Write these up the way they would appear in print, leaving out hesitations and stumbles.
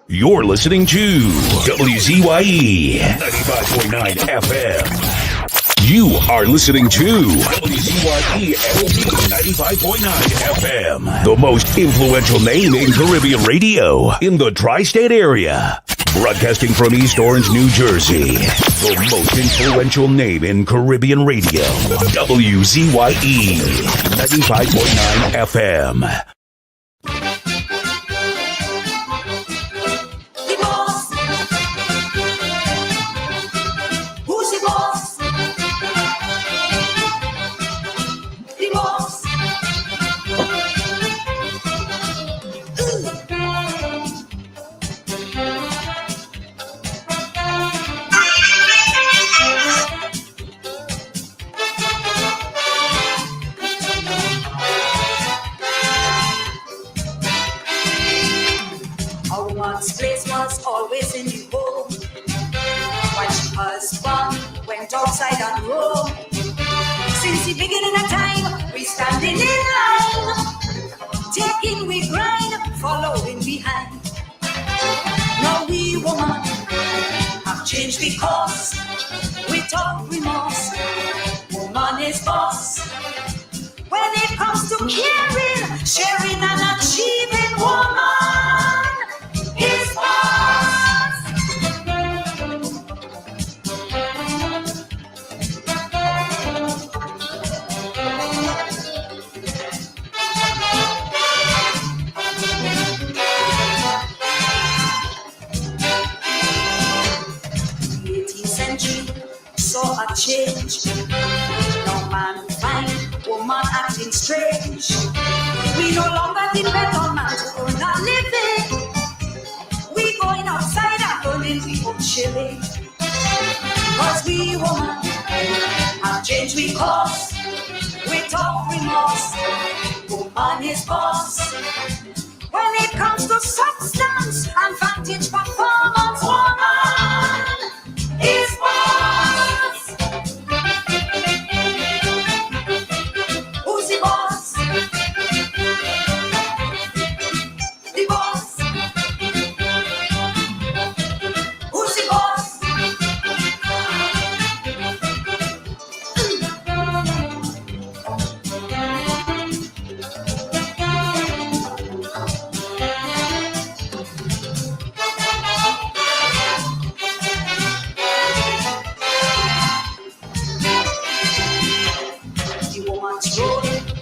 You're listening to WZYE 95.9 FM. You are listening to WZYE 95.9 FM, the most influential name in Caribbean radio in the tri-state area. Broadcasting from East Orange, New Jersey, the most influential name in Caribbean radio, WZYE 95.9 FM. Outside and roam. Since the beginning of time, we standing in line, taking we grind, following behind. Now we woman have changed because we talk remorse. Woman is boss. When it comes to caring, sharing and achieving, woman is boss. 18th century saw a change. No man find woman acting strange. We no longer depend on man to earn a living. We going outside and earning we own shilling. Cause we woman have changed because we talk remorse. Woman is boss. When it comes to substance and vantage performance, woman is boss. Who's the boss? The boss. Who's the boss?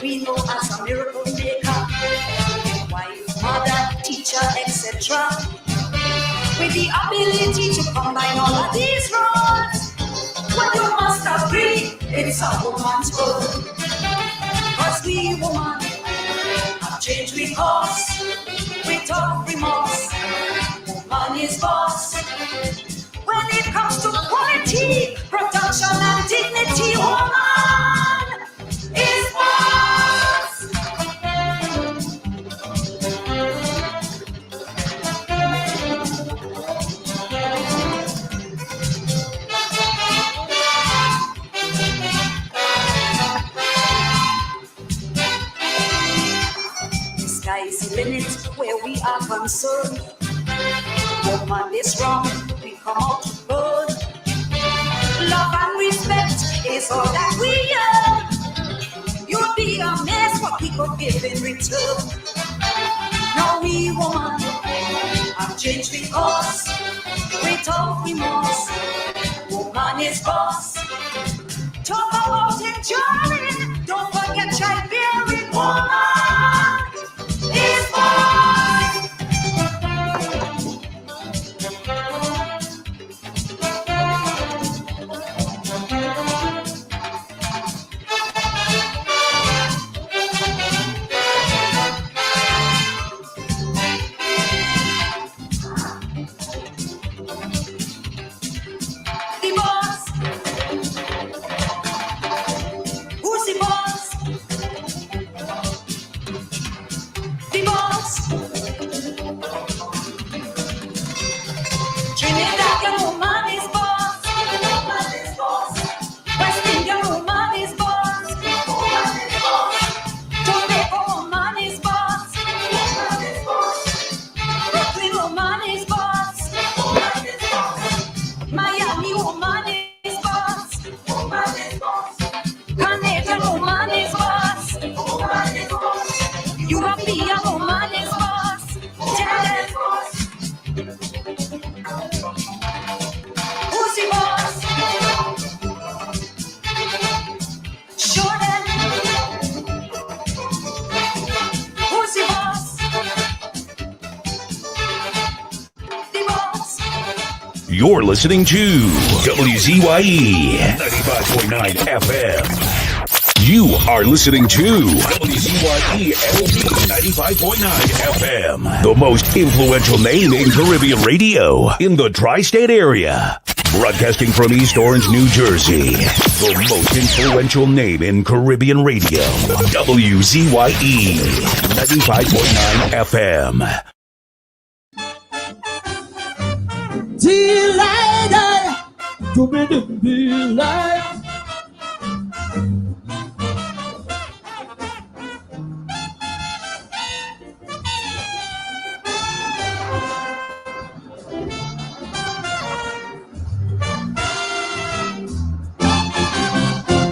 We know as a miracle maker, wife, mother, teacher, etc. With the ability to combine all of these roles, what you must agree, it's a woman's role. Cause we woman have changed because we talk remorse. Woman is boss. When it comes to quality, production and dignity, woman is boss. The sky is the limit where we are concerned. Woman is wrong, we come out to burn. Love and respect is all that we earn. You'll be amazed what we could give in return. Now we woman have changed because we talk remorse. Woman is boss. Talk about enduring, don't forget childbearing. Woman is boss. You're listening to WZYE 95.9 FM. You are listening to WZYE LP 95.9 FM, the most influential name in Caribbean radio in the tri-state area. Broadcasting from East Orange, New Jersey, the most influential name in Caribbean radio, WZYE 95.9 FM. Delighted to be delighted.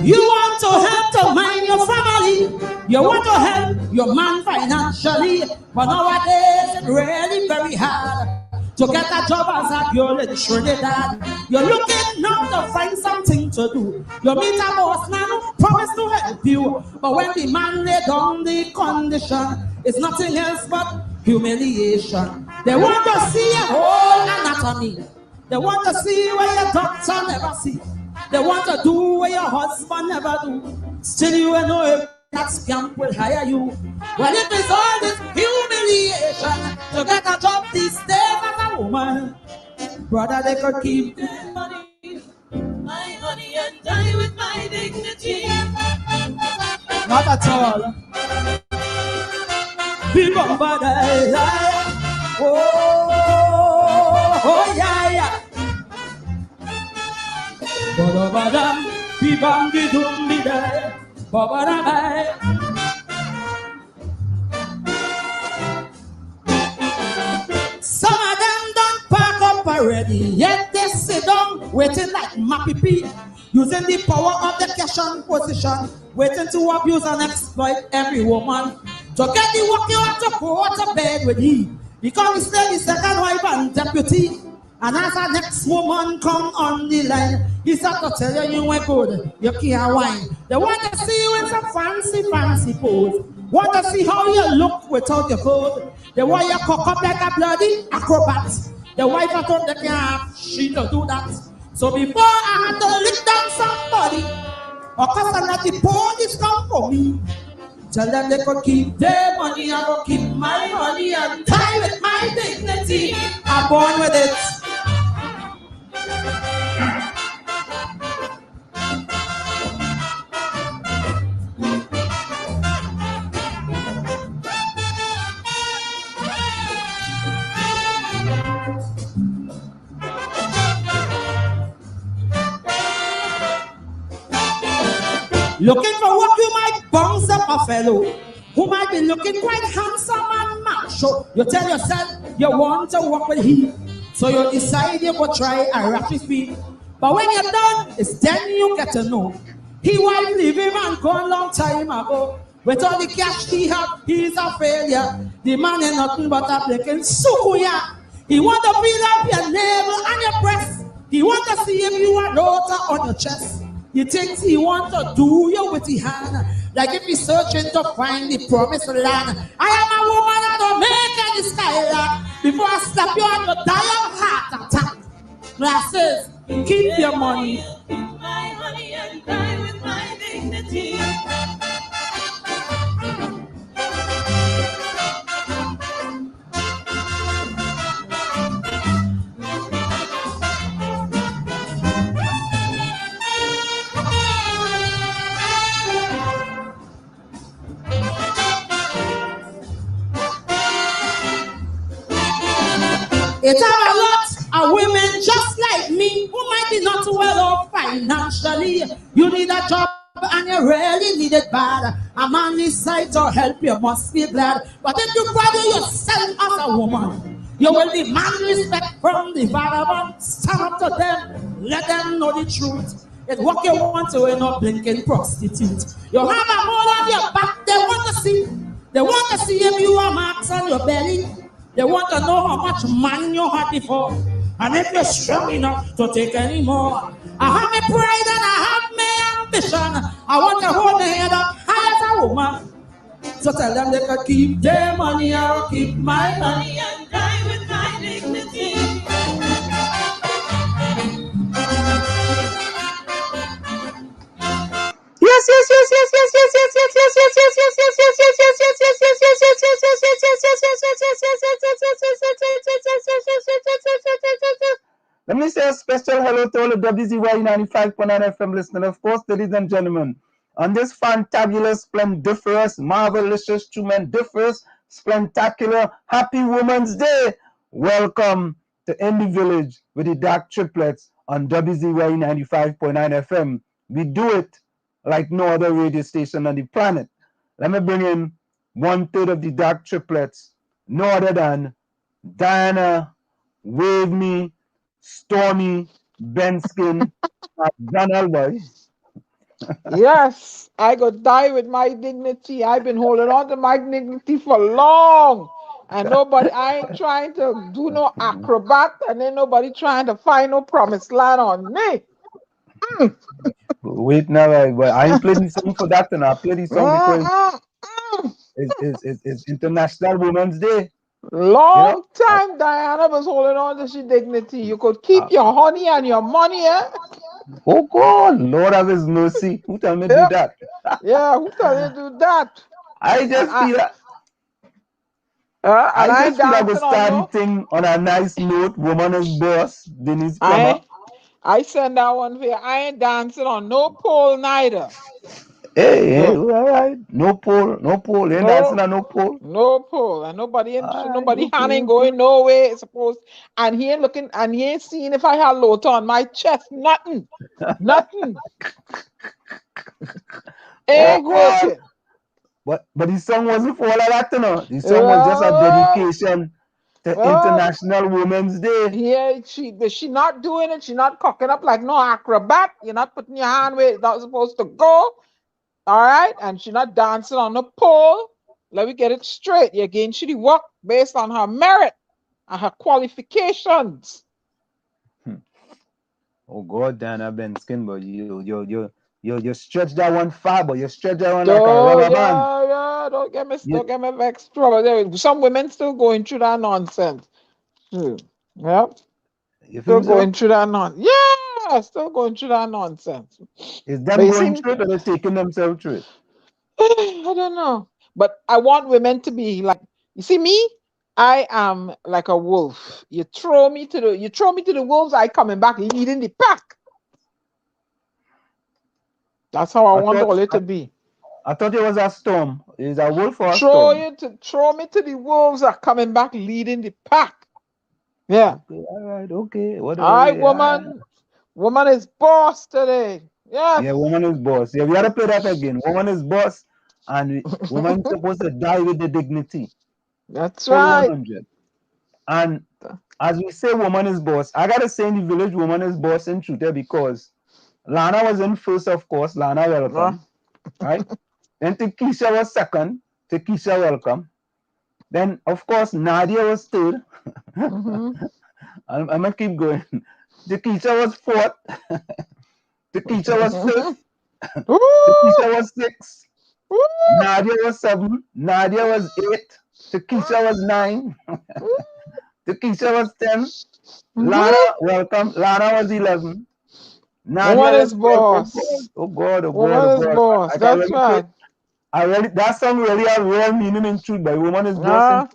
You want to help to mind your family. You want to help your man financially. But nowadays it's really very hard to get a job as a girl in Trinidad. You're looking now to find something to do. You meet a boss man who promise to help you. But when the man lay down the condition, it's nothing else but humiliation. They want to see your whole anatomy. They want to see where your doctor never see. They want to do what your husband never do. Still you will know if that scamp will hire you. Well, it is all this humiliation to get a job these days as a woman. Brother, they could keep their money, my money, and die with my dignity. Not at all. Be bombarded. Oh, yeah, yeah. Ba-da-ba-dum, be-bam-di-dum-di-day, ba-ba-da-bye. Some of them don't pack up already, yet they sit down, waiting like Mappy P, using the power of the cash on position, waiting to abuse and exploit every woman. To get the work you want to go to bed with him, because he's still the second wife and deputy. And as the next woman come on the line, he start to tell you you ain't good, you can't whine. They want to see you in some fancy pose. Want to see how you look without your clothes. They want you cock up like a bloody acrobat. The wife I thought they can't she to do that. So before I had to lick down somebody, or cause I let the police come for me, tell them they could keep their money, I will keep my money and die with my dignity. I'm born with it. Looking for work, you might bounce up a fellow who might be looking quite handsome and macho. You tell yourself you want to work with him, so you decide you go try a rapid speed. But when you're done, it's then you get to know he wife leave him and gone long time ago. With all the cash he have, he's a failure. The man ain't nothing but a blinking sukuya. He want to build up your navel and your breast. He want to see if you are daughter on your chest. He thinks he want to do you with his hand, like if he's searching to find the promised land. I am a woman, I don't make any skylark. Before I slap you, I will die of heart attack. Glasses, keep your money. Keep my money and die with my dignity. It's a lot of women just like me who might be not well off financially. You need a job and you really need it bad. A man decide to help you, must be glad. But if you value yourself as a woman, you will demand respect from the vagabond. Stand up to them, let them know the truth. It's what you want to end up blinking prostitute. You have a hole on your back, they want to see. They want to see if you are marks on your belly. They want to know how much money you had before, and if you're strong enough to take any more. I have my pride and I have my ambition. I want to hold my head up high as a woman. So tell them they could keep their money, I'll keep my money and die with my dignity. Let me say a special hello to all the WZYE 95.9 FM listeners. Of course, ladies and gentlemen, on this fantabulous, splendiferous, marvelous, tremendiferous, spectacular, happy Women's Day, welcome to In the Village with the DAG Triplets on WZYE 95.9 FM. We do it like no other radio station on the planet. Let me bring in 1/3 of the DAG Triplets, no other than Diana, Wave Me, Stormy, Benskin, Donald Boy. Yes, I could die with my dignity. I've been holding on to my dignity for long. And I ain't trying to do no acrobat, and ain't nobody trying to find no promised land on me. Wait now, but I ain't played the song for that, and I played the song because it's International Women's Day. Long time Diana was holding on to she dignity. You could keep your honey and your money, eh? Oh God, Lord have his mercy. Who tell me to do that? Yeah, who tell you to do that? I just feel that. I I just feel I would dancing start the thing on a nice note. Woman is boss, Denise Plummer. I send that one for you. I ain't dancing on no pole neither. Hey, all right. No pole. You ain't dancing on no pole. No pole. And nobody Okay, hand ain't going nowhere. It's supposed. And he ain't looking, and he ain't seeing if I had load on my chest. Nothing. Nothing. Ain't working. But the song wasn't for all of that, you know. The song was just a dedication to International Women's Day. Yeah, she not doing it. She not cocking up like no acrobat. You're not putting your hand where it's not supposed to go. All right, and she not dancing on the pole. Let me get it straight. You're getting she work based on her merit and her qualifications. Oh God, Dana Benskin, but you stretch that one far, but you stretch that one like a rubber band. Yeah, don't get me vexed. Some women still going through that nonsense. Yep. You still feel going through that nonsense. Yeah, still going through that nonsense. Is them going through it or they taking themselves through it? I don't know. But I want women to be like, you see me? I am like a wolf. You throw me to the wolves, I coming back leading the pack. That's how I want all it to be. I thought it was a storm. Is a wolf or a storm? Throw me to the wolves are coming back leading the pack. Yeah. Okay, all right, okay. All right, woman. Woman is boss today. Yes. Yeah, woman is boss. Yeah, we gotta play that again. Woman is boss, and woman is supposed to die with the dignity. That's right. 100. And as we say, woman is boss. I gotta say in the village, woman is boss in truth there because Lana was in first, of course. Lana, welcome. Right? Then Takesha was second. Takesha, welcome. Then, of course, Nadia was third. I'm gonna keep going. Takesha was fourth. Takesha was fifth. Takesha was sixth. Nadia was seven. Nadia was eight. Takesha was 9. Takesha was 10. Lana, welcome. Lana was 11. Nadia woman was is boss. Oh God, oh God, woman oh God. Is boss. That's right. That song really has real meaning in truth, but woman is boss.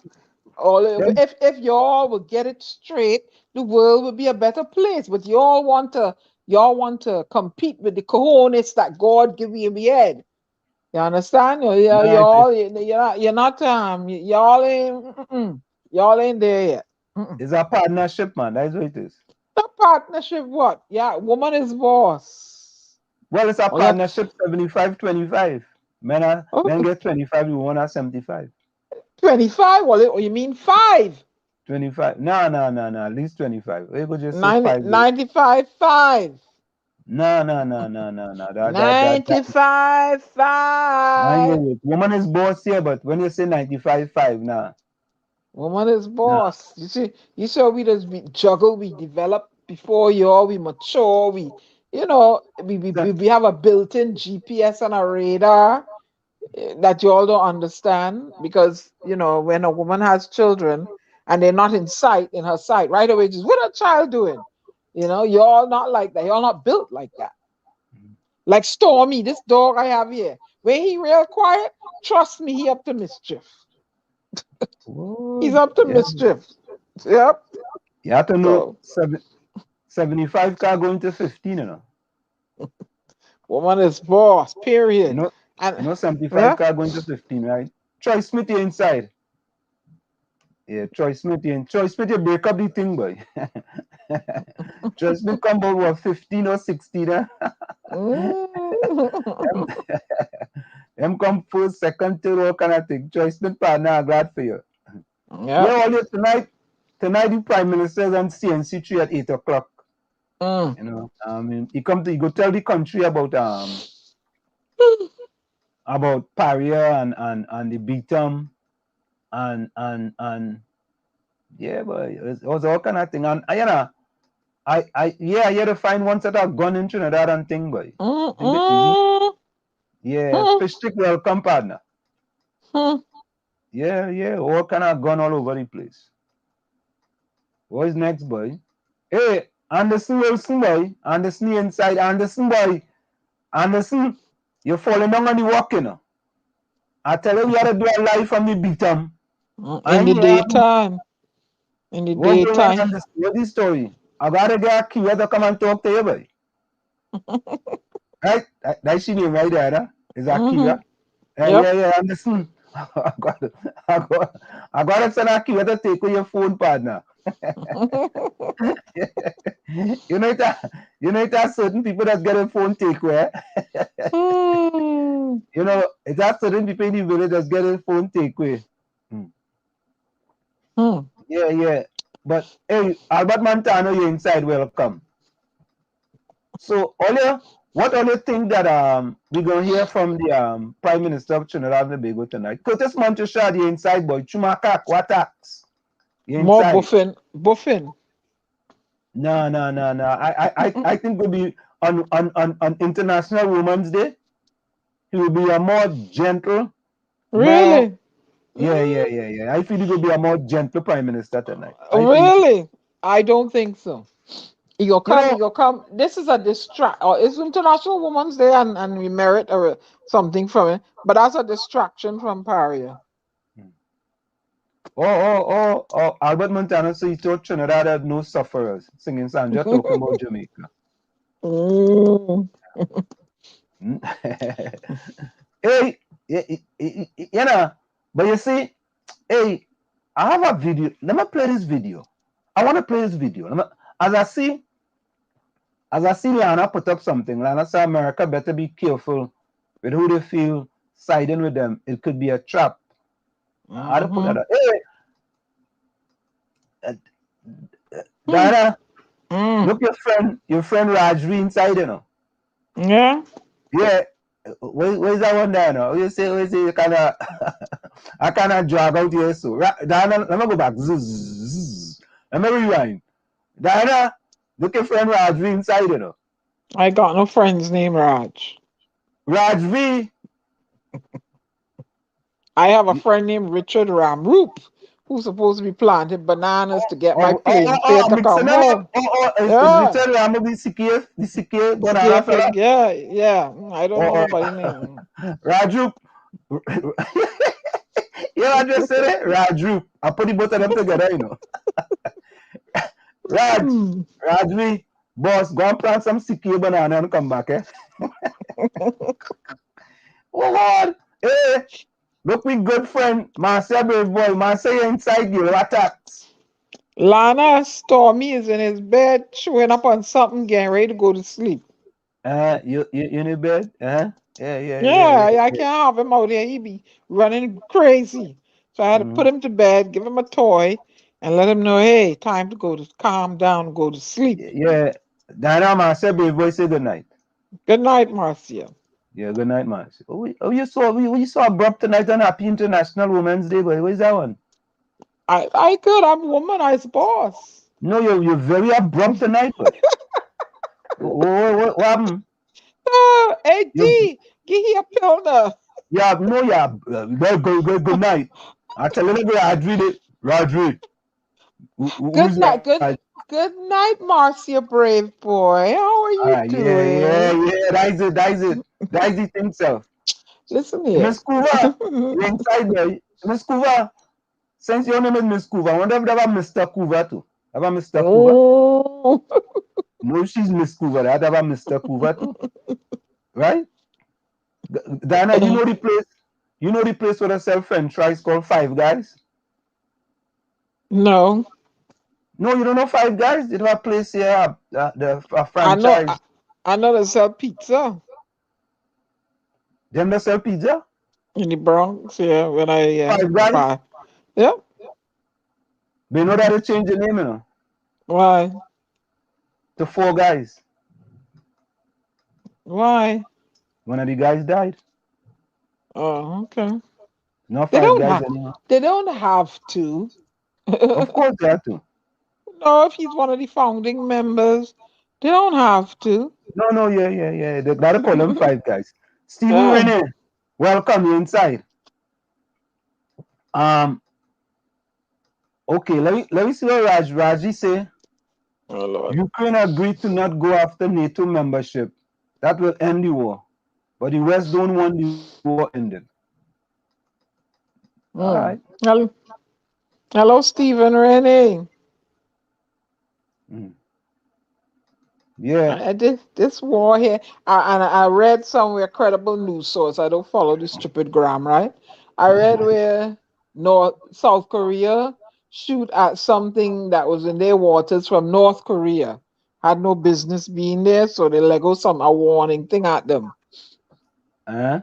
If y'all would get it straight, the world would be a better place. But y'all want to compete with the cojones that God give you in the head. You understand? Y'all ain't there yet. It's a partnership, man. That's what it is. A partnership, what? Yeah, woman is boss. Well, it's a partnership 75-25. Men get 25, women are 75. 25? Well, you mean 5? 25. No. At least 25. We could just 95, 5. No. 95, 5. Woman is boss here, but when you say 95, 5, nah. Woman is boss. Nah. You see, we just juggle, we develop before y'all, we mature, we have a built-in GPS and a radar that you all don't understand because, when a woman has children and they're not in her sight, right away, just what a child doing? Y'all not like that. Y'all not built like that. Like Stormy, this dog I have here. When he real quiet, trust me, he up to mischief. He's up to mischief. Yep. You have to know 75 car going to 15, you know. Woman is boss, period. You know 75 car going to 15, right? Troy Smith, you inside. Yeah, Troy Smith, you break up the thing, boy. Troy Smith come about what, 15 or 16, huh? Them come first, second, third, all kind of thing. Troy Smith partner, I'm glad for you. Yeah, all tonight the Prime Minister is on CNC3 at 8 o'clock. You know, he go tell the country about Paria and the Beatum and yeah, but it was all kind of thing. And you know, I had to find one set of gun in Trinidad and thing, boy. Yeah, fish stick welcome, partner. Yeah, all kind of gun all over the place. What is next, boy? Hey, Anderson Wilson, boy. Anderson inside. Anderson, boy. Anderson, you're falling down on the walk, you know. I tell you, we had to do a live from the Beatum. In the daytime. In the daytime. What's the story? I gotta get a key to come and talk to you, boy. Right? That's she name right there, huh? Is that Kira? Yeah, Anderson. I got to send a key to take with your phone, partner. You know that certain people that get a phone takeaway. You know, it's that certain people in the village that get a phone takeaway. Yeah. But hey, Albert Montano, you're inside. Welcome. So, what all you think that we're gonna hear from the Prime Minister of Trinidad and Tobago tonight? Curtis Monteshad, you're inside, boy. Chumakak, what tax? More buffing. No. I think we'll be on International Women's Day. He will be a more gentle. Really? Yeah. I feel he will be a more gentle Prime Minister tonight. Really? I don't think so. He'll come. This is a it's International Women's Day and we merit or something from it. But that's a distraction from Paria. Oh, Albert Montano, so he thought Trinidad had no sufferers. Singing Sandra talking about Jamaica. Hey, you know, but you see, hey, I have a video. Let me play this video. I want to play this video. As I see Lana put up something. Lana said America better be careful with who they feel siding with them. It could be a trap. I put that up. Hey, Diana, look your friend Rajvi inside, you know. Yeah. Where's that one there now? You say you kinda I kinda drag out here so. Diana, let me go back. Zzz. Let me rewind. Diana, look your friend Rajvi inside, you know. I got no friend's name Raj. Rajvi. I have a friend named Richard Ramroop who's supposed to be planting bananas to get my plane fare to come home. Richard Ramroop, the CK banana fella? Yeah. I don't know nobody name. Rajroop. You know, I just said it? Rajroop. I put the both of them together, you know. Rajvi, boss, go and plant some CK banana and come back, eh? Oh, God. Hey. Look, we good friend, Marcia Brave Boy. Marcia, you're inside you. Attacks. Lana Stormy is in his bed, chewing up on something, getting ready to go to sleep. You in bed? Yeah. I can't have him out there. He be running crazy. So I had to put him to bed, give him a toy, and let him know, hey, time to go to calm down, go to sleep. Yeah. Diana, Marcia Brave Boy, say good night. Good night, Marcia. Yeah, good night, Marcia. You saw abrupt tonight on Happy International Women's Day, boy. Where's that one? I could. I'm a womanized boss. No, you're very abrupt tonight, boy. What happened? Hey, D, give me a pill now. Well, good night. I tell you, Rodri. Good night. Good night, Marcia, brave boy. How are you doing? That's the thing, sir. Listen here. Miss Cuba, you inside there. Miss Cuba, since your name is Miss Cuba, I wonder if that was Mr. Cuba too. That was Mr. Cuba? Oh. No, she's Miss Cuba. That was Mr. Cuba too. Right? Diana, you know the place where they sell French fries called Five Guys? No. No, you don't know Five Guys? It's a place here, a I know. franchise. I know they sell pizza Them they sell pizza? in the Bronx. Yeah, when I Five Guys? buy. Yeah. But you know that they changed the name, you know, Why? to Four Guys. Why? One of the guys died. Oh, okay. No They Five don't Guys have. anymore. They don't have to. Of course they have to. No, if he's one of the founding members, they don't have to. No, yeah. They gotta call them Five Guys. Stephen Yeah. Rennie, welcome you inside. Okay, let me see what Raji say. Oh Lord. Ukraine agreed to not go after NATO membership. That will end the war. But the West don't want the war ended. All right. Hello, Stephen Rennie. Yeah. This war here, I read somewhere, credible news source. I don't follow the stupid gram, right? I read where South Korea shoot at something that was in their waters from North Korea. Had no business being there, so they let go a warning thing at them. I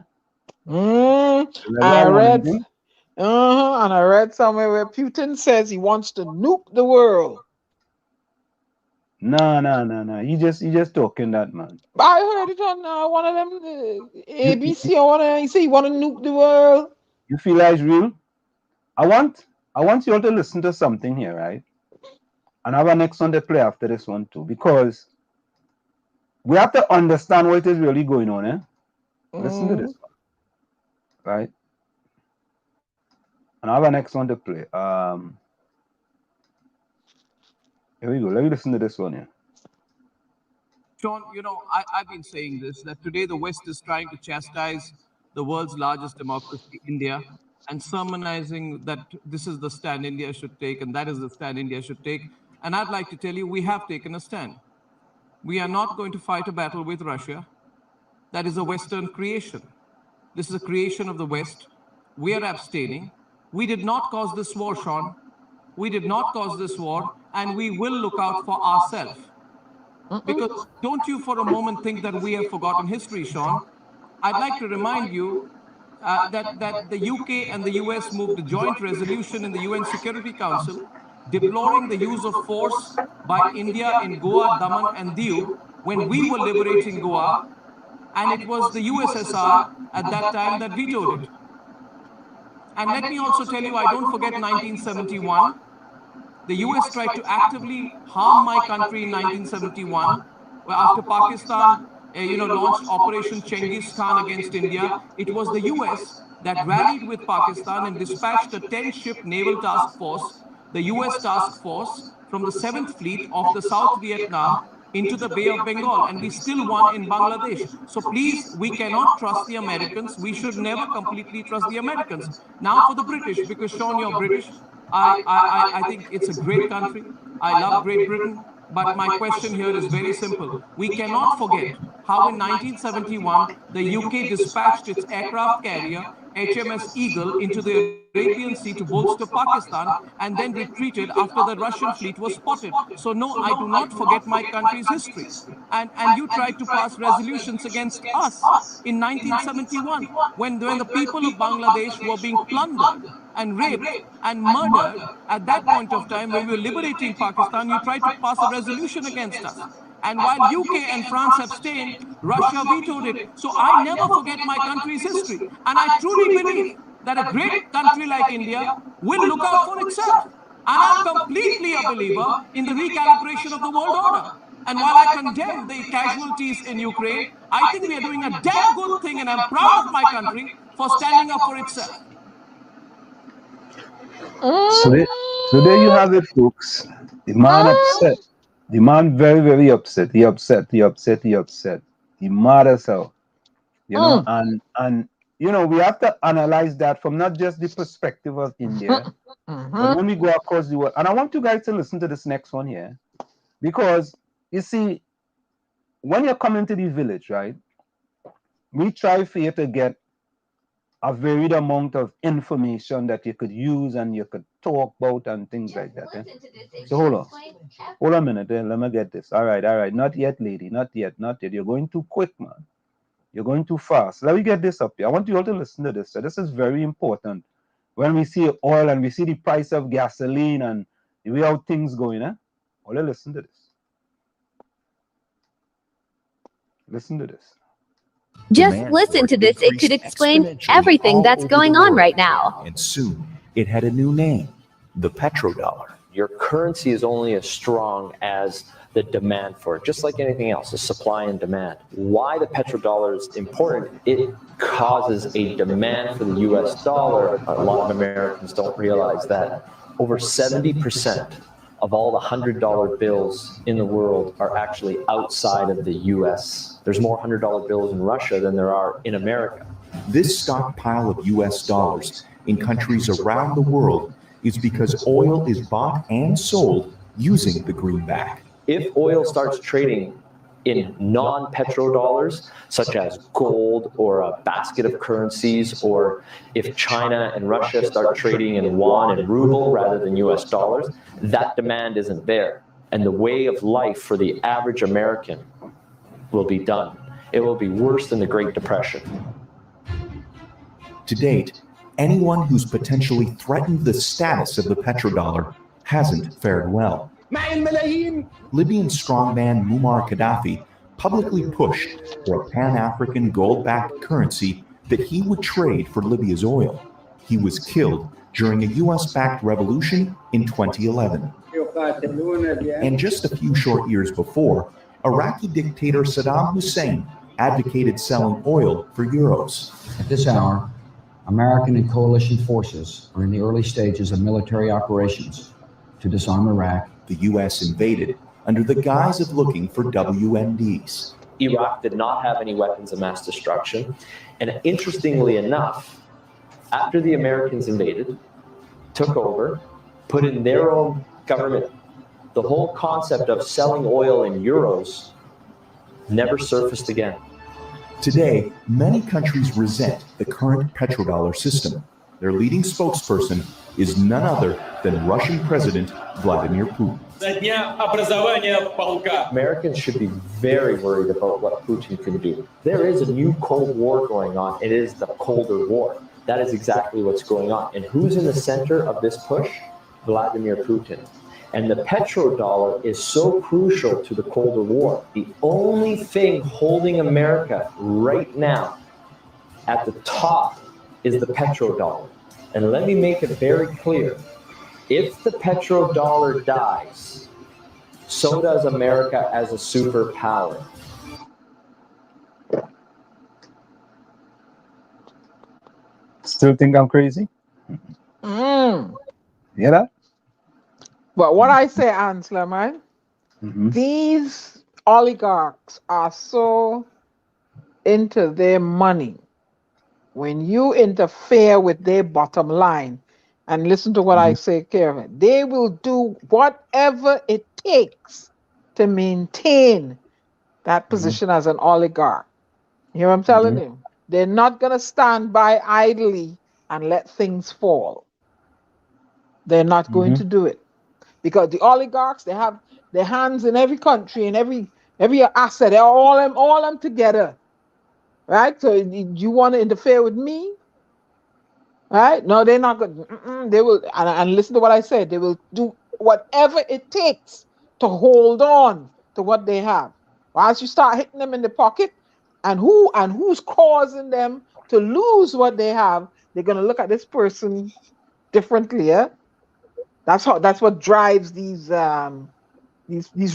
read, and I read somewhere where Putin says he wants to nuke the world. No. You just talking that, man. I heard it on one of them ABC or one of them. He said he want to nuke the world. You feel like it's real? I want you all to listen to something here, right? And I have a next one to play after this one too, because we have to understand what is really going on, eh? Listen to this one, right? And I have a next one to play. Here we go. Let me listen to this one here. Sean, I've been saying this, that today the West is trying to chastise the world's largest democracy, India, and sermonizing that this is the stand India should take and that is the stand India should take. And I'd like to tell you, we have taken a stand. We are not going to fight a battle with Russia. That is a Western creation. This is a creation of the West. We are abstaining. We did not cause this war, Sean. We did not cause this war, and we will look out for ourselves. Because don't you for a moment think that we have forgotten history, Sean. I'd like to remind you that the UK and the US moved a joint resolution in the UN Security Council deploring the use of force by India in Goa, Daman and Diu when we were liberating Goa, and it was the USSR at that time that vetoed it. And let me also tell you, I don't forget 1971. The US tried to actively harm my country in 1971, where after Pakistan launched Operation Genghis Khan against India. It was the US that rallied with Pakistan and dispatched a 10-ship naval task force, the US task force, from the 7th Fleet of the South Vietnam into the Bay of Bengal, and we still won in Bangladesh. So please, we cannot trust the Americans. We should never completely trust the Americans. Now for the British, because Sean, you're British. I think it's a great country. I love Great Britain. But my question here is very simple. We cannot forget how in 1971, the UK dispatched its aircraft carrier, HMS Eagle, into the Arabian Sea to bolster Pakistan and then retreated after the Russian fleet was spotted. So no, I do not forget my country's history. And you tried to pass resolutions against us in 1971 when the people of Bangladesh were being plundered and raped and murdered. At that point of time, when we were liberating Pakistan, you tried to pass a resolution against us. And while UK and France abstained, Russia vetoed it. So I never forget my country's history. And I truly believe that a great country like India will look out for itself. And I'm completely a believer in the recalibration of the world order. And while I condemn the casualties in Ukraine, I think we are doing a damn good thing, and I'm proud of my country for standing up for itself. So there you have it, folks. The man upset. The man very, very upset. He upset. The mad as hell. You know, and you know, we have to analyze that from not just the perspective of India, but when we go across the world. And I want you guys to listen to this next one here. Because you see, when you come into the village, right, we try for you to get a varied amount of information that you could use and you could talk about and things like that. Eh? So hold on. Hold on a minute. Let me get this. All right. Not yet, lady. Not yet. You're going too quick, man. You're going too fast. Let me get this up here. I want you all to listen to this. So this is very important. When we see oil and we see the price of gasoline and the way how things going, All listen to this. Listen to this. Just listen to this. It could explain everything that's going on right now. And soon, it had a new name, the petrodollar. Your currency is only as strong as the demand for it, just like anything else, the supply and demand. Why the petrodollar is important, it causes a demand for the US dollar. A lot of Americans don't realize that over 70% of all the $100 bills in the world are actually outside of the US. There's more $100 bills in Russia than there are in America. This stockpile of US dollars in countries around the world is because oil is bought and sold using the greenback. If oil starts trading in non-petrodollars, such as gold or a basket of currencies, or if China and Russia start trading in yuan and ruble rather than US dollars, that demand isn't there. And the way of life for the average American will be done. It will be worse than the Great Depression. To date, anyone who's potentially threatened the status of the petrodollar hasn't fared well. Libyan strongman Muammar Gaddafi publicly pushed for a Pan-African gold-backed currency that he would trade for Libya's oil. He was killed during a US-backed revolution in 2011. And just a few short years before, Iraqi dictator Saddam Hussein advocated selling oil for euros. At this hour, American and coalition forces are in the early stages of military operations to disarm Iraq. The US invaded under the guise of looking for WMDs. Iraq did not have any weapons of mass destruction. And interestingly enough, after the Americans invaded, took over, put in their own government, the whole concept of selling oil in euros never surfaced again. Today, many countries resent the current petrodollar system. Their leading spokesperson is none other than Russian President Vladimir Putin. Americans should be very worried about what Putin can do. There is a new Cold War going on. It is the Colder War. That is exactly what's going on. And who's in the center of this push? Vladimir Putin. And the petrodollar is so crucial to the Colder War. The only thing holding America right now at the top is the petrodollar. And let me make it very clear. If the petrodollar dies, so does America as a superpower. Still think I'm crazy? Yeah. But what I say, Ansler, man, these oligarchs are so into their money. When you interfere with their bottom line, and listen to what I say, Kevin, they will do whatever it takes to maintain that position as an oligarch. You hear what I'm telling you? They're not going to stand by idly and let things fall. They're not going to do it. Because the oligarchs, they have their hands in every country and every asset. They're all them together. Right? So you want to interfere with me? Right? No, they're not going to. They will, and listen to what I said. They will do whatever it takes to hold on to what they have. Once you start hitting them in the pocket, and who's causing them to lose what they have, they're going to look at this person differently. Yeah? That's what drives these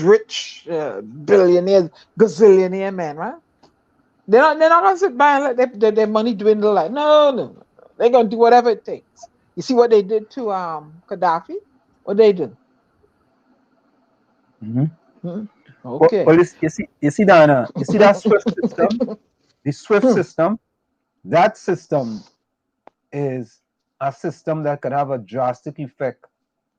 rich billionaires, gazillionaire men, right? They're not gonna sit by and let their money dwindle. Like no. They're gonna do whatever it takes. You see what they did to Gaddafi? What they did? Okay. Well, you see, Diana, you see that SWIFT system, the SWIFT system, that system is a system that could have a drastic effect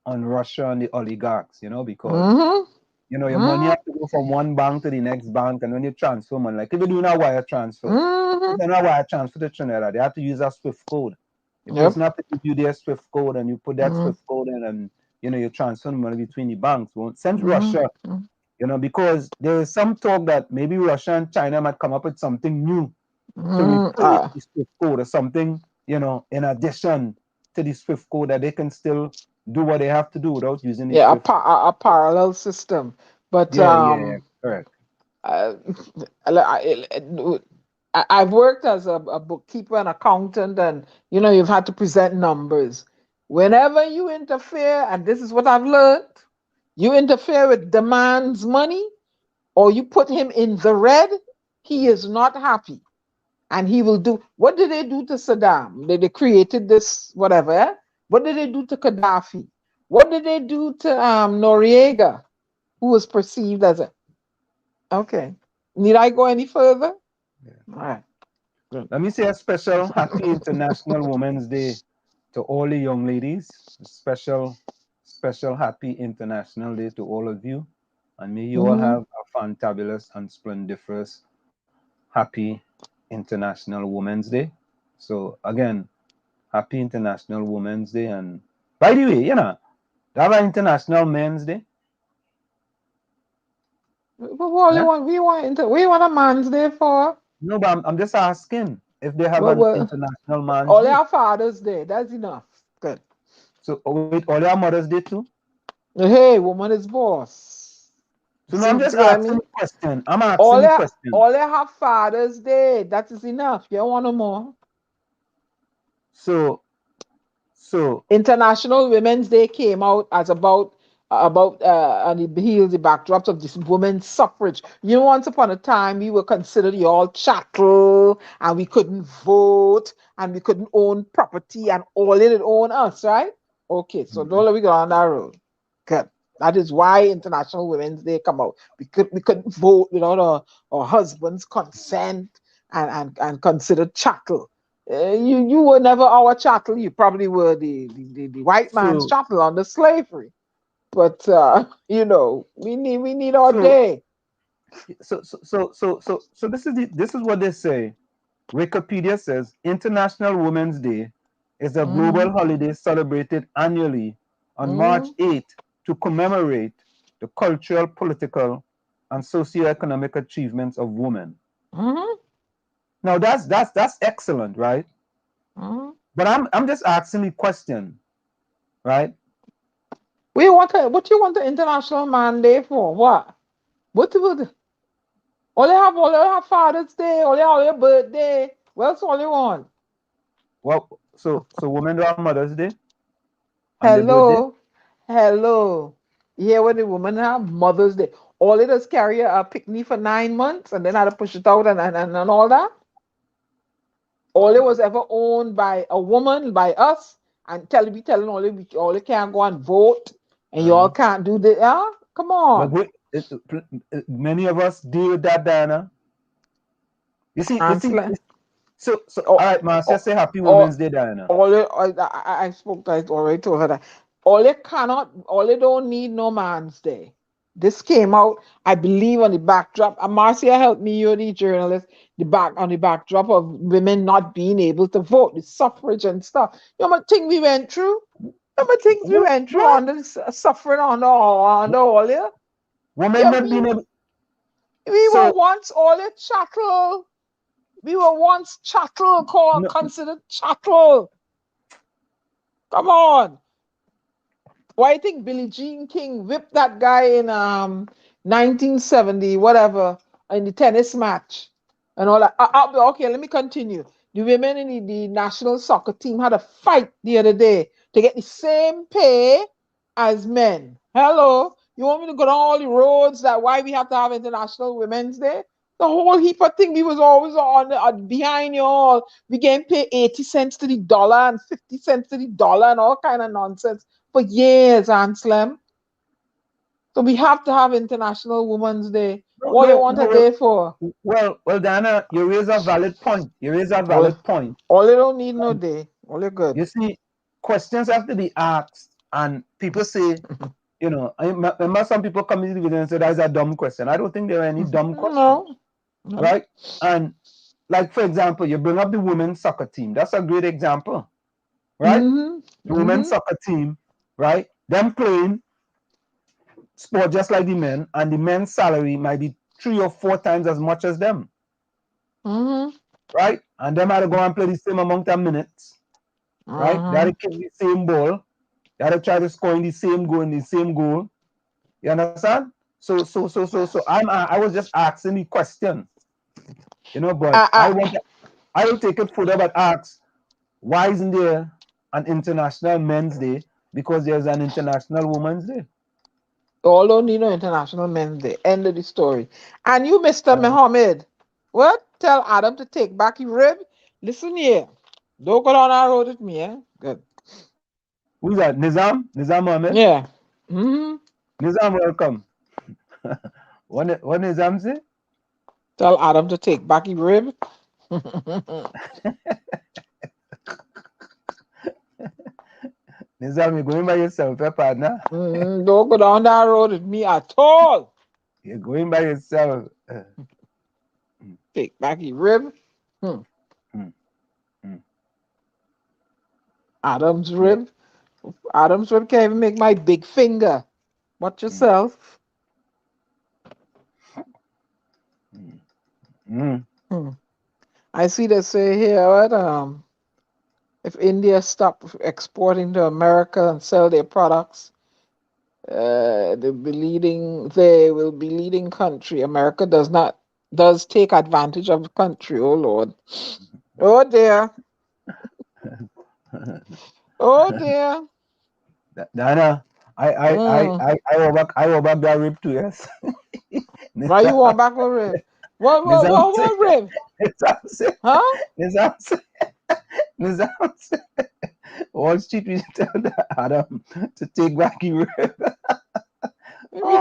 on Russia and the oligarchs, because your money has to go from one bank to the next bank, and when you transfer money, like if you're doing a wire transfer, if you're not wire transfer to Trinidad, they have to use a SWIFT code. The person have to give you their SWIFT code, and you put that SWIFT code in, and you transfer money between the banks. Well, since Russia, because there is some talk that maybe Russia and China might come up with something new to replace the SWIFT code or something, in addition to the SWIFT code, that they can still do what they have to do without using the SWIFT. A parallel system. But correct. I've worked as a bookkeeper and accountant, and you've had to present numbers. Whenever you interfere, and this is what I've learned, you interfere with the man's money, or you put him in the red, he is not happy. And he will do. What did they do to Saddam? They created this whatever. Eh? What did they do to Gaddafi? What did they do to Noriega, who was perceived as a... Okay. Need I go any further? Yeah. All right. Let me say a special happy International Women's Day to all the young ladies. A special happy International Day to all of you. And may you all have a fantabulous and splendiferous happy International Women's Day. So again, happy International Women's Day. And by the way, they have an International Men's Day. But what we want a man's day for? No, but I'm just asking if they have an International Man's Day. All their Father's Day, that's enough. Good. So wait, all their Mother's Day too? Hey, woman is boss. So now I'm just asking a question. I'm asking a question. All they have Father's Day. That is enough. You don't want no more. So International Women's Day came out as about and it heals the backdrops of this women's suffrage. Once upon a time we were considered all chattel, and we couldn't vote, and we couldn't own property, and all they did own us, right? Okay, so don't let me go on that road. Good. That is why International Women's Day come out. We couldn't vote without our husband's consent and considered chattel. You were never our chattel. You probably were the white man's chattel under slavery. But we need our day. So this is what they say. Wikipedia says International Women's Day is a global holiday celebrated annually on March 8th to commemorate the cultural, political, and socio-economic achievements of women. Now that's excellent, right? But I'm just asking the question, right? What you want the International Man Day for? What would all they have Father's Day, all they have your birthday. What else all they want? Well, so women do have Mother's Day? Hello. You hear what the women have? Mother's Day. All they just carry a picnic for 9 months and then had to push it out and all that. All it was ever owned by a woman, by us, and telling all they can't go and vote, and you all can't do this. Come on. But many of us deal with that, Diana. You see. So all right, Marcia, say Happy Women's Day, Diana. I spoke to it already, told her that. All they don't need no man's day. This came out, I believe, on the backdrop. And Marcia helped me, you're the journalist, on the backdrop of women not being able to vote, the suffrage and stuff. You know what thing we went through? Under suffering on all there. Women not being able. We were once all the chattel. We were once chattel, considered chattel. Come on. Why you think Billie Jean King whipped that guy in 1970, whatever, in the tennis match and all that? Okay, let me continue. The women in the national soccer team had a fight the other day to get the same pay as men. Hello, you want me to go down all the roads that why we have to have International Women's Day? The whole heap of thing, we was always on behind you all. We getting paid 80 cents to the dollar and 50 cents to the dollar and all kind of nonsense for years, Anselm. So we have to have International Women's Day. No, What you want a day for? Well, Diana, you raise a valid point. All you don't need no day. All you good. You see, questions have to be asked, and people say, you know, I remember some people come into the video and say that's a dumb question. I don't think there are any dumb questions. No. Right? And like, for example, you bring up the women's soccer team. That's a great example. Right? The women's soccer team, right? Them playing sport just like the men, and the men's salary might be 3 or 4 times as much as them. Right? And them had to go and play the same amount of minutes. Right? They had to kick the same ball. They had to try to score in the same goal. You understand? So I was just asking the question. You know, but I will take it further, but ask, why isn't there an International Men's Day? Because there's an International Women's Day. All don't need no International Men's Day. End of the story. And you, Mr. Muhammad, what? Tell Adam to take back his rib? Listen here. Don't go down that road with me, eh? Good. Who's that? Nizam? Nizam Muhammad? Yeah. Nizam, welcome. What Nizam say? Tell Adam to take back his rib. Nizam, you're going by yourself, partner? Don't go down that road with me at all. You're going by yourself. Take back his rib. Adam's rib. Adam's rib can't even make my big finger. Watch yourself. I see they say here, what, if India stop exporting to America and sell their products, they will be leading country. America does take advantage of the country. Oh Lord. Oh dear. Oh dear. Dana, I will back that rib too, yes. Why you want back a rib? What rib? Huh? Nizam, Wall Street, we tell Adam to take back your rib.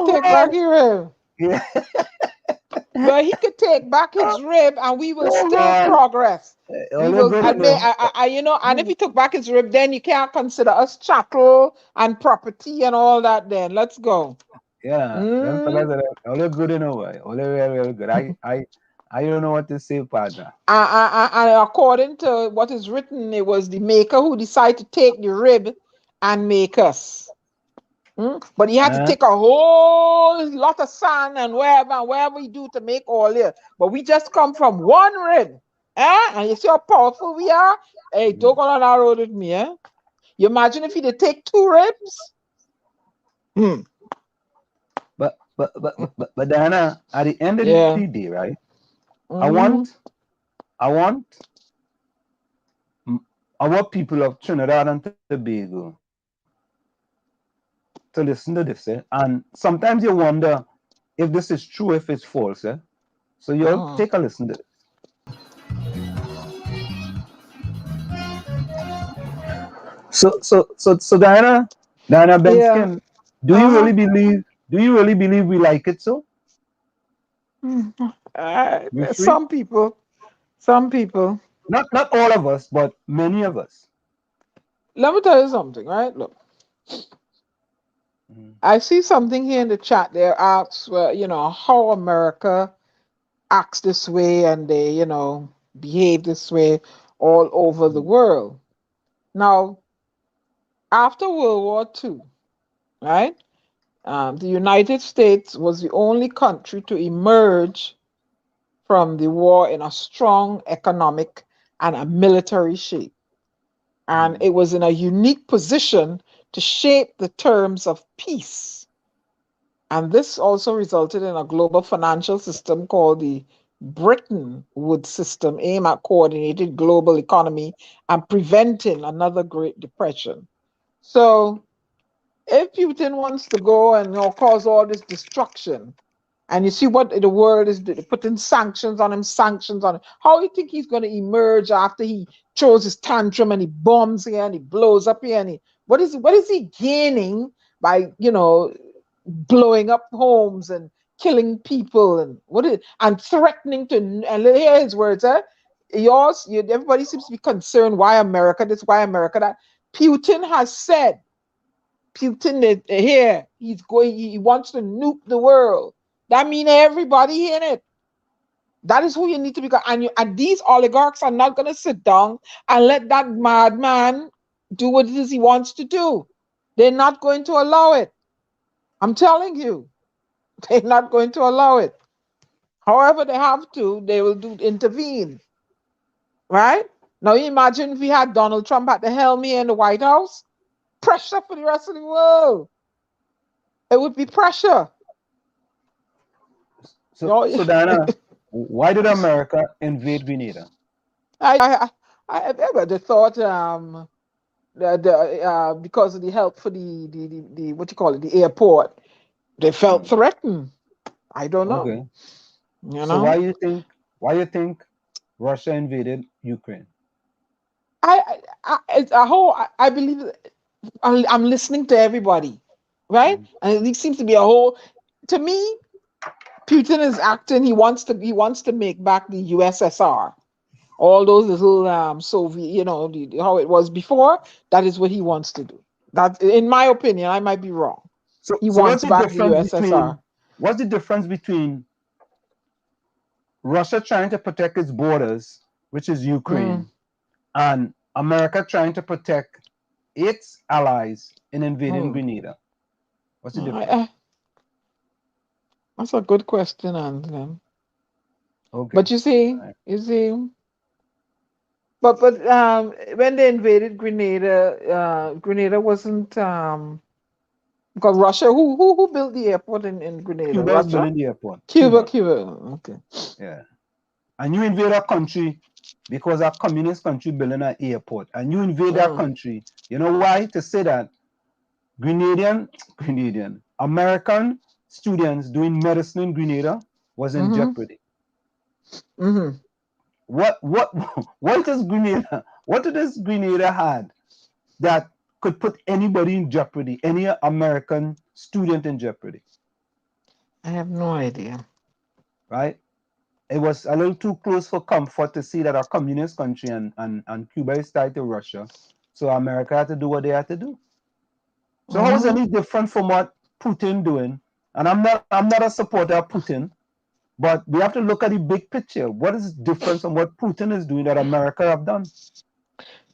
Take back your rib. Yeah. But he could take back his rib and we will still progress. We will admit, you know, and if he took back his rib, then you can't consider us chattel and property and all that then. Let's go. Yeah. All good in a way. All very good. I don't know what to say, partner. And according to what is written, it was the maker who decided to take the rib and make us. But he had to take a whole lot of sand and wherever we do to make all this. But we just come from one rib. And you see how powerful we are? Hey, don't go on that road with me. You imagine if he did take 2 ribs? But Diana, at the end of the day, right? I want our people of Trinidad and Tobago to listen to this, and sometimes you wonder if this is true, if it's false, so you'll take a listen to this. So Diana Benskin, do you really believe we like it so? Some people. Not all of us, but many of us. Let me tell you something, right? Look. I see something here in the chat there asks, how America acts this way and they, behave this way all over the world. Now, after World War II, right, the United States was the only country to emerge from the war in a strong economic and a military shape. And it was in a unique position to shape the terms of peace. And this also resulted in a global financial system called the Bretton Woods system, aimed at coordinated global economy and preventing another Great Depression. So if Putin wants to go and cause all this destruction, and you see what the world is putting sanctions on him, how do you think he's going to emerge after he throws his tantrum and he bombs here and he blows up here and what is he gaining by blowing up homes and killing people and threatening to, and here his words, everybody seems to be concerned why America this, why America that. Putin has said, he wants to nuke the world. That means everybody in it. That is who you need to be. And these oligarchs are not going to sit down and let that madman do what it is he wants to do. They're not going to allow it. I'm telling you, they're not going to allow it. However they have to, they will intervene. Right? Now imagine if we had Donald Trump at the helm here in the White House. Pressure for the rest of the world. It would be pressure. So Diana, why did America invade Grenada? I ever thought because of the help for the what you call it, the airport, they felt threatened. I don't know. Okay. You know. So why you think Russia invaded Ukraine? I believe I'm listening to everybody, right? And it seems to be to me, Putin is acting, he wants to make back the USSR. All those little Soviet, how it was before, that is what he wants to do. That, in my opinion, I might be wrong. So he wants back the USSR. What's the difference between Russia trying to protect its borders, which is Ukraine, and America trying to protect its allies in invading Grenada? What's the difference? That's a good question, Anthony. Okay. But you see, but when they invaded Grenada, Grenada wasn't because Russia. Who built the airport in Grenada? Cuba was building the airport. Cuba. Okay. Yeah. And you invade a country because a communist country building an airport, and you invade that country. You know why? To say that Grenadian American students doing medicine in Grenada was in jeopardy. What is Grenada? What does Grenada had that could put anybody in jeopardy? Any American student in jeopardy? I have no idea. Right? It was a little too close for comfort to see that a communist country and Cuba is tied to Russia, so America had to do what they had to do. So how is any different from what Putin doing? And I'm not a supporter of Putin, but we have to look at the big picture. What is different from what Putin is doing that America have done?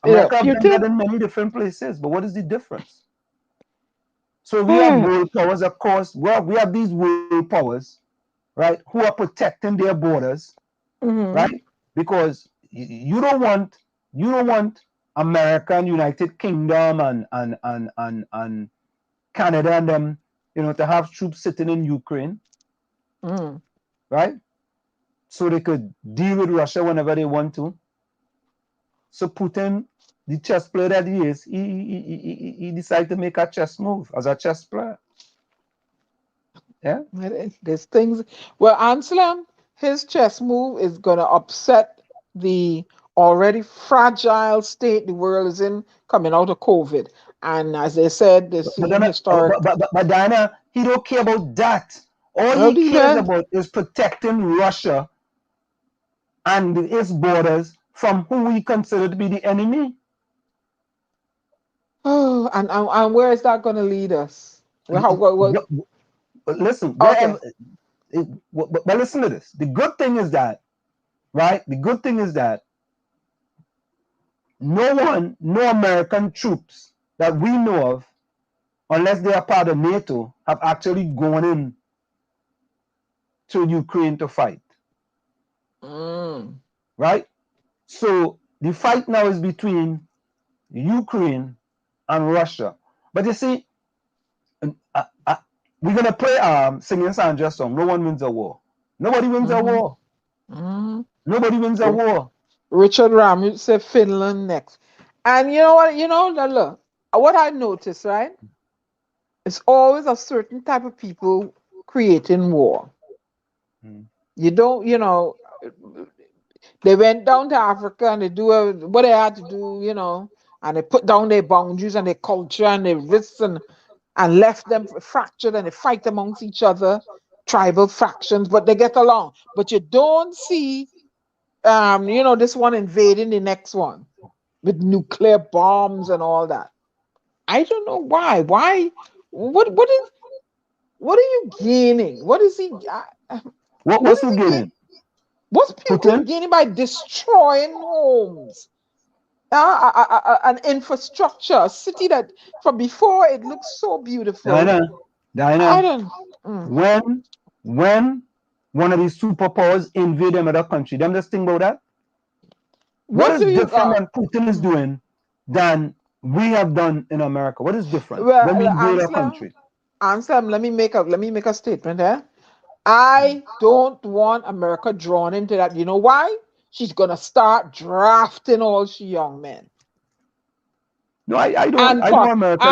America have done that in many different places, but what is the difference? So we have world powers, of course. Well, we have these world powers, right, who are protecting their borders, right? Because you don't want America and United Kingdom and Canada and them, to have troops sitting in Ukraine, right? So they could deal with Russia whenever they want to. So Putin, the chess player that he is, he decided to make a chess move as a chess player. Yeah. There's things. Well, Anselm, his chess move is going to upset the already fragile state the world is in coming out of COVID. And as they said, this historic. But Diana, he don't care about that. All he cares about is protecting Russia and its borders from who we consider to be the enemy. Oh, and where is that going to lead us? Listen, but listen to this. The good thing is that, right? The good thing is that no American troops that we know of, unless they are part of NATO, have actually gone in to Ukraine to fight. Right? So the fight now is between Ukraine and Russia. But you see, we're going to play singing Sandra song. No one wins a war. Nobody wins a war. Nobody wins a war. Richard Ramuth said Finland next. And you know what? Look, what I noticed, right? It's always a certain type of people creating war. You don't, they went down to Africa and they do what they had to do, and they put down their boundaries and their culture and their risks, and and left them fractured, and they fight amongst each other, tribal factions, but they get along. But you don't see, this one invading the next one with nuclear bombs and all that. I don't know why. Why? What are you gaining? What is he? What's he gaining? What's Putin gaining by destroying homes? An infrastructure, a city that from before it looks so beautiful. Diana, when one of these superpowers invade another country, them just think about that. What is different than Putin is doing than we have done in America? What is different when we invade a country? Anselm, let me make a statement here. I don't want America drawn into that. You know why? She's gonna start drafting all she young men. No, I don't. I know America.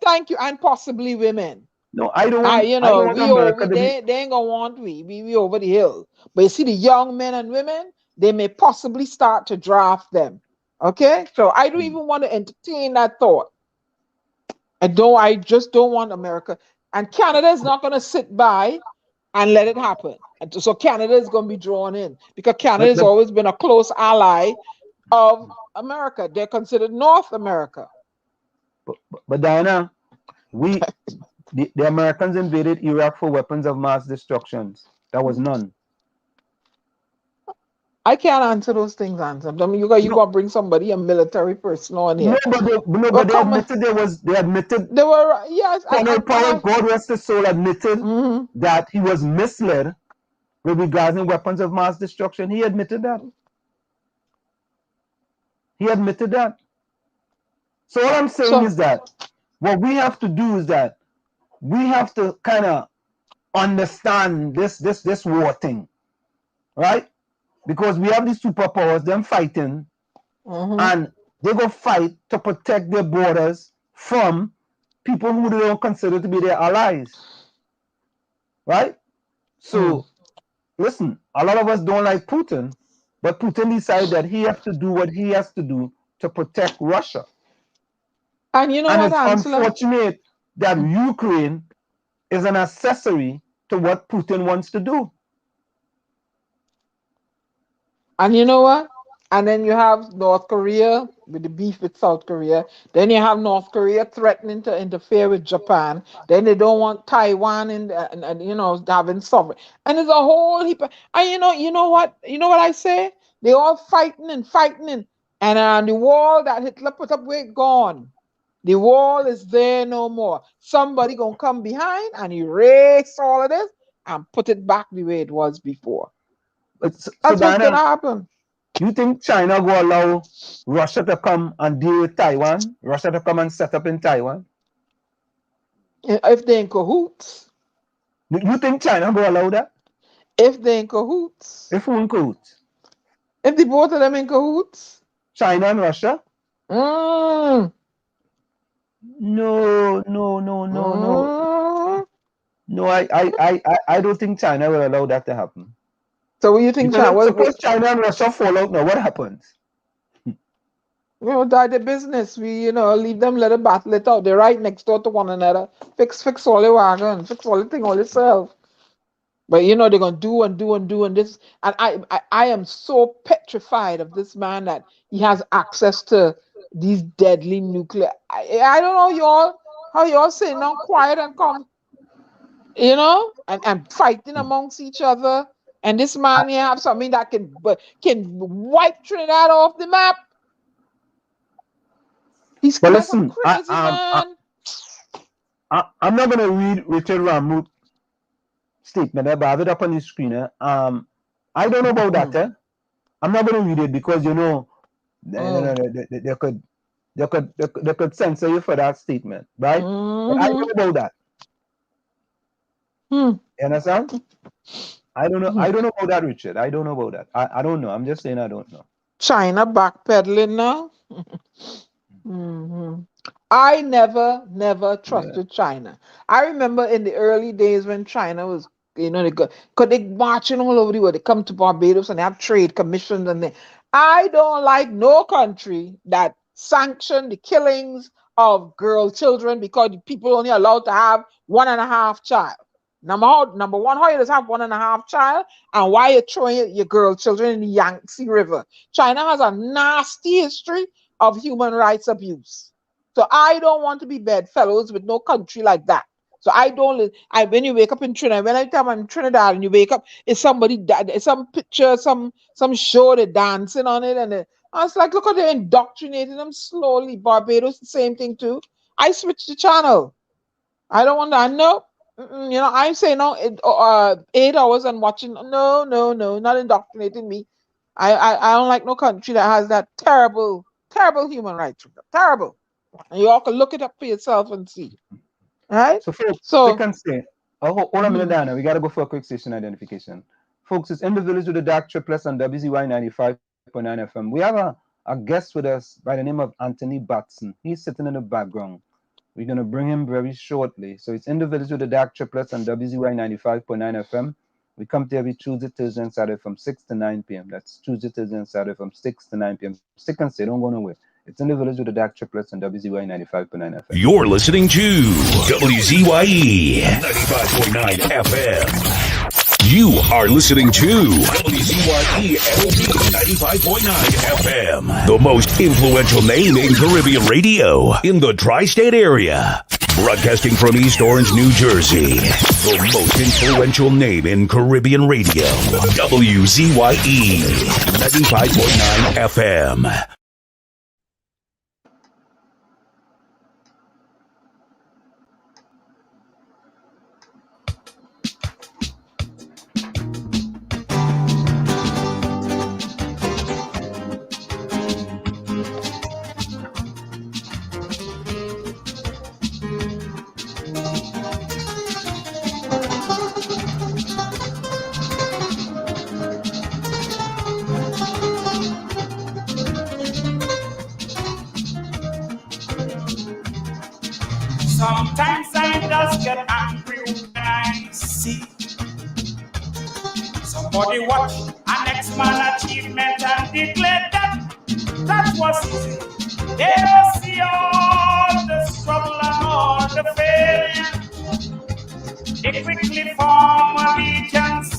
Thank you, and possibly women. No, I don't want. I don't want America they ain't gonna want we over the hill. But you see, the young men and women, they may possibly start to draft them. Okay, so I don't even want to entertain that thought. I just don't want America, and Canada is not gonna sit by and let it happen. And so Canada is going to be drawn in because Canada has always been a close ally of America. They're considered North America. But Diana, the Americans invaded Iraq for weapons of mass destruction. That was none. I can't answer those things, Anselm. I mean, you got to bring somebody, a military person on here. But they admitted they admitted. They were, yes. Colonel Powell, God rest his soul, admitted that he was misled with regards to weapons of mass destruction. He admitted that. He admitted that. So what I'm saying is that what we have to do is that we have to kind of understand this war thing, right? Because we have these superpowers, them fighting, and they go fight to protect their borders from people who they don't consider to be their allies. Right? So, listen, a lot of us don't like Putin, but Putin decided that he has to do what he has to do to protect Russia. And you know what, it's unfortunate that Ukraine is an accessory to what Putin wants to do. And you know what? And then you have North Korea with the beef with South Korea. Then you have North Korea threatening to interfere with Japan. Then they don't want Taiwan and having sovereign. And there's a whole heap of, and you know what I say? They all fighting and the wall that Hitler put up, we're gone. The wall is there no more. Somebody gonna come behind and erase all of this and put it back the way it was before. That's what's gonna happen. You think China will allow Russia to come and deal with Taiwan? Russia to come and set up in Taiwan? If they're in cahoots. You think China will allow that? If they're in cahoots. If who in cahoots? If the both of them in cahoots. China and Russia? No. No, I don't think China will allow that to happen. So what do you think? Suppose China and Russia fall out now, what happens? Die the business. We, leave them, let them battle it out. They're right next door to one another. Fix all the wagon, fix all the thing all yourself. But they're gonna do and this. And I am so petrified of this man that he has access to these deadly nuclear. I don't know how y'all sitting down quiet and calm, and fighting amongst each other. And this man here have something that can wipe Trinidad off the map. He's listen, crazy, man. I'm not gonna read Richard Ramout's statement, but I have it up on the screen. I don't know about that. I'm not gonna read it because they could censor you for that statement, right? But I know about that. You understand? I don't know. I don't know about that, Richard. I don't know about that. I don't know. I'm just saying I don't know. China backpedaling now. I never trusted China. I remember in the early days when China was, they marching all over the world. They come to Barbados and they have trade commissions I don't like no country that sanction the killings of girl children because people only allowed to have 1.5 child. Number one, how you just have 1.5 child, and why you're throwing your girl children in the Yangtze River. China has a nasty history of human rights abuse. So I don't want to be bedfellows with no country like that. So when you wake up in Trinidad, when I tell I'm in Trinidad and you wake up, it's somebody, it's some picture, some show, they're dancing on it, and I was like, look how they're indoctrinating them slowly. Barbados, the same thing too. I switched the channel. I don't want to, no. You know, I say no, 8 hours and watching. No, not indoctrinating me. I don't like no country that has that terrible human rights. Terrible. And you all can look it up for yourself and see. Right? So folks, they can say, hold on a minute, Diana. We got to go for a quick station identification. Folks, it's in the village with the DAG Triplets on WZYE 95.9 FM. We have a guest with us by the name of Anthony Batson. He's sitting in the background. We're going to bring him very shortly. So it's in the village with the DAG Triplets on WZYE 95.9 FM. We come to every Tuesday, Thursday, and Saturday from 6 to 9 p.m. That's Tuesday, Thursday, and Saturday from 6 to 9 p.m. Stick and stay, don't go nowhere. It's in the village with the DAG Triplets on WZYE 95.9 FM. You're listening to WZYE 95.9 FM. You are listening to WZYE 95.9 FM, the most influential name in Caribbean radio in the tri-state area. Broadcasting from East Orange, New Jersey, the most influential name in Caribbean radio, WZYE 95.9 FM. Sometimes I just get angry when I see somebody watch an ex-man achievement and declare that was easy. They don't see all the struggle and all the failure. They quickly form allegiance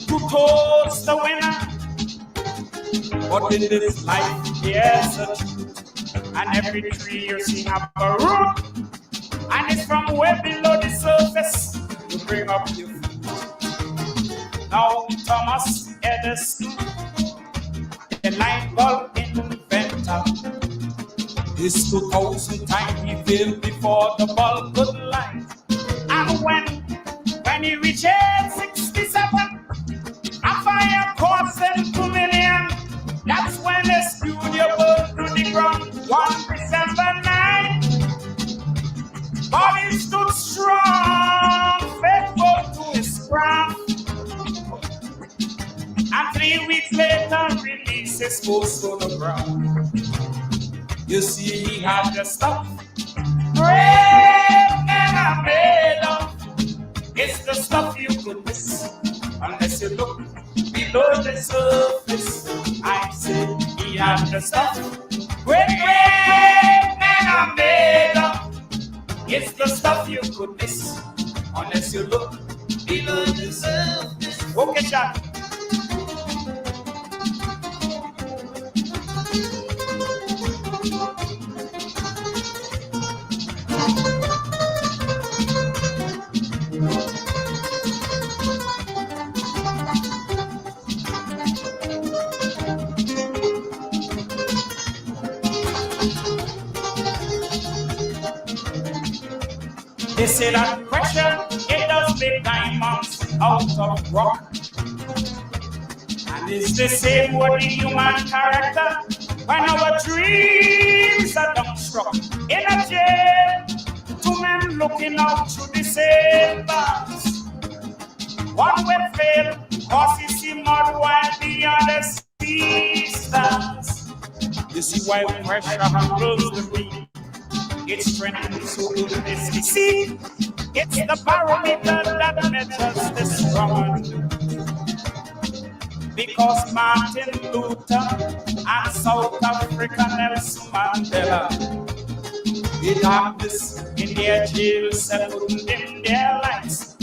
to toast the winner. But in this life, there's a truth, and every tree you see have a root. And it's from way below the surface to bring up your food. Now Thomas Edison, the light bulb inventor, this 2,000 times he failed before the bulb could light. And when he reached 67, a fire caused him 2 million. That's when the studio burned to the ground 1 December 9. But he stood strong, faithful to his craft. And 3 weeks later, released his post photograph. You see, he had the stuff great men are made of. It's the stuff you could miss unless you look below the surface. I said he had the stuff great men are made of. It's the stuff you could miss unless you look below the surface. Okay, shot. They say that pressure, it does make diamonds out of rock. And it's the same with the human character. When our dreams are dumbstruck in a jail, 2 men looking out through the same bars. One will fail, cause he see mud while the other sees stars. You see why pressure handles the beat. It's strength so good as we see. It's the barometer that measures the strong. Because Martin Luther and South Africa Nelson Mandela, The darkness in their jails and putting in their lives.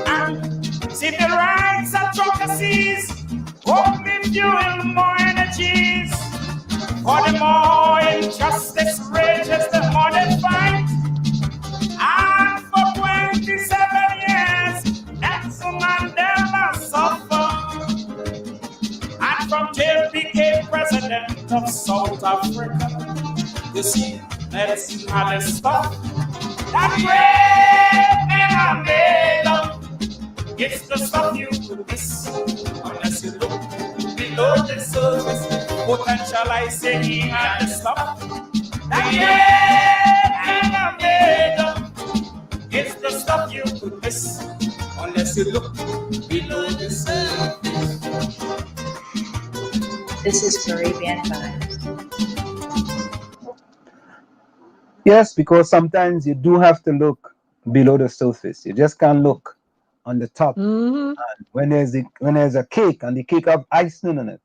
And civil rights advocacies only fuel more energies. For the more injustice rages, the more they fight. And for 27 years, Nelson Mandela suffered. And from jail became president of South Africa. You see, medicine had a stuff that great men are made of. It's the stuff you could miss unless you look below the surface. Potential, I say he had the stuff that great men are made of. It's the stuff you could miss unless you look below the surface. This is Caribbean Vibes. Yes, because sometimes you do have to look below the surface. You just can't look on the top. Mm-hmm. And when there's a cake and the cake have icing on it,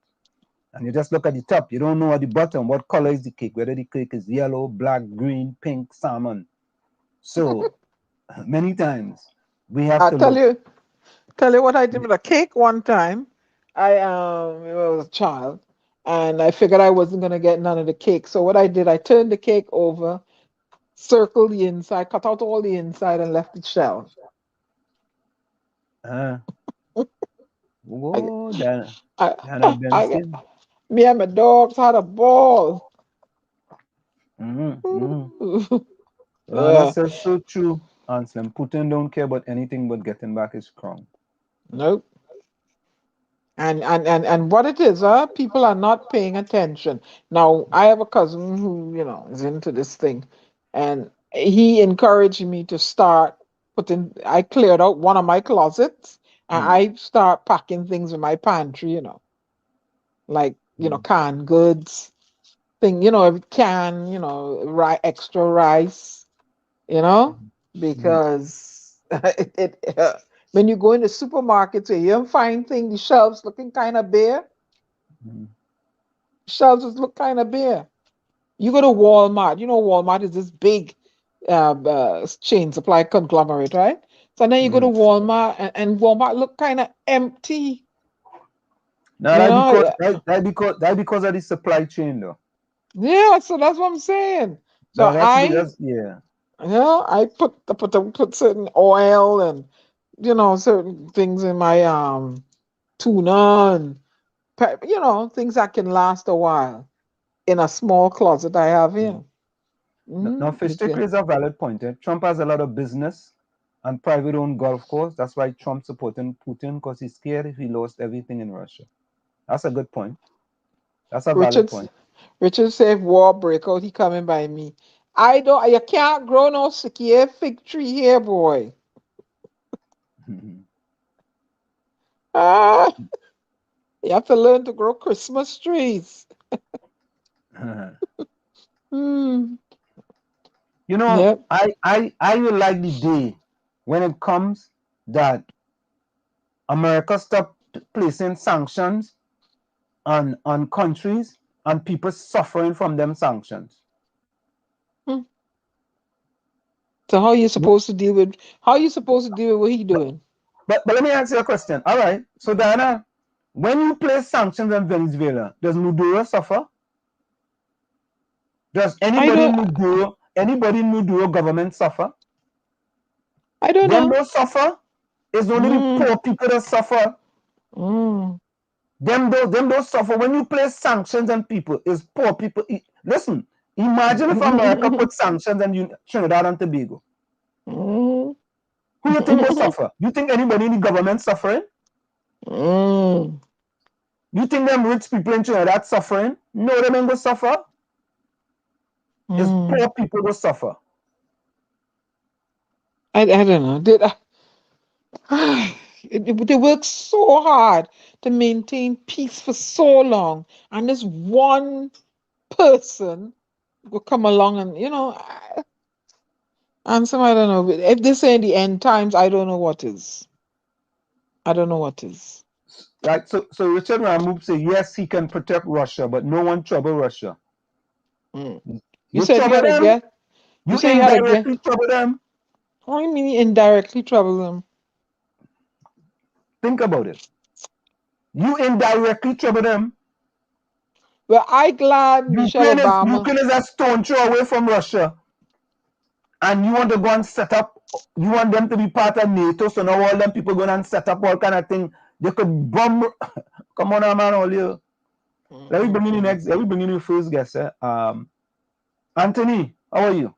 and you just look at the top, you don't know at the bottom what color is the cake, whether the cake is yellow, black, green, pink, salmon. So many times we have to tell you what I did with a cake one time. I was a child, and I figured I wasn't gonna get none of the cake. So what I did, I turned the cake over, circled the inside, cut out all the inside, and left the shell. Whoa, me and my dogs had a ball. That's so true. Anselm, Putin don't care about anything but getting back his crown. Nope. And what it is, people are not paying attention. Now, I have a cousin who, is into this thing, and he encouraged me to start I cleared out one of my closets, and I start packing things in my pantry, like, canned goods, every can, extra rice, because when you go in the supermarkets, you don't find things, the shelves looking kind of bare. Shelves just look kind of bare. You go to Walmart. Walmart is this big chain supply conglomerate, right? So then you go to Walmart, and Walmart look kind of empty. No, that's because of the supply chain, though. Yeah, so that's what I'm saying. So I put certain oil and certain things in my tuna and things that can last a while in a small closet I have here. Now, fish taker is a valid point. Trump has a lot of business and private-owned golf course. That's why Trump supporting Putin, because he's scared if he lost everything in Russia. That's a good point. That's a valid point. Richard said, if war break out, he coming by me. You can't grow no sicky fig tree here, boy. You have to learn to grow Christmas trees. Yep. I will like the day when it comes that America stop placing sanctions on countries and people suffering from them sanctions. So how are you supposed to deal with what he doing? But let me answer your question. All right. So Diana, when you place sanctions on Venezuela, does Maduro suffer? Does anybody in Maduro government suffer? I don't know. Them don't suffer. It's only the poor people that suffer. Them don't suffer. When you place sanctions on people, it's poor people. Listen, imagine if America put sanctions on Trinidad and Tobago. Who you think will suffer? You think anybody in the government suffering? You think them rich people in Trinidad suffering? No, them ain't gonna suffer. It's poor people will suffer. I don't know. They work so hard to maintain peace for so long, and this one person will come along and and some I don't know. If they say in the end times, I don't know what is. Right. So Richard Ramub say yes, he can protect Russia, but no one trouble Russia. You said you had a guest. You say you had a indirectly trouble them. What do you mean you indirectly trouble them? Think about it. You indirectly trouble them. Well, I glad Michelle Obama. Ukraine is a stone throw away from Russia. And you want to go and set up, you want them to be part of NATO, so now all them people going and set up all kind of thing. They could bomb. Come on, man, all you. Let me bring in the next, let me bring in the first guest. Anthony, how are you?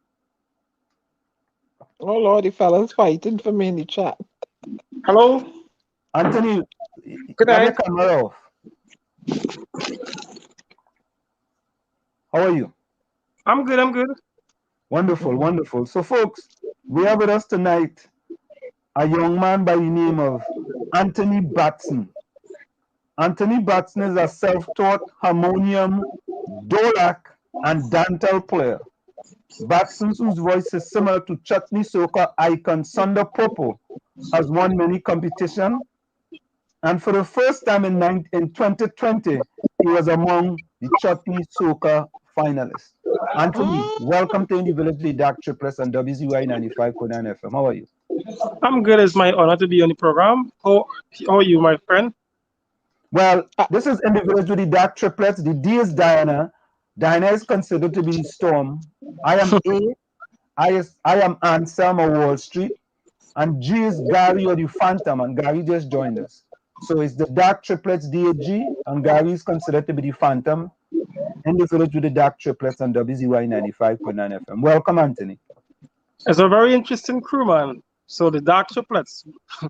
Oh Lord, the fellas fighting for me in the chat. Hello? Anthony, Good night. your camera off. How are you? I'm good. Wonderful, wonderful. So, folks, we have with us tonight a young man by the name of Anthony Batson. Anthony Batson is a self-taught harmonium, dholak, and dantal player. Batson, whose voice is similar to chutney soca icon Sunda Popo, has won many competitions. And for the first time in 2020, he was among the chutney soca finalists. Anthony, welcome to In the Village, the DAG Triplets on WZYE 95.9 FM. How are you? I'm good. It's my honor to be on the program. How are you, my friend? Well, this is In the Village with the DAG Triplets. The D is Diana. Diana is considered to be the storm. I am A. I am Anselm of Wall Street. And G is Gary or the Phantom. And Gary just joined us. So it's the DAG Triplets, DAG. And Gary is considered to be the Phantom. In the Village with the DAG Triplets on WZYE 95.9 FM. Welcome, Anthony. It's a very interesting crew, man. So the DAG Triplets.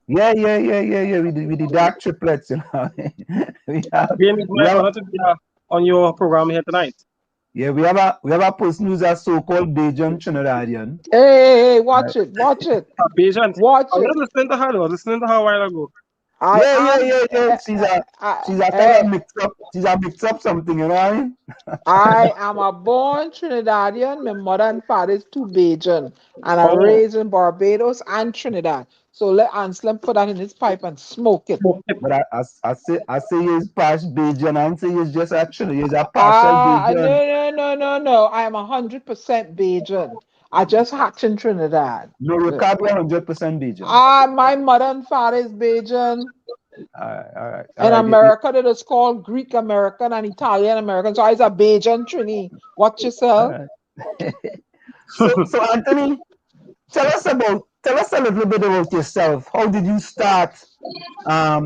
Yeah. With the DAG Triplets, you know. we have honor to be on your program here tonight. Yeah, we have a person who's a so-called Bajan Trinidadian. Hey, watch it. Bajan. Watch I it. was listening to her. I was listening to her a while ago. Yeah. She's a kind of mix-up. She's a mix-up something, you know what I mean? I am a born Trinidadian. My mother and father is two Bajan, and I'm raised in Barbados and Trinidad. So let Anselm put that in his pipe and smoke it. But I say he's past Bajan, and say he's just actually he's a partial Bajan. No. I am 100% Bajan. I just hatched in Trinidad. No, you can't be 100% Bajan. My mother and father is Bajan. All right. In America, it is called Greek American and Italian American. So I was a Bajan Trini. Watch yourself. So Anthony, tell us a little bit about yourself. How did you start? I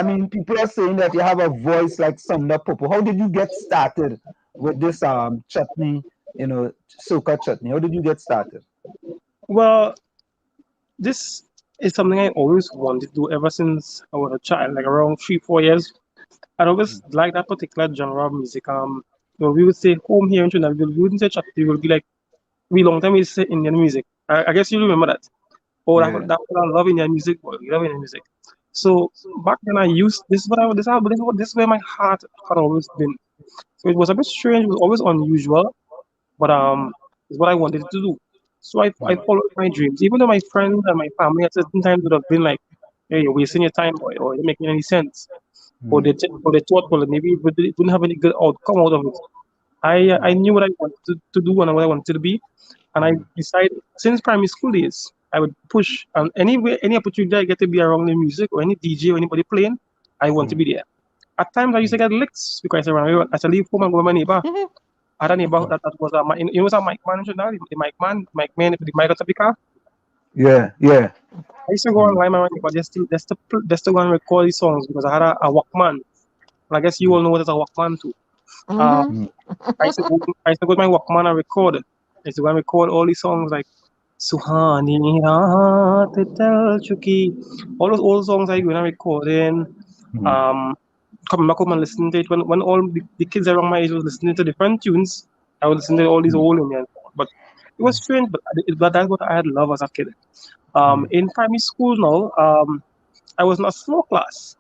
mean, people are saying that you have a voice like Sunda Popo. How did you get started with this chutney, soca chutney? How did you get started? Well, this is something I always wanted to do ever since I was a child, like around 3-4 years. I always liked that particular genre of music. We would say home here in Trinidad, we wouldn't say chutney, we would be like, long time we say Indian music. I guess you remember that. That I love Indian music. We love Indian music. So back then I used this is where my heart had always been. So it was a bit strange. It was always unusual, but it's what I wanted to do. So I followed my dreams, even though my friends and my family at certain times would have been like, "Hey, you're wasting your time, boy," or "You're making any sense," or they thought, well, maybe it wouldn't have any good outcome out of it. I knew what I wanted to do and what I wanted to be, and I decided since primary school days I would push and any opportunity I get to be around the music or any DJ or anybody playing, I want to be there. At times I used to get licks because I leave home and go to my neighbor. I had a neighbor that was a mic man, the mic man with the mic at the car. Yeah. I used to go online, my neighbor just to go and record these songs because I had a Walkman. And I guess you all know what is a Walkman too. I used to go to my Walkman and record. I used to go and record all these songs like Suhani Raat Tal Chuki. All those old songs I go and recording. Coming back home and listening to it when all the kids around my age was listening to different tunes, I would listen to all these old Indian songs. But it was strange, but that's what I had love as a kid. In primary school now, I was in a slow class,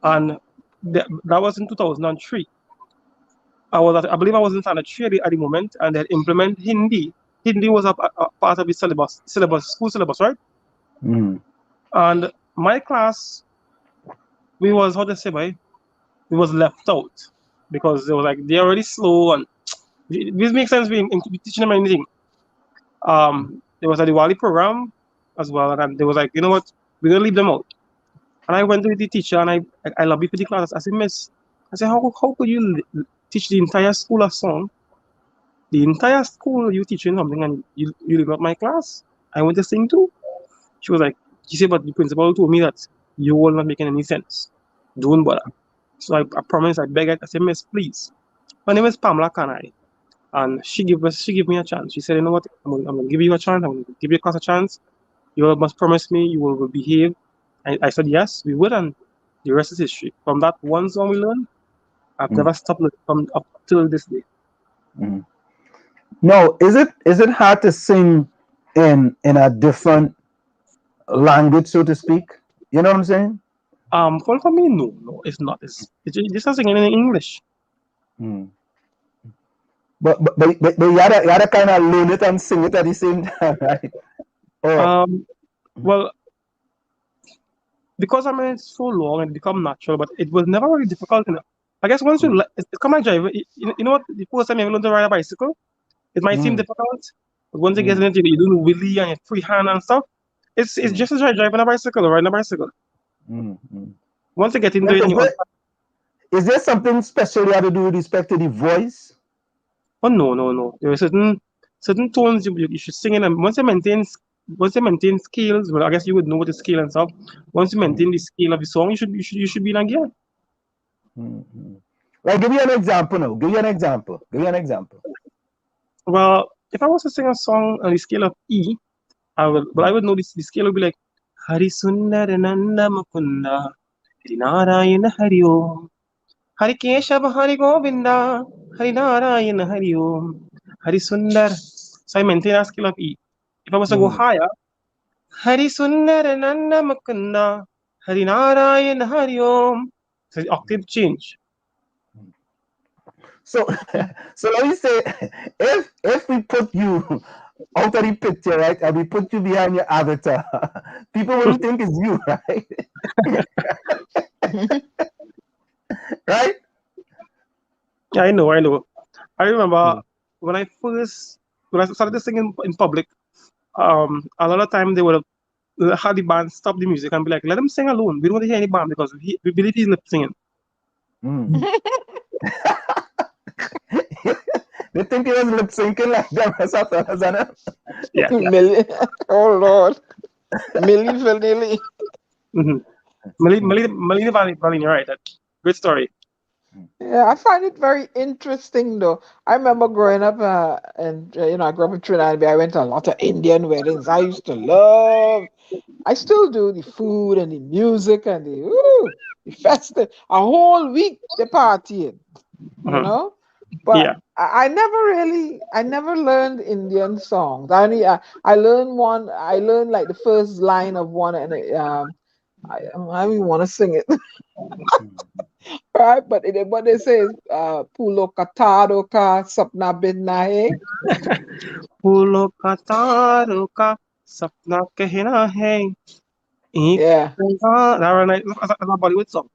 and that was in 2003. I believe I was in standard 3 at the moment, and they implement Hindi. Hindi was a part of the school syllabus, right? And my class, we was we was left out because they were like they're already slow and this makes sense. We teaching them anything. There was a Diwali program as well, and they was like, you know what, we're gonna leave them out. And I went to the teacher and I lobbied for the class. I said, Miss, I said, how could you teach the entire school a song? The entire school you teaching something and you leave out my class. I want to sing too. She was like, she said, but the principal told me that you will not making any sense. Don't bother. So I promised, I begged, I said, Miss, please. Her name is Pamela Kanai. And she gave me a chance. She said, you know what, I'm gonna give you a chance, I'm gonna give your class a chance. You must promise me you will behave. I said yes, we would, and the rest is history. From that one song we learned, I've never stopped learning from up till this day. No, is it hard to sing in a different language, so to speak? You know what I'm saying? For me, no, it's not. It's just singing in English. But you had to kind of learn it and sing it at the same time, right? Well, because I mean it's so long and become natural, but it was never really difficult enough. I guess once you it's come like driving. You know what? The first time you ever learn to ride a bicycle, it might seem difficult, but once you get in it, you do wheelie and free hand and stuff. It's just as like driving a bicycle or riding a bicycle. Once you get into it, is there something special you have to do with respect to the voice? Oh no. There are certain tones you should sing in, and once you maintain scales, well, I guess you would know what the scale and stuff. Once you maintain the scale of the song, you should be in a gear. Like, give me an example now. Give me an example. Well, if I was to sing a song on the scale of E, I would know the scale would be like Hari Sundarananda Mukunda Hari Narayana Hari Om Hari Keshav Hari Govinda Hari Narayana Hari Om Hari Sundar. So I maintain a scale of E. If I was to go higher, Hari Sundarananda Mukunda Hari Narayana Hari Om. So the octave change. So let me say, if we put you out of the picture, right, and we put you behind your avatar, people will think it's you, right? Right? Yeah, I know. I remember when I started to sing in public, a lot of time they would have had the band stop the music and be like, let him sing alone. We don't want to hear any band because we believe he's lip singing. They think he was lip syncing like them. Yeah. Oh Lord. Milli Vanilli. Melina Valini, right? Great story. Yeah, I find it very interesting though. I remember growing up and I grew up in Trinidad. I went to a lot of Indian weddings. I used to love, I still do the food and the music and the festive. A whole week they partying, you know. But I never learned Indian songs. I learned like the first line of one, and I don't even want to sing it. Right, but what they say is Pulo Kataro ka sapna binna hai. Pulo Kataro ka sapna kehna hai. Yeah. That's a Bollywood song.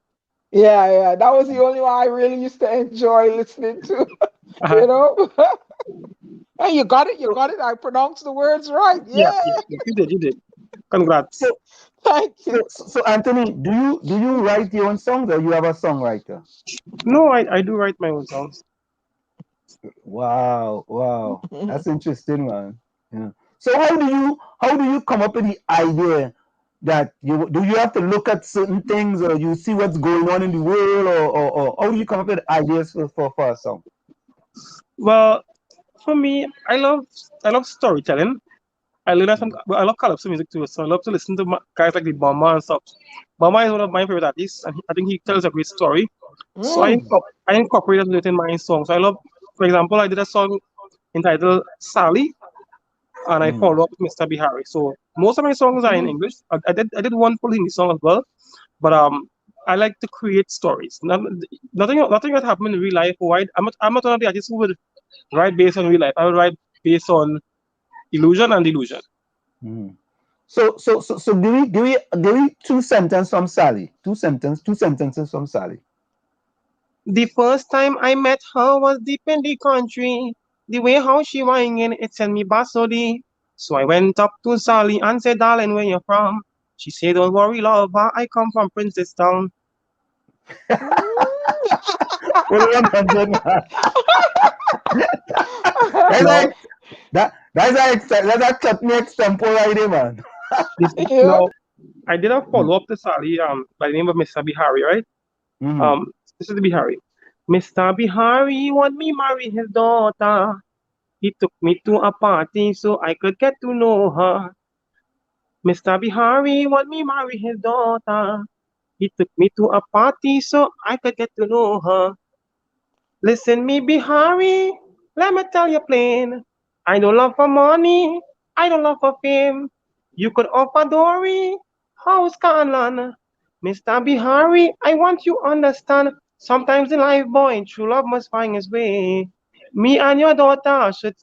Yeah. That was the only one I really used to enjoy listening to. You know? Hey, you got it. I pronounced the words right. Yeah. You did. Congrats. Thank you. So Anthony, do you write your own songs or you have a songwriter? No, I do write my own songs. Wow. That's interesting, man. Yeah. So how do you come up with the idea that you have to look at certain things or you see what's going on in the world or how do you come up with ideas for a song? Well, for me, I love storytelling. I love calypso music too, so I love to listen to guys like the Bama and stuff. Bama is one of my favorite artists, and I think he tells a great story. So I incorporated it in my songs. I love, for example, I did a song entitled Sally, and I followed up with Mr. Bihari. So most of my songs are in English. I did one full Hindi song as well, but I like to create stories. Nothing that happened in real life. I'm not one of the artists who would write based on real life. I would write based on illusion and delusion. So give me two sentences from Sally. Two sentences from Sally. The first time I met her was deep in the country. The way how she whining, it sent me basodi. So I went up to Sally and said, darling, where you from? She said, don't worry, lover, I come from Princestown. That's a chutney example right there, man. Now, I did a follow-up to Sally by the name of Mr. Bihari, right? This is the Bihari. Mr. Bihari want me marry his daughter. He took me to a party so I could get to know her. Mr. Bihari want me marry his daughter. He took me to a party so I could get to know her. Listen me, Bihari, let me tell you plain. I don't love for money, I don't love for fame. You could offer Dory, house Kanlan. Mr. Bihari, I want you understand. Sometimes in life, boy, true love must find its way. Me and your daughter should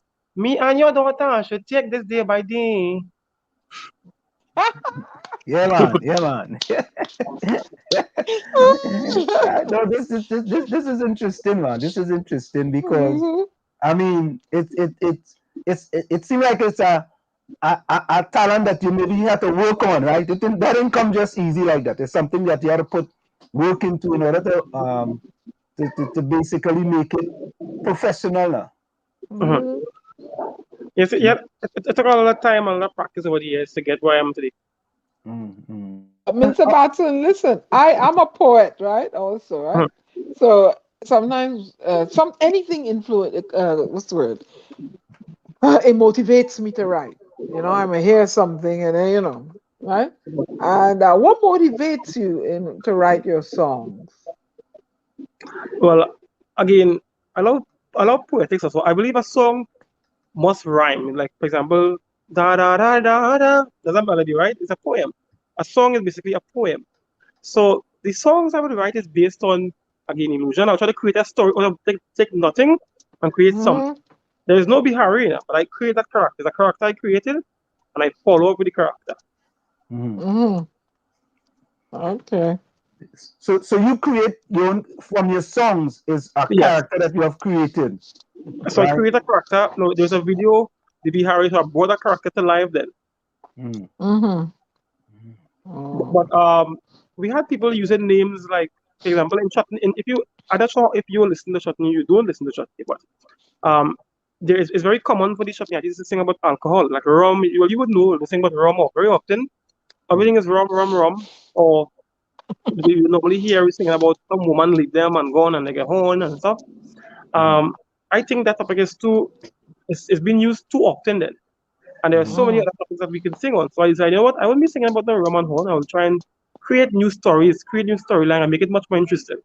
take this day by day. Yeah, man. No, this is interesting, man. This is interesting because I mean, it seems like it's a talent that you maybe have to work on, right? That didn't come just easy like that. It's something that you have to put work into in order to basically make it professional now. Yes, yeah, it took a lot of time and a lot of practice over the years to get where I am today. Mr. Batson, listen, I'm a poet, right? Also, right? So sometimes anything influence what's the word? It motivates me to write. You know, I may hear something and then, right? And what motivates you to write your songs? Well, again, I love poetics also. I believe a song must rhyme. Like, for example, da da da da da. That's a melody, right? It's a poem. A song is basically a poem. So the songs I would write is based on, again, illusion. I'll try to create a story or take nothing and create something. There is no Bihari in it, but I create that character. It's a character I created, and I follow up with the character. Okay. So you create your own from your songs is a character that you have created. So I create a character. No, there's a video. The Bihari, so I brought that character to life then. But we had people using names like, for example, in Chutney. If you, I'm not sure if you listen to Chutney, you don't listen to Chutney, but it's very common for these Chutney artists to sing about alcohol, like rum. You would know they sing about rum very often. Everything is rum, or you normally hear we singing about some woman leave them and gone and they get home and stuff. I think that topic is it's been used too often then. And there are so many other topics that we can sing on. So I decided, you know what, I won't be singing about the rum and horn. I will try and create new stories, create new storyline and make it much more interesting.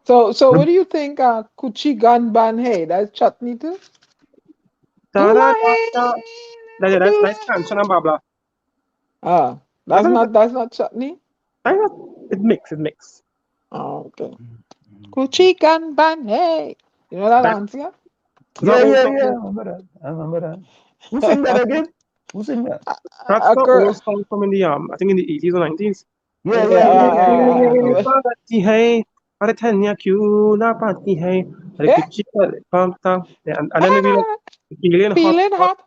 So what do you think Kuchi Gun Ban Hey? That's Chutney too? That's Kanchan and Babla. That's not Chutney? It mix. Oh, okay. Kuchi Gun Ban Hey. You know that answer? Yeah. I remember that. Who sang that again? Who sang that? That's the old song from I think in the 80s or 90s. And then maybe like feeling hot.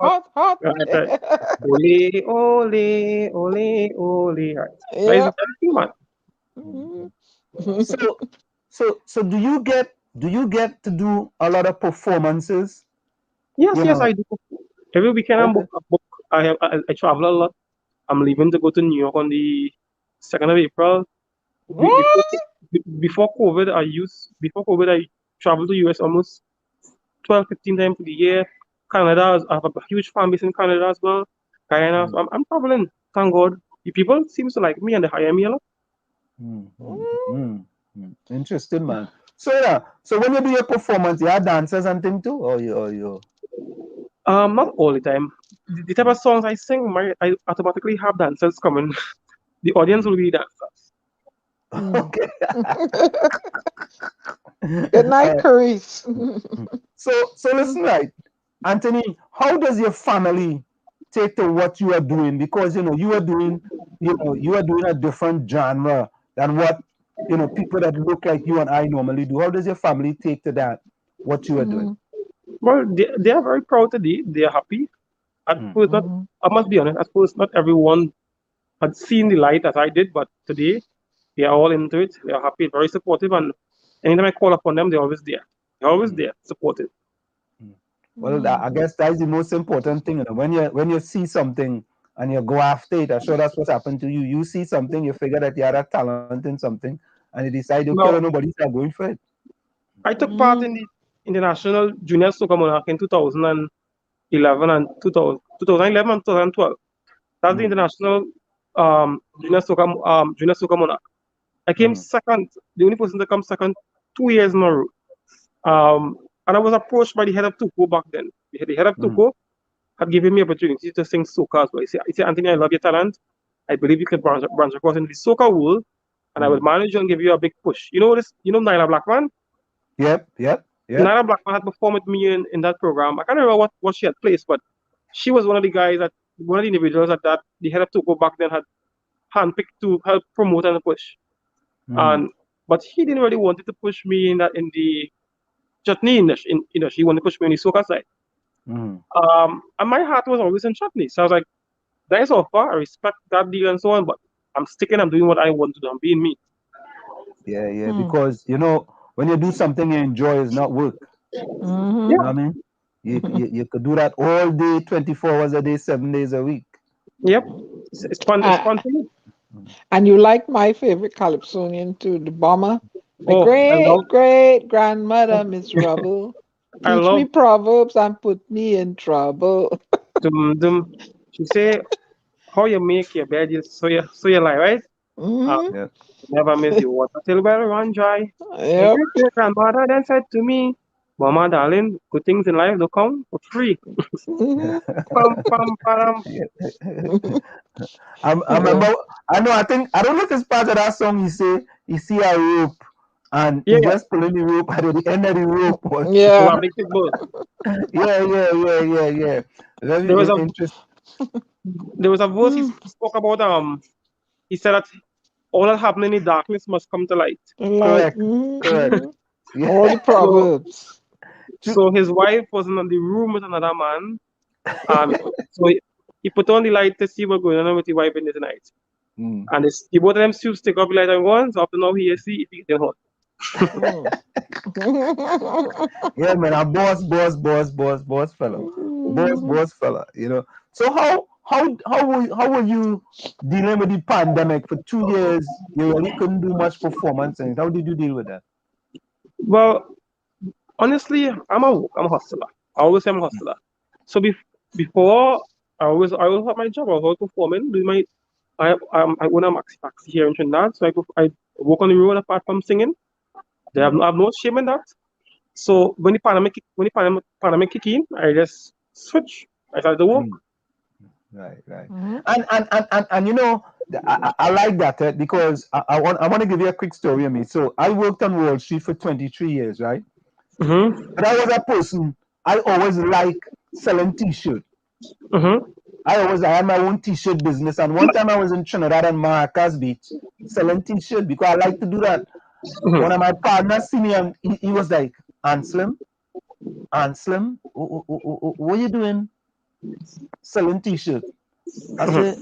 Ole. Right. So do you get to do a lot of performances? Yes, I do. Every weekend I travel a lot. I'm leaving to go to New York on the 2nd of April. Before COVID, I traveled to US almost 12-15 times for the year. Canada, I have a huge fan base in Canada as well. Guyana, so I'm traveling. Thank God. The people seems to like me and they hire me a lot. Interesting, man. So when you do your performance, you have dancers and things too, or you? Not all the time. The type of songs I sing, I automatically have dancers coming. The audience will be dancers. Okay. Good night, Carice. So listen, right, Anthony. How does your family take to what you are doing? Because you are doing a different genre than what people that look like you and I normally do. How does your family take to that? What you are doing? Well, they are very proud today. They are happy. At first, not, I must be honest, at first, not everyone had seen the light as I did, but today they are all into it. They are happy, very supportive, and anytime I call upon them, they're always there. They're always there, supportive. Well, I guess that's the most important thing. You know, when you see something and you go after it, I'm sure that's what happened to you. You see something, you figure that you had a talent in something, and you decide, okay, Now, nobody's not going for it. I took part in the International Junior Soccer Monarch in 2011 and 2011 and 2012. That's the International Junior Soccer Monarch. I came second, the only person to come second 2 years in a row. And I was approached by the head of Tuco back then. The head of Tuco had given me opportunity to sing soca as well. He said, Anthony, I love your talent. I believe you can branch across into the soca world, and I will manage you and give you a big push. You know this? You know Nyla Blackman? Yep. Nyla Blackman had performed with me in that program. I can't remember what she had placed, but she was one of the guys one of the individuals that the head of Tuco back then had handpicked to help promote and push. But he didn't really want to push me in the chutney industry. He wanted to push me in the soca side. And my heart was always in chutney. So I was like, that is offer. I respect that deal and so on, but I'm sticking. I'm doing what I want to do. I'm being me. Yeah. Because when you do something you enjoy, it's not work. You know what I mean? You could do that all day, 24 hours a day, 7 days a week. Yep, it's fun. It's fun for me. And you like my favorite Calypsonian too, the bomber. My Oh, great grandmother, Miss Rubble. Teach me proverbs and put me in trouble. She say, how you make your bed, so you lie, right? Never miss the water till well run dry. My great grandmother then said to me, Mama, darling, good things in life don't come for free. Pam, pam, pam. I remember, I don't know if it's part of that song. He see a rope and he just pulling the rope, and at the end of the rope was a big bird. Yeah. Very interesting. There was a verse he spoke about. He said that all that happened in the darkness must come to light. Correct. Yeah. All the proverbs. So his wife was in the room with another man, and so he put on the light to see what's going on with the wife in the night. And the both of them still stick up the light on one, so after now he see if he get hot. Yeah, man, a boss fella. Boss fella, So how were you dealing with the pandemic for 2 years? You really couldn't do much performance, and how did you deal with that? Well, honestly, I'm a hustler. I always say I'm a hustler. So before I always have my job. I was always performing. I own a maxi taxi here in Trinidad, so I work on the road apart from singing. I have no shame in that. So when the pandemic kicked in, I just switch. I started to work. Right. And I like that because I want to give you a quick story of me. So I worked on Wall Street for 23 years, right? But I was a person, I always like selling t-shirts. I had my own t-shirt business, and one time I was in Trinidad and Maracas Beach selling t-shirts because I like to do that. One of my partners see me and he was like, Anslim, what are you doing selling t-shirts? I say,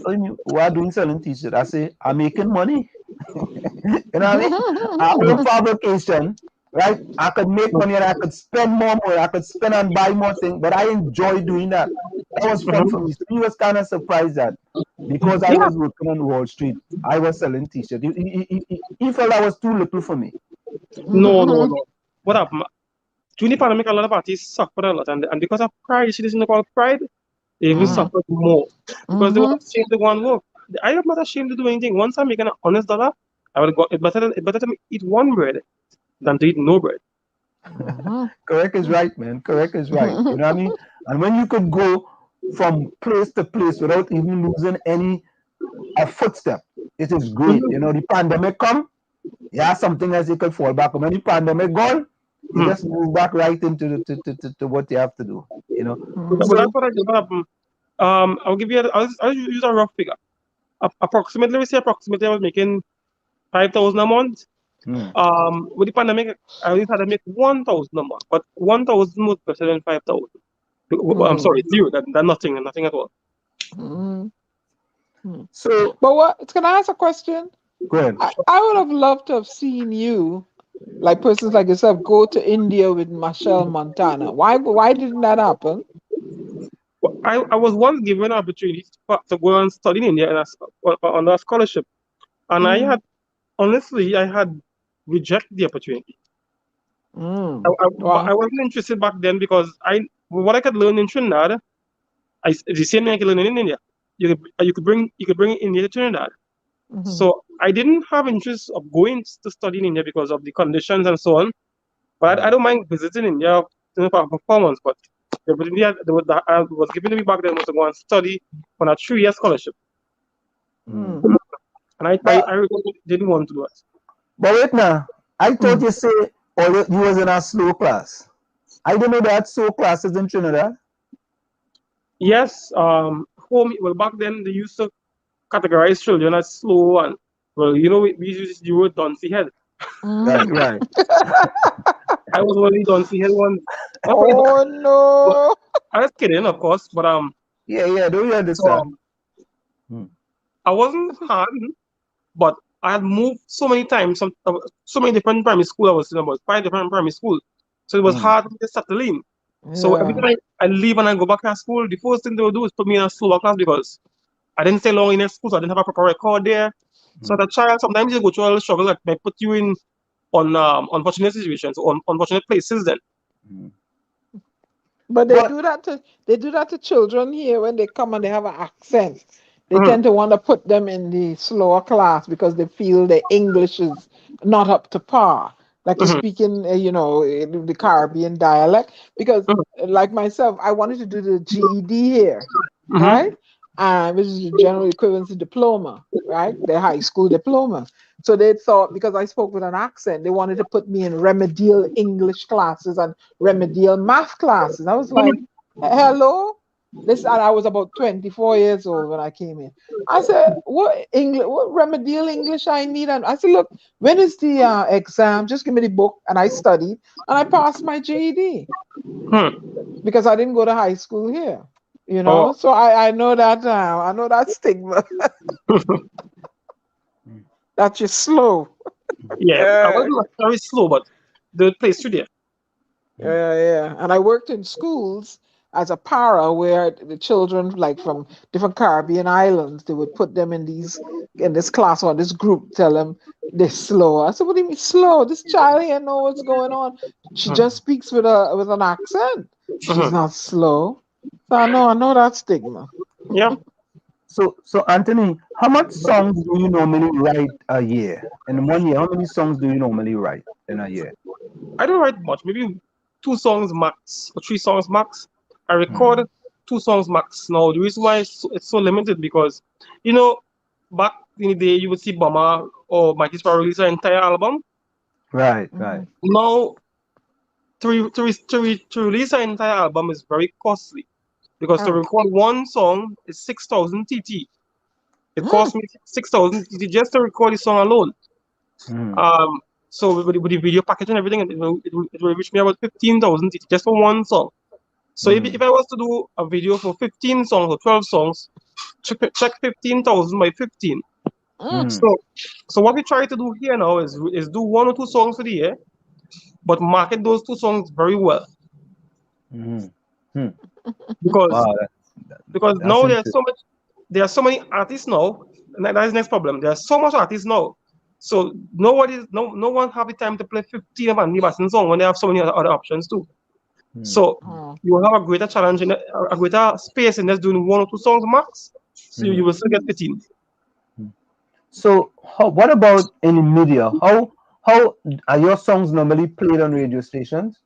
what are you doing selling t-shirts? I say, I'm making money. You know what I mean? I work for a vacation, right? I could make money and I could spend more money. I could spend and buy more things, but I enjoy doing that. That was fun for me. So he was kind of surprised that because I was working on Wall Street, I was selling t-shirts. He felt that was too little for me. No. What happened? During the pandemic, a lot of artists suffered a lot, and because of pride, she doesn't call pride, they even suffered more because they were ashamed to go and work. I am not ashamed to do anything. Once I'm making an honest dollar, I would go. It's better to eat one bread than to eat no bread. Correct is right, man. Correct is right. You know what I mean? And when you could go from place to place without even losing a footstep, it is great. The pandemic come, something else you could fall back on. When the pandemic gone, you just move back right into to what you have to do. So that's what I did. I'll give you. I'll use a rough figure. Approximately, I was making 5,000 a month. With the pandemic, I only had to make 1,000 a month, but 1,000 was better than 5,000. I'm sorry, zero. That nothing at all. So, But what? Can I ask a question? go ahead. I would have loved to have seen you, like persons like yourself, go to India with Michelle Montana. Why didn't that happen? Well, I was once given an opportunity to go and study in India on a scholarship, and I had rejected the opportunity. Wow. I wasn't interested back then because what I could learn in Trinidad, the same thing I could learn in India. You could bring India to Trinidad. So I didn't have interest of going to study in India because of the conditions and so on. But I don't mind visiting India for performance. But the opportunity that was given to me back then was to go and study on a 3-year scholarship. And I really didn't want to do it. But wait now, I thought you say you was in a slow class. I didn't know that slow classes in Trinidad. Yes, back then they used to categorize children as slow and we use the word donkey head. Right. I was only donkey head one. Oh no! I was kidding, of course, but Yeah. Do you understand? I wasn't hard, but I had moved so many times, so many different primary schools. I was in about 5 different primary schools, so it was hard to settle in. So every time I leave and I go back to school, the first thing they would do is put me in a slower class because I didn't stay long in a school, so I didn't have a proper record there. So as a child, sometimes you go through a little struggle that may put you in on unfortunate situations, on unfortunate places. Then, but they do that to children here when they come and they have an accent. They tend to want to put them in the slower class because they feel the English is not up to par. Like you're speaking, the Caribbean dialect. Because, like myself, I wanted to do the GED here, right? Which is the general equivalency diploma, right? The high school diploma. So they thought, because I spoke with an accent, they wanted to put me in remedial English classes and remedial math classes. I was like, hello? And I was about 24 years old when I came in. I said, what remedial English I need? And I said, look, when is the exam? Just give me the book. And I studied and I passed my GED because I didn't go to high school here. So I know that I know that stigma. That you're slow. Yeah, I was very slow, but the place through there. Yeah. And I worked in schools as a para where the children, like from different Caribbean islands, they would put them in this class or this group, tell them they're slow. I said, what do you mean slow? This child here know what's going on. She just speaks with an accent. She's not slow. So I know that stigma. Yeah. So Anthony, how much songs do you normally write a year? In 1 year, how many songs do you normally write in a year? I don't write much. Maybe 2 songs max or 3 songs max. I record 2 songs max. Now the reason why it's so limited because, back in the day you would see Bama or Mikey Sparrow release an entire album. Right. Now to release an entire album is very costly because to record one song is 6,000 TT. It cost me 6,000 TT just to record the song alone. So with the video package and everything, it will reach me about 15,000 TT just for one song. So if I was to do a video for 15 songs or 12 songs, check 15,000 by 15. So what we try to do here now is do 1 or 2 songs for the year, but market those 2 songs very well. Because now there are so many artists now, and that is the next problem. There are so much artists now. So no one have the time to play 15 of Andy Batson songs when they have so many other options too. So you will have a greater challenge in a greater space in just doing 1 or 2 songs max. So you will still get 15. So what about in the media? How are your songs normally played on radio stations?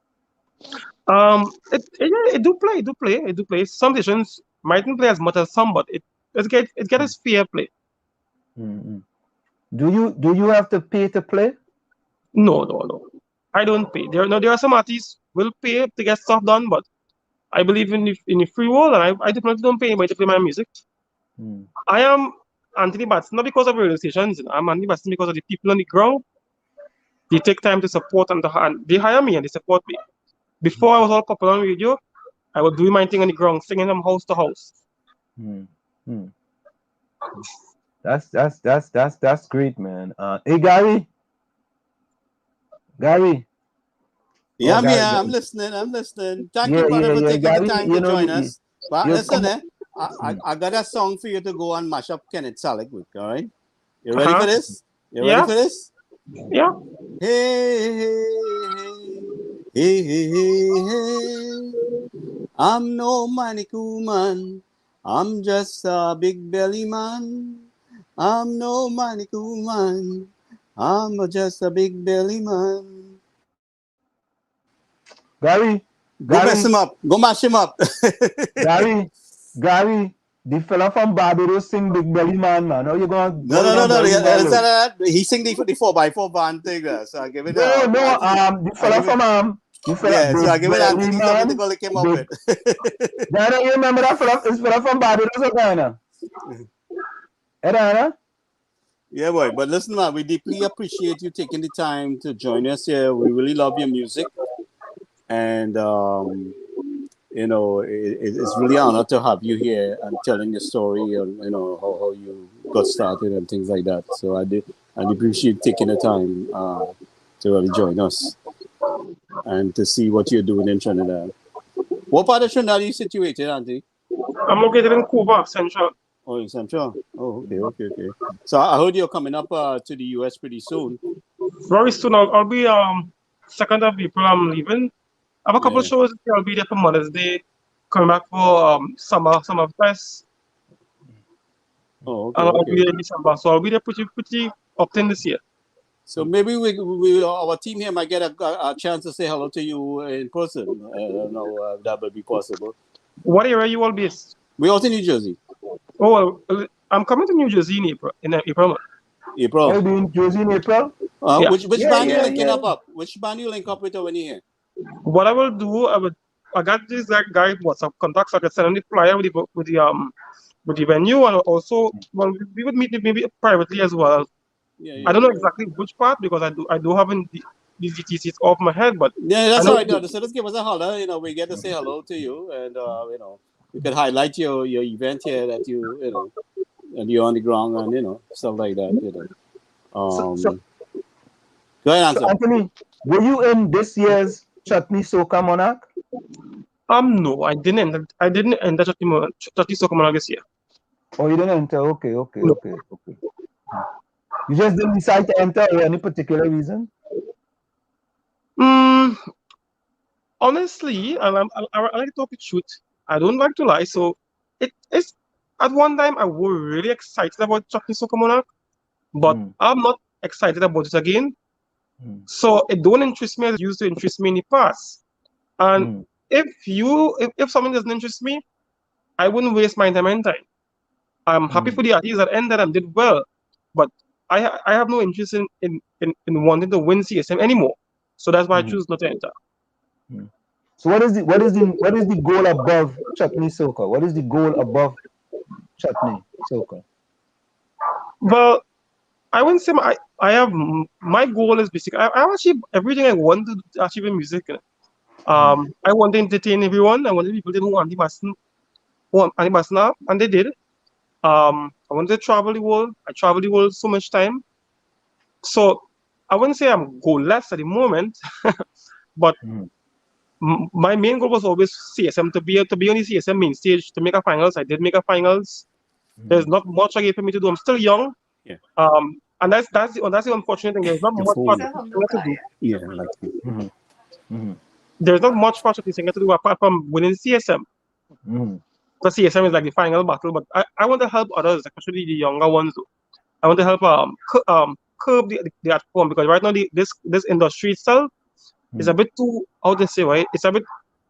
It do play. Some stations mightn't play as much as some, but it gets fair play. Do you have to pay to play? No. I don't pay. There are some artists will pay to get stuff done, but I believe in the free world, and I definitely don't pay anybody to play my music. I am Anthony Batson, not because of radio stations. I'm Anthony Batson because of the people on the ground. They take time to support and they hire me and they support me. Before I was all popular on radio, I was doing my thing on the ground, singing from house to house. That's great, man. Hey, Gary. Yeah, Oh, Gary, I'm listening. Thank yeah, you, brother, for taking Gary, the time to join us. But you listen, come- I got a song for you to go and mash up Kenneth Salick with, all right? You ready Uh-huh. for this? Yeah. Yeah. Hey, hey, hey, hey, hey. I'm no manicu man. I'm just a big belly man. I'm no manicu man. I'm just a big belly man. Gary, Go mess him up. Go mash him up. Gary, the fella from Barbados sing Big Belly Man. How you gonna No. He sing the 4x4 band thing. So I give it. the fella from so I give it Anthony something to go lick him up with. Diana, you remember that fella? Is fella from Barbados or Diana? Diana? Yeah, boy. But listen, man, we deeply appreciate you taking the time to join us here. We really love your music, and it's really an honor to have you here and telling your story and how you got started and things like that. So I appreciate taking the time to really join us and to see what you're doing in Trinidad. What part of Trinidad are you situated, Auntie? I'm located in Cuba, Central. Oh, in Central. Oh, okay. So I heard you're coming up to the US pretty soon. Very soon. I'll be 2nd of April. I'm leaving. I have a couple of shows. I'll be there for Mother's Day. Coming back for summer fest. Oh, okay. And I'll be there in December. So I'll be there pretty often this year. So maybe we our team here might get a chance to say hello to you in person. I don't know if that would be possible. What area are you all based? We're out in New Jersey. Oh, well, I'm coming to New Jersey in April. April. Are you in Jersey in April? Yeah. Which band you linking up? Which band you link up with when you're here? What I will do, I got this guy WhatsApp contacts. I can send him the flyer with the venue, and also we would meet maybe privately as well. I don't know exactly which part because I do haven't these DTCs off my head, but that's all right. So just give us a holler. We get to say hello to you, and we could highlight your event here that and you're on the ground and stuff like that. Go ahead, answer. So, Anthony, were you in this year's Chutney Soca Monarch? No, I didn't enter Chutney Soca Monarch this year. Oh, you didn't enter? Okay. You just didn't decide to enter for any particular reason? Honestly, I like to talk the truth. I don't like to lie. So it's at one time I was really excited about Chutney Soca Monarch, but I'm not excited about it again. So it don't interest me as it used to interest me in the past. And if something doesn't interest me, I wouldn't waste my time and time. I'm happy for the artists that ended and did well, but I have no interest in wanting to win CSM anymore. So that's why I choose not to enter. So what is the goal above Chutney Soca? What is the goal above Chutney Soca? Well, I wouldn't say my goal is basically I achieved everything I want to achieve in music. I want to entertain everyone. I wanted people to know Andy Batson up, and they did. I wanted to travel the world. I traveled the world so much time. So I wouldn't say I'm goalless at the moment, but my main goal was always CSM, to be on the CSM main stage, to make a finals. I did make a finals. There's not much again for me to do. I'm still young. And that's the unfortunate thing. There's not much to do. There's not much for the singer to do apart from winning CSM. Because CSM is like the final battle, but I want to help others, especially the younger ones. I want to help curb the art form, because right now this industry itself is a bit too, how to say, right?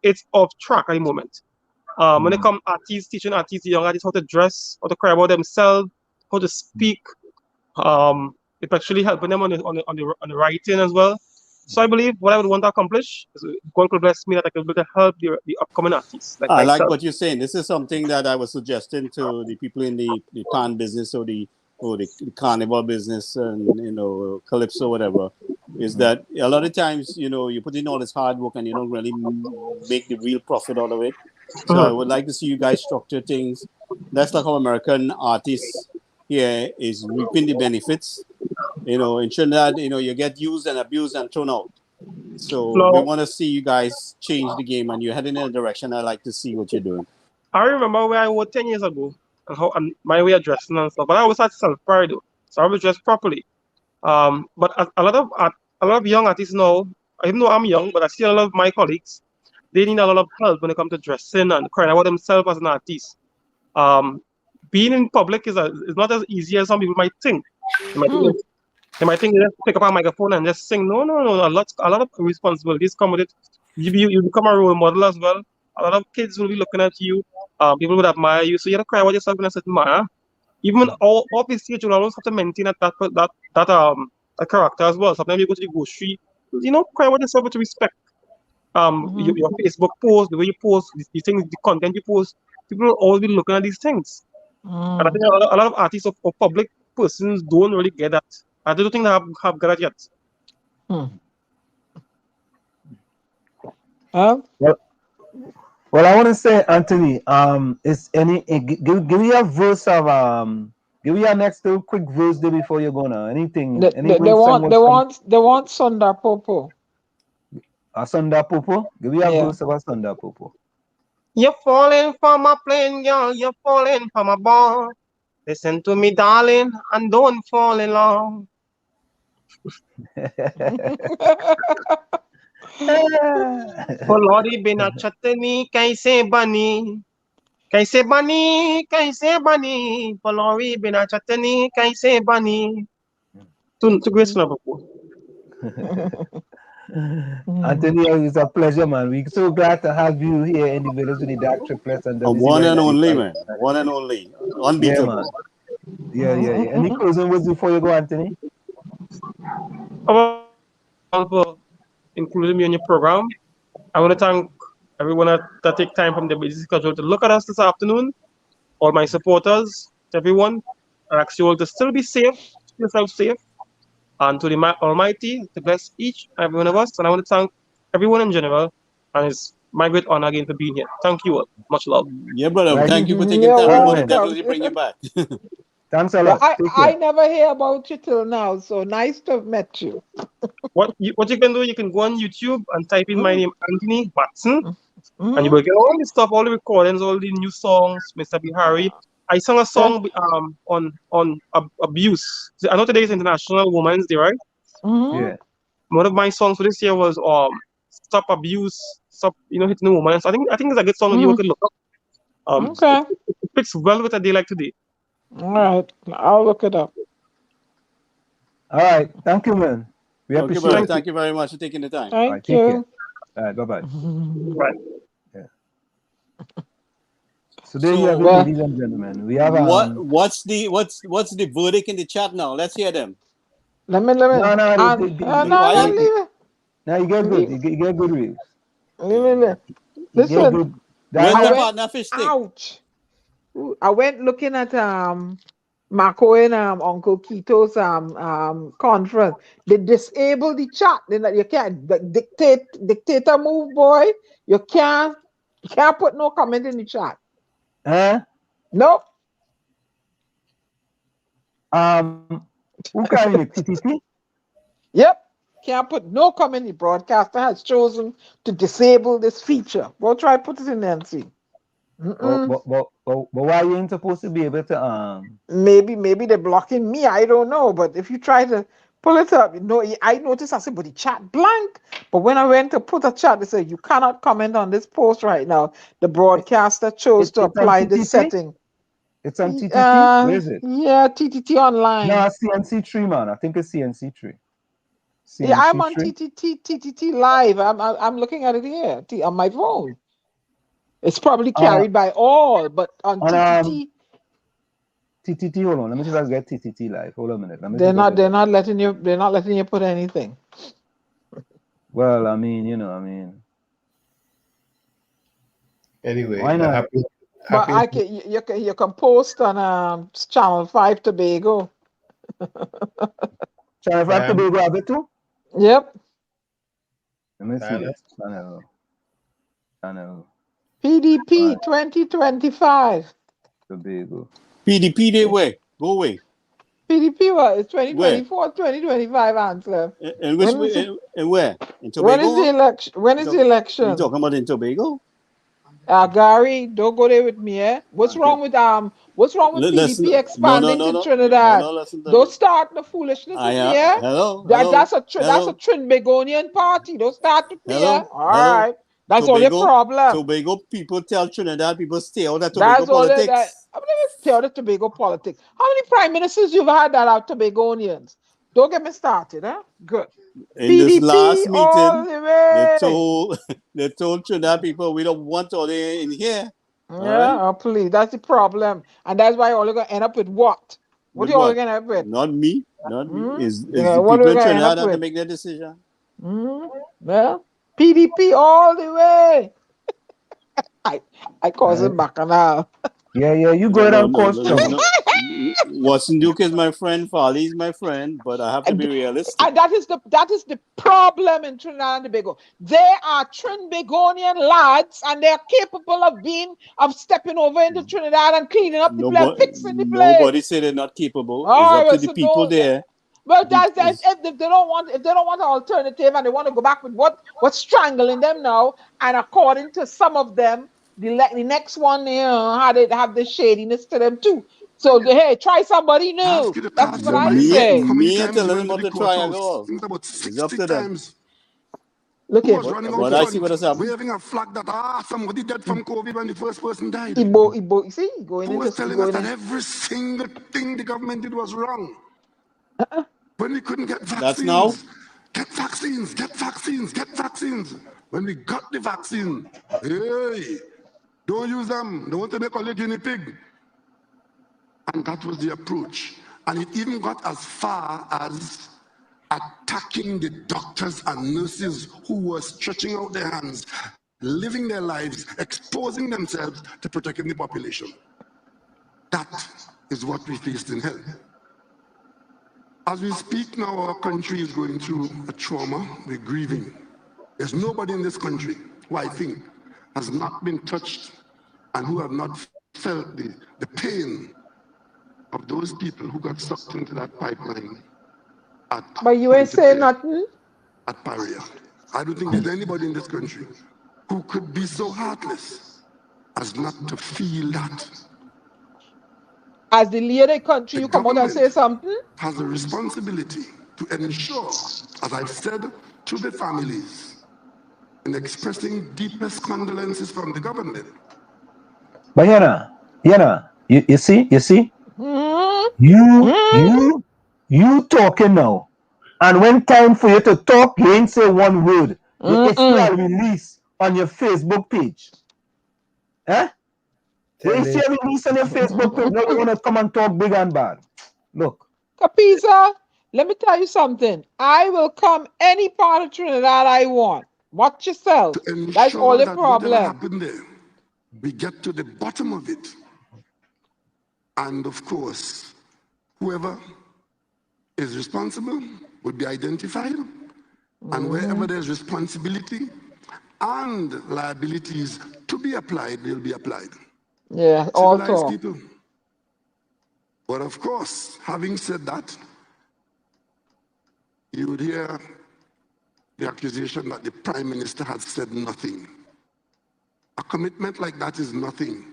It's off track at the moment. When it comes teaching artists, the young artists how to dress, how to cry about themselves, how to speak, it's actually helping them on the writing as well. So I believe what I would want to accomplish is God could bless me that I could be able to help the upcoming artists. I like what you're saying. This is something that I was suggesting to the people in the pan business or the carnival business and calypso, whatever. is that a lot of times, you put in all this hard work and you don't really make the real profit out of it. So I would like to see you guys structure things. That's like how American artists here is reaping the benefits. In Trinidad, you get used and abused and thrown out. So we want to see you guys change the game, and you're heading in a direction I like to see what you're doing. I remember where I was 10 years ago and how my way of dressing and stuff. But I was at self-pride though, so I was dressed properly. But a lot of young artists now, even though I'm young, but I see a lot of my colleagues, they need a lot of help when it comes to dressing and crying about themselves as an artist. Being in public is not as easy as some people might think. They might think they just pick up a microphone and just sing. No. A lot of responsibilities come with it. You become a role model as well. A lot of kids will be looking at you. People would admire you. So you have to cry about yourself in a certain manner. Even obviously you always have to maintain that character as well. Sometimes you go to the grocery, cry about yourself with respect. Your Facebook post, the way you post, the things, the content you post, people will always be looking at these things. And I think a lot of artists or public persons don't really get that. I don't think they have got it yet. Well, I want to say, Anthony, is give me a verse of give me a next little quick verse there before you're gonna anything. They want Sunda Popo. A Sunda Popo? Give me a verse of a Sunda Popo. You're falling from a plane, girl. You're falling from a bar. Listen to me, darling, and don't fall in love. Lordy bina chatani, kaise bani. Kaise bani. Lordy bina chatani, kaise bani. To Grace Liverpool. Anthony, it's a pleasure, man. We're so glad to have you here in the village with the DAG Triplets and the one and only, man. One and only. Unbeatable. Yeah. Any closing words before you go, Anthony? For including me in your program. I want to thank everyone that take time from their busy schedule to look at us this afternoon. All my supporters, everyone. I ask you all to still be safe, keep yourself safe, and to the Almighty to bless each and every one of us. And I want to thank everyone in general, and it's my great honor again for being here. Thank you all. Much love. Yeah, brother. Thank you for taking time. We want to definitely bring you back. Thanks a lot. I never hear about you till now, so nice to have met you. What you can do, you can go on YouTube and type in my name, Anthony Batson, and you will get all the stuff, all the recordings, all the new songs, Mr. Bihari. I sang a song on abuse. I know today is International Women's Day, right? Yeah. One of my songs for this year was Stop Abuse, Stop hitting the woman. So I think it's a good song that you could look up. Okay. It fits well with a day like today. All right, I'll look it up. All right, thank you, man. We appreciate it. Thank you very much for taking the time. Thank you. All right, bye-bye. Right. Yeah. So there you have it, ladies and gentlemen. We have what's the verdict in the chat now? Let's hear them. No, leave it. No, you get good. You get good reviews. Listen, ouch. I went looking at Marco and Uncle Kito's conference. They disabled the chat. You can't dictator move, boy. You can't put no comment in the chat. Nope. Who can it? TTT? Yep. Can't put no comment. The broadcaster has chosen to disable this feature. We'll try put it in there and see. But why you ain't supposed to be able to Maybe they're blocking me. I don't know. But if you try to pull it up, I noticed I said, but the chat blank. But when I went to put a chat, they said you cannot comment on this post right now. The broadcaster chose to apply this setting. It's on TTT. Where is it? Yeah, TTT online. No, CNC3, man. I think it's CNC3. Yeah, I'm on TTT live. I'm looking at it here on my phone. It's probably carried by all, but on TTT. TTT, hold on. Let me see if I can get TTT live. Hold on a minute. They're not letting you put anything. Well, I mean. Anyway, why not? But you can post on Channel 5 Tobago. Channel 5 Tobago have it too? Yep. Let me see Channel. this. Channel. PDP 2025. Tobago. PDP, they where? Go away. PDP was Where? 2024, 2025 answer. And which When is way? it? And where? In When is the Tobago? election? When is the You election? talking about in Tobago? Gary, don't go there with me, eh? What's wrong with Listen, PDP expanding to Trinidad? listen to Don't me. start the foolishness with me, eh? Hello. That's a Trinbagonian party. Don't start with me, eh? All right. That's all your problem. Tobago people tell Trinidad people stay out of Tobago That's all politics. I'm never stay out of Tobago politics. How many prime ministers you've had that are Tobagonians? Don't get me started, eh? Good. In this last all meeting, the way. they told Trinidad people we don't want all they in here. Yeah, oh, please. That's the problem. And that's why you're all going to end up with what? What are you all going to end up with? Not me. Not me. Is Yeah, the what people are we in gonna end Trinidad up have to with? make their decision. Well, PDP all the way. I cause him bacchanal. Yeah, you go ahead and cause trouble. Watson Duke is my friend. Farley is my friend, but I have to be realistic. And that is the problem in Trinidad and Tobago. They are Trinbagonian lads, and they are capable of stepping over into Trinidad and cleaning up the place, fixing the place. Nobody say they're not capable. Oh, it's up to the people there. Well, if they don't want an alternative and they want to go back with what's strangling them now, and according to some of them, the next one, have the shadiness to them too. So hey, try somebody new. That's what I say. Me and telling them about the triangle. It's up to them. Look here. But I see what has happened. Waving a flag that somebody dead from COVID when the first person died. Igbo, see, going Who into was telling us that every single thing the government did was wrong. When we couldn't get vaccines. That's now. Get vaccines. When we got the vaccine, hey, don't use them. Don't want to make a guinea pig. And that was the approach. And it even got as far as attacking the doctors and nurses who were stretching out their hands, living their lives, exposing themselves to protecting the population. That is what we faced in health. As we speak now, our country is going through a trauma. We're grieving. There's nobody in this country who I think has not been touched and who have not felt the pain of those people who got sucked into that pipeline. But you ain't saying nothing? At Paria. I don't think there's anybody in this country who could be so heartless as not to feel that. As the leader of the country, you come out and say something? Has a responsibility to ensure, as I've said to the families, in expressing deepest condolences from the government. But you see? You talking now. And when time for you to talk, you ain't say one word. You still release on your Facebook page. Eh? You see a release on your Facebook page. Now you want to come and talk big and bad. Look. Capiza, let me tell you something. I will come any part of Trinidad I want. Watch yourself. That's all the problem. Whatever happened there, we get to the bottom of it. And of course, whoever is responsible will be identified. And wherever there's responsibility and liabilities to be applied, they'll be applied. Yeah, all talk. People. But of course, having said that, you would hear the accusation that the Prime Minister had said nothing. A commitment like that is nothing.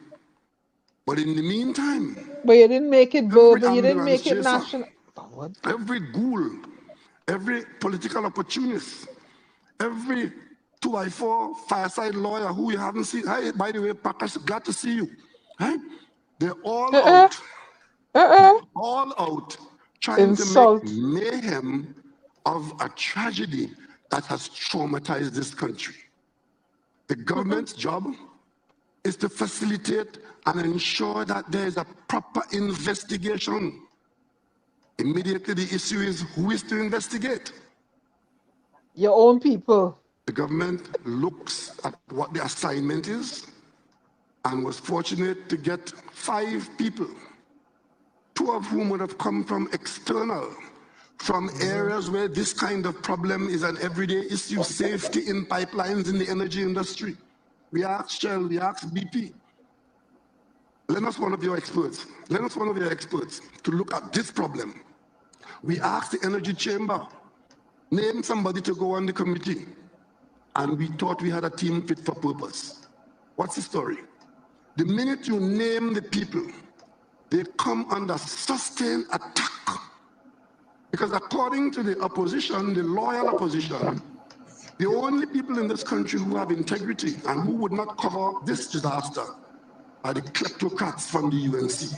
But in the meantime... But you didn't make it verbal, you didn't make it national. Every ghoul, every political opportunist, every 2x4 fireside lawyer who you haven't seen, hey, by the way, Pakas, glad to see you. Hey? They're all out. All out trying to make mayhem of a tragedy that has traumatized this country. The government's job is to facilitate and ensure that there is a proper investigation. Immediately the issue is who is to investigate? Your own people. The government looks at what the assignment is and was fortunate to get 5 people, 2 of whom would have come from external from areas where this kind of problem is an everyday issue, safety in pipelines in the energy industry. We asked Shell, we asked BP. Lend us one of your experts. Lend us one of your experts to look at this problem. We asked the Energy Chamber, name somebody to go on the committee. And we thought we had a team fit for purpose. What's the story? The minute you name the people, they come under sustained attack. Because according to the opposition, the loyal opposition, the only people in this country who have integrity and who would not cover this disaster are the kleptocrats from the UNC.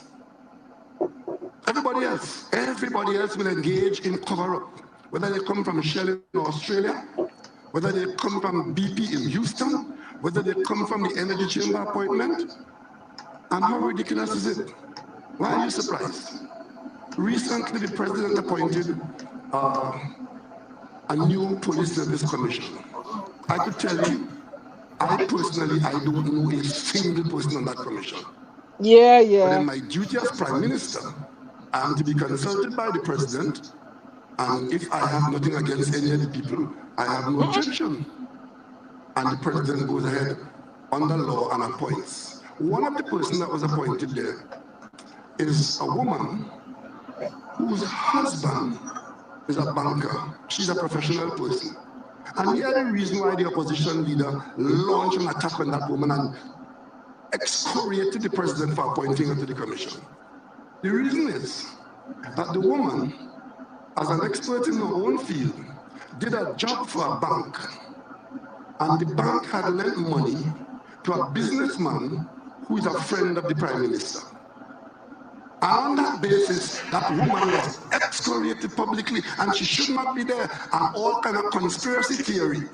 Everybody else will engage in cover-up, whether they come from Shell in Australia, whether they come from BP in Houston, whether they come from the Energy Chamber appointment. And how ridiculous is it? Why are you surprised? Recently, the president appointed a new police service commission. I could tell you, I personally don't know a single person on that commission. Yeah. But in my duty as Prime Minister, I am to be consulted by the president, and if I have nothing against any of the people, I have no objection. And the president goes ahead under law and appoints. One of the persons that was appointed there is a woman whose husband is a banker. She's a professional person. And here the reason why the opposition leader launched an attack on that woman and excoriated the president for appointing her to the commission. The reason is that the woman, as an expert in her own field, did a job for a bank. And the bank had lent money to a businessman who is a friend of the Prime Minister. And on that basis, that woman was excoriated publicly and she should not be there. And all kind of conspiracy theory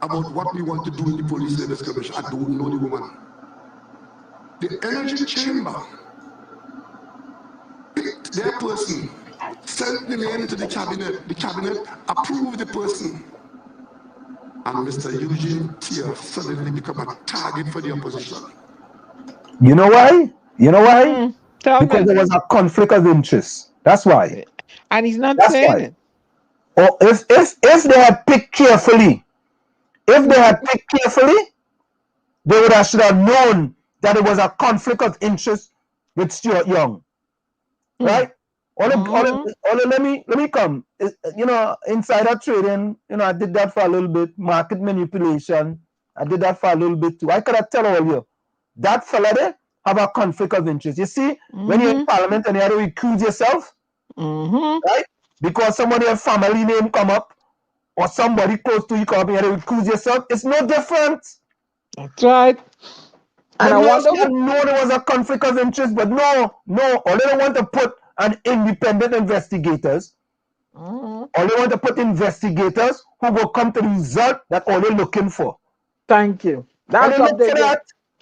about what we want to do in the Police Service Commission. I don't know the woman. The Energy Chamber picked their person, sent the name to the cabinet approved the person. And Mr. Eugene Tier suddenly became a target for the opposition. You know why? Because there was a conflict of interest. That's why. And he's not saying it. Or if they had picked carefully, they would have should have known that it was a conflict of interest with Stuart Young. Right? Let me come. Insider trading, I did that for a little bit. Market manipulation, I did that for a little bit too. I could have tell all you, that fella there have a conflict of interest. You see, when you're in parliament and you have to recuse yourself, right? Because somebody of family name come up, or somebody close to you come up and you have to recuse yourself, it's no different. That's right. And I wonder know there was a conflict of interest, but no, or they don't want to put an independent investigators. Or they want to put investigators who will come to the result that all they're looking for. Thank you. That's what they do.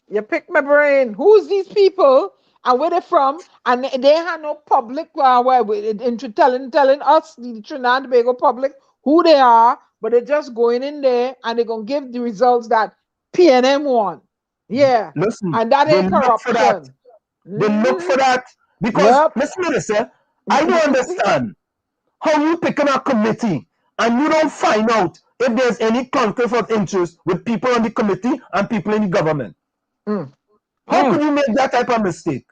You pick my brain. Who's these people and where they from? And they have no public into telling us, the Trinidad and Tobago public, who they are, but they're just going in there and they're going to give the results that PNM want. Yeah. Listen, and that ain't corruption. They look for that. Because, listen to this, I don't understand how you pick on a committee and you don't find out if there's any conflict of interest with people on the committee and people in the government. How could you make that type of mistake?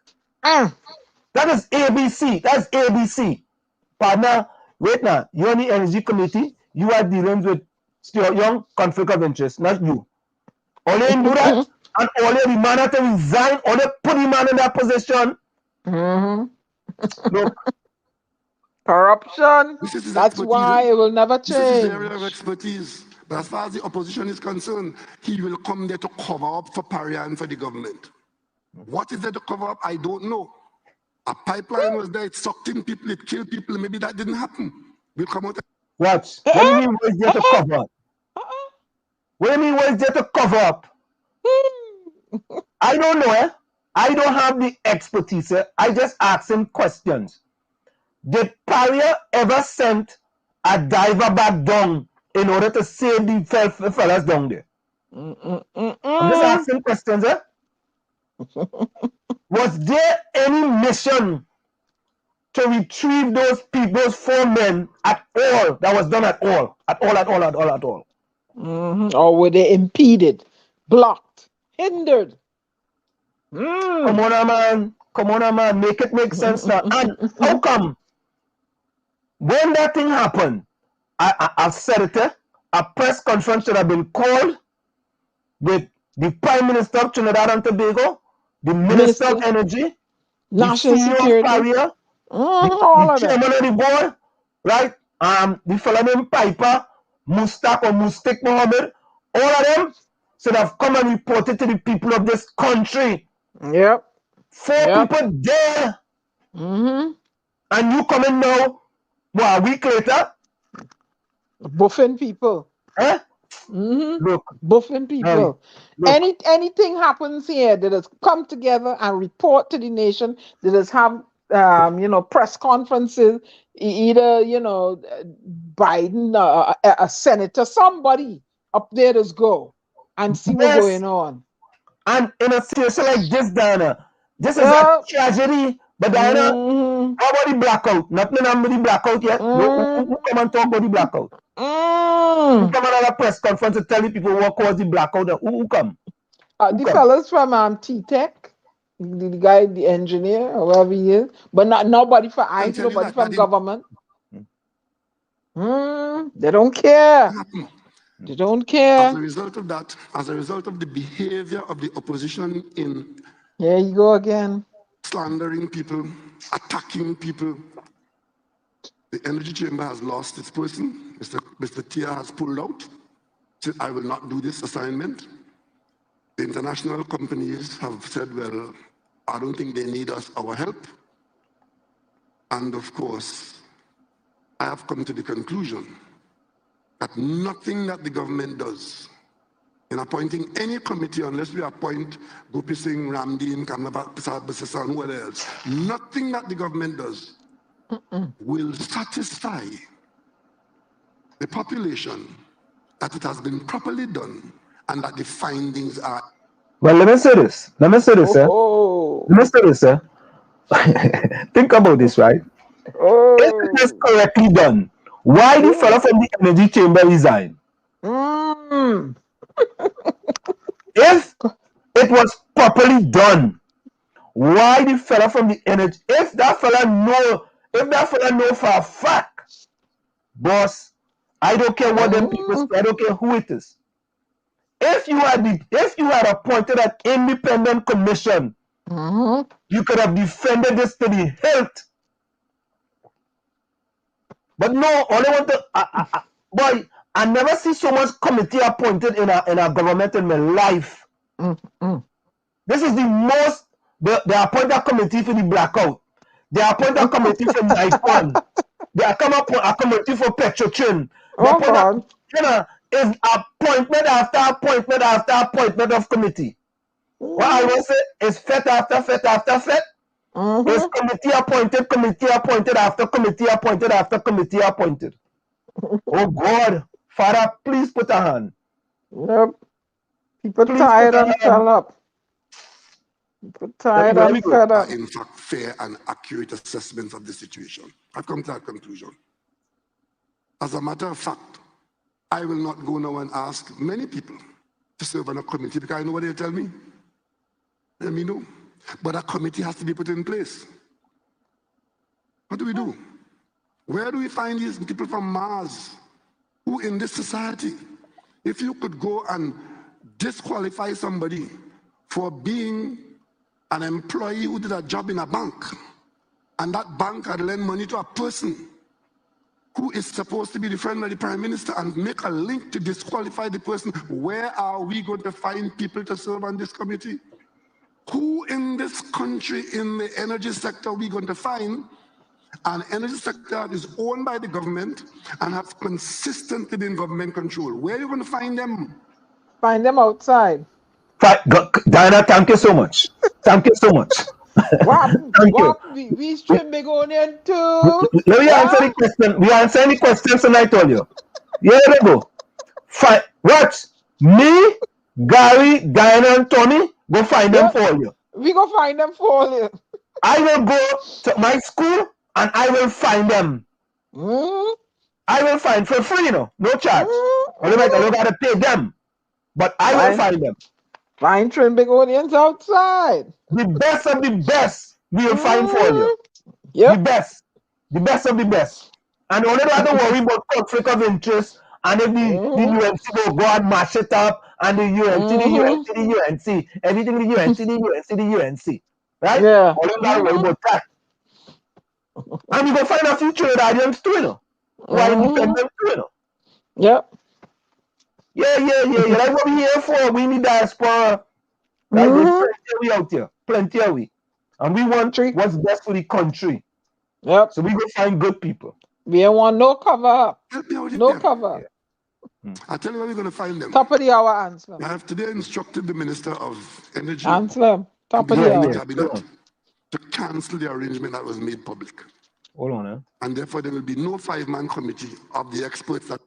That is ABC. That's ABC. Partner, wait now. You're on the energy committee. You are dealing with Stuart Young, conflict of interest, not you. All they do that, and all they man have to resign, or they put him man in that position. Look. Corruption. That's why it will never change. This is his area of expertise. But as far as the opposition is concerned, he will come there to cover up for Paria and for the government. What is there to cover up? I don't know. A pipeline was there, it sucked in people, it killed people. Maybe that didn't happen. We'll come out. What? What do you mean what is there to cover up? What do you mean what is there to cover up? I don't know, I don't have the expertise. I just ask him questions. Did Paria ever send a diver back down in order to save the fellas down there? I'm just asking questions, Was there any mission to retrieve those people, those 4 men at all. That was done at all. Or were they impeded, blocked, hindered? Come on, man. Make it make sense now. And how come when that thing happened, I said it, a press conference should have been called with the Prime Minister of Trinidad and Tobago, the Minister of Energy, National the CEO Security, of Carrier, all the of that. chairman of the board, right? The fellow named Piper, Mustak or Mustik Mohammed, all of them should have come and reported to the people of this country. Yep. 4 people there. And you come in now, what, a week later? Buffing people. Eh? Look, buffing people. Anything happens here, they just come together and report to the nation. They just have press conferences. Either Biden, a senator, somebody up there, just go and see what's going on. And in a situation like this, Diana, this is a tragedy. But Diana, how about the blackout? Nothing on the blackout yet. Who come and talk about the blackout? Who come on a press conference to tell the people what caused the blackout? Who come? The fellas from T-Tech, the guy, the engineer, or whoever he is, but nobody for ICE, nobody from government. They don't care. They don't care. As a result of that, as a result of the behavior of the opposition in here you go again, slandering people, attacking people, the energy chamber has lost its person. Mr. Tia has pulled out. Said, I will not do this assignment. The international companies have said, well, I don't think they need our help. And of course, I have come to the conclusion that nothing that the government does in appointing any committee, unless we appoint Gopi Singh, Ramdeen, Kamla and whoever else, nothing that the government does will satisfy the population that it has been properly done and that the findings are. Well, let me say this. Let me say this, sir. Think about this, right? If it is correctly done, why the fellow from the energy chamber resign? If it was properly done, why the fellow from the energy? If that fellow know for a fact, boss, I don't care what them people say, I don't care who it is. If you had appointed an independent commission, you could have defended this to the hilt. But no, all I want to, boy, I never see so much committee appointed in a government in my life. This is the most. They appoint a committee for the blackout. They appoint a committee for NIFON. They come up with a committee for petrodollars. Is appointment after appointment after appointment of committee. What I will say is fet after fet after fet. Is committee appointed after committee appointed after committee appointed. Oh God, Father, please put a hand. Yep. People tired and fed up. People tired and fed up. In fact, fair and accurate assessments of the situation. I've come to that conclusion. As a matter of fact, I will not go now and ask many people to serve on a committee because I know what they'll tell me. Let me know. But a committee has to be put in place. What do we do? Where do we find these people from Mars who in this society, if you could go and disqualify somebody for being an employee who did a job in a bank, and that bank had lent money to a person who is supposed to be the friend of the Prime Minister and make a link to disqualify the person, where are we going to find people to serve on this committee? Who in this country in the energy sector are we going to find? An energy sector that is owned by the government and has consistently been government control. Where are you going to find them? Find them outside. Diana, thank you so much. Thank you so much. Thank you. We should be going into. Let me answer the question. We answer any questions and I told you. Here we go. Fine. Watch. Me, Gary, Diana, and Tony go find them for you. We go find them for you. I will go to my school and I will find them. I will find for free, no charge. I don't gotta pay them, but I will find them. Find trim big audience outside. The best of the best we will find for you. Yep. The best of the best. And only don't have to worry about conflict of interest. And if the UNC go and mash it up, and the UNC, everything the UNC, right? Yeah. Only don't have to worry about that. And we go find a future audience too, you know. Who are independent too, you know. Yep. Yeah. That's what we here for. We need diaspora. Right? There's plenty of we out here. Plenty of we. And we want what's best for the country. Yep. So we go find good people. We don't want no cover up. No cover. I tell you where we're going to find them. Top of the hour, Anselm. I have today instructed the Minister of Energy Anselm, top of the hour. Cabinet to cancel the arrangement that was made public. Hold on, And therefore there will be no 5-man committee of the experts that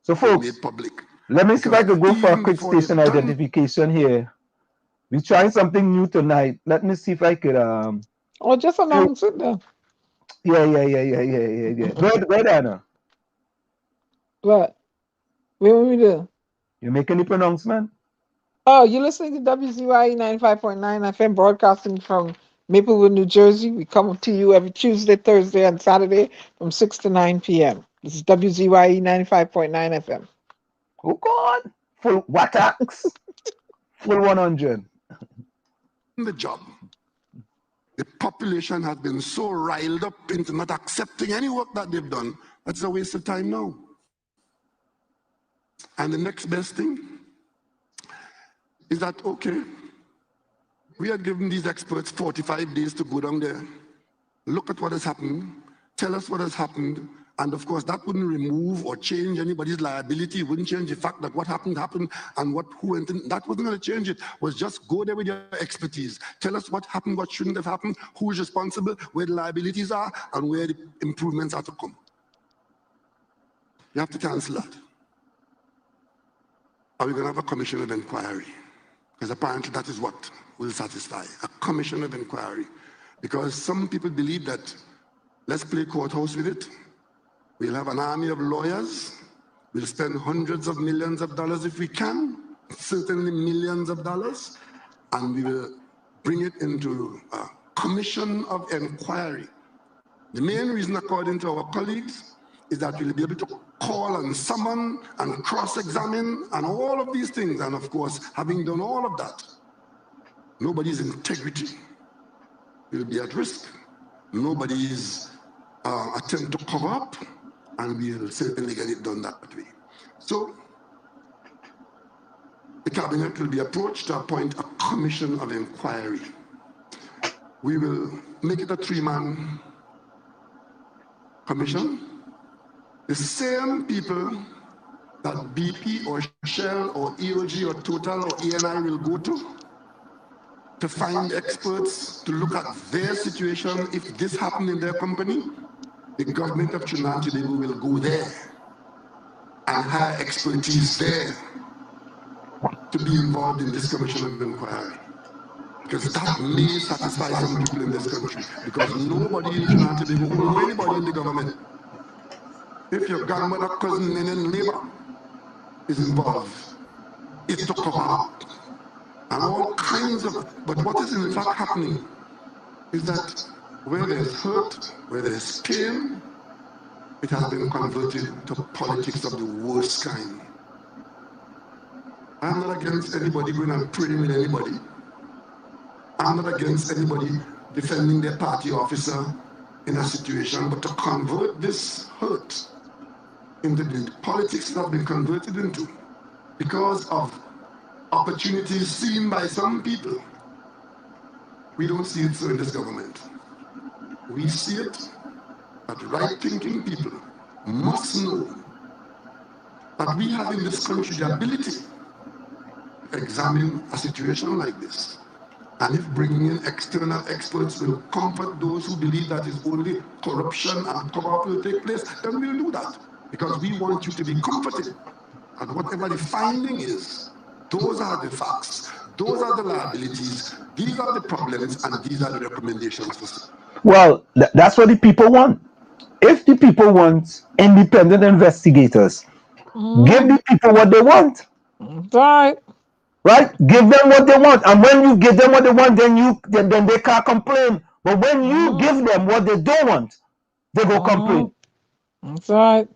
folks, made public. Let me see if I could go for a quick station identification here. We're trying something new tonight. Let me see if I could just announce it then. Yeah. Where Anna? What? What will we do? You make any pronouncement? Oh, you're listening to WZYE 95.9 FM broadcasting from Maplewood, New Jersey. We come to you every Tuesday, Thursday, and Saturday from 6 to 9 p.m. This is WZYE 95.9 FM. Oh, God. Full Watax. Full 100. The job. The population has been so riled up into not accepting any work that they've done. That's a waste of time now. And the next best thing is that, okay, we are giving these experts 45 days to go down there, look at what has happened, tell us what has happened, and of course that wouldn't remove or change anybody's liability. It wouldn't change the fact that what happened, and who went in. That wasn't going to change it. Was just go there with your expertise. Tell us what happened, what shouldn't have happened, who is responsible, where the liabilities are, and where the improvements are to come. You have to cancel that. Are we going to have a commission of inquiry? Because apparently that is what will satisfy. A commission of inquiry. Because some people believe that, let's play courthouse with it. We'll have an army of lawyers. We'll spend hundreds of millions of dollars if we can, certainly millions of dollars, and we will bring it into a commission of inquiry. The main reason, according to our colleagues, is that we'll be able to call and summon and cross-examine and all of these things. And of course, having done all of that, nobody's integrity will be at risk. Nobody's attempt to cover up, and we'll certainly get it done that way. So the cabinet will be approached to appoint a commission of inquiry. We will make it a 3-man commission. The same people that BP or Shell or EOG or Total or ENI will go to find experts to look at their situation. If this happened in their company, the government of Trinidad and Tobago will go there and hire expertise there to be involved in this commission of inquiry. Because that may satisfy some people in this country. Because nobody in Trinidad and Tobago or anybody in the government, if your grandmother, cousin, and neighbor is involved, it's to cover up. And all kinds of, but what is in fact happening is that where there's hurt, where there's pain, it has been converted to politics of the worst kind. I'm not against anybody going and praying with anybody. I'm not against anybody defending their party officer in a situation, but to convert this hurt into the politics that have been converted into because of opportunities seen by some people. We don't see it so in this government. We see it that right-thinking people must know that we have in this country the ability to examine a situation like this. And if bringing in external experts will comfort those who believe that is only corruption and cover-up will take place, then we'll do that. Because we want you to be comforted. And whatever the finding is, those are the facts, those are the liabilities, these are the problems, and these are the recommendations. Well, that's what the people want. If the people want independent investigators, give the people what they want. Right. Right? Give them what they want. And when you give them what they want, then they can't complain. But when you give them what they don't want, they go complain. That's right.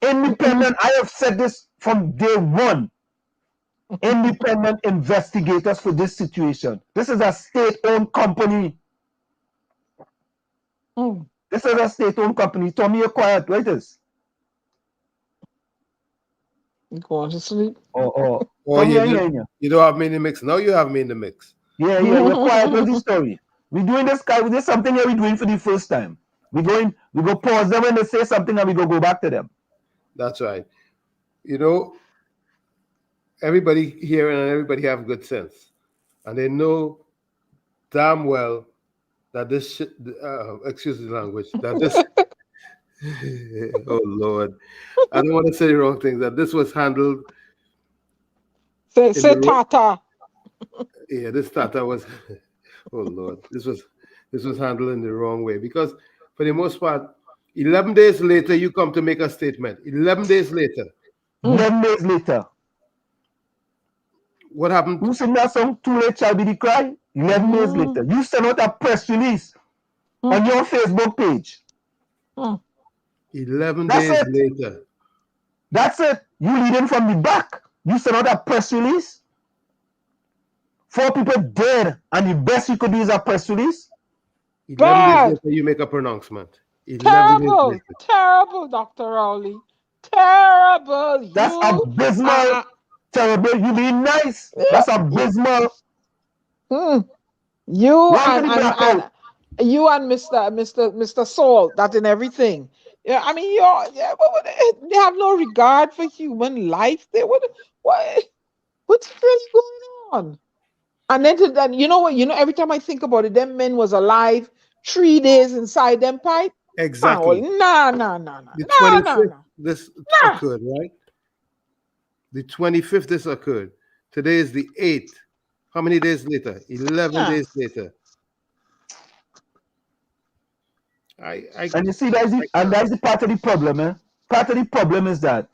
Independent, I have said this from day one. Independent investigators for this situation. This is a state-owned company. This is a state-owned company. Tommy, you're quiet. Wait this. You going to sleep? Oh, you don't have me in the mix. Now you have me in the mix. Yeah, you're quiet. What's the story? We're doing this guy. There's something here we're doing for the first time. We go pause them when they say something and we go back to them. That's right. You know, everybody here and everybody have good sense. And they know damn well that this shit, excuse the language, that this, oh Lord, I don't want to say the wrong thing, that this was handled. Say Tata. Yeah, this Tata was, oh Lord, this was handled in the wrong way, because for the most part, 11 days later, you come to make a statement. 11 days later. 11 days later. What happened? You sing that song, Too Late Shall Be the Cry? 11 days later. You send out a press release on your Facebook page. 11 days later. That's it. You leading from the back. You send out a press release. 4 people dead, and the best you could do is a press release. 11 days later, you make a pronouncement. Terrible, terrible, Dr. Rowley. Terrible. That's abysmal. Terrible. You being nice. That's abysmal. You and Mr. Saul, that in everything. Yeah, I mean, they have no regard for human life. What's really going on? And then you know what? Every time I think about it, them men was alive 3 days inside them pipe. Exactly. No. The 25th, this occurred, right? The 25th, this occurred. Today is the 8th. How many days later? 11 days later. And you see, that's the part of the problem, eh? Part of the problem is that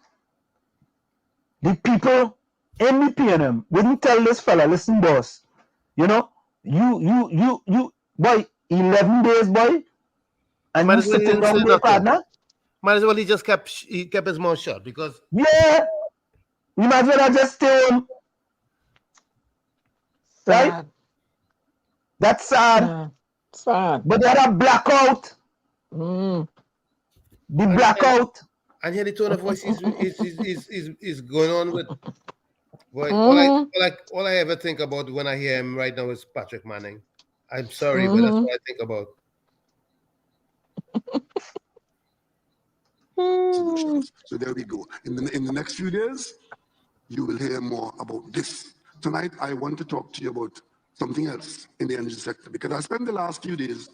the people in the PNM wouldn't tell this fella, listen, boss, you boy, 11 days, boy, and you sitting down there, partner. Might as well he kept his mouth shut, because yeah, you might as well just stay on. Right? That's sad. Sad. But they had a blackout. The blackout. And here the tone of voice is going on with. Boy, all I ever think about when I hear him right now is Patrick Manning. I'm sorry, but that's what I think about. So there we go. In the next few days, you will hear more about this. Tonight, I want to talk to you about something else in the energy sector, because I spent the last few days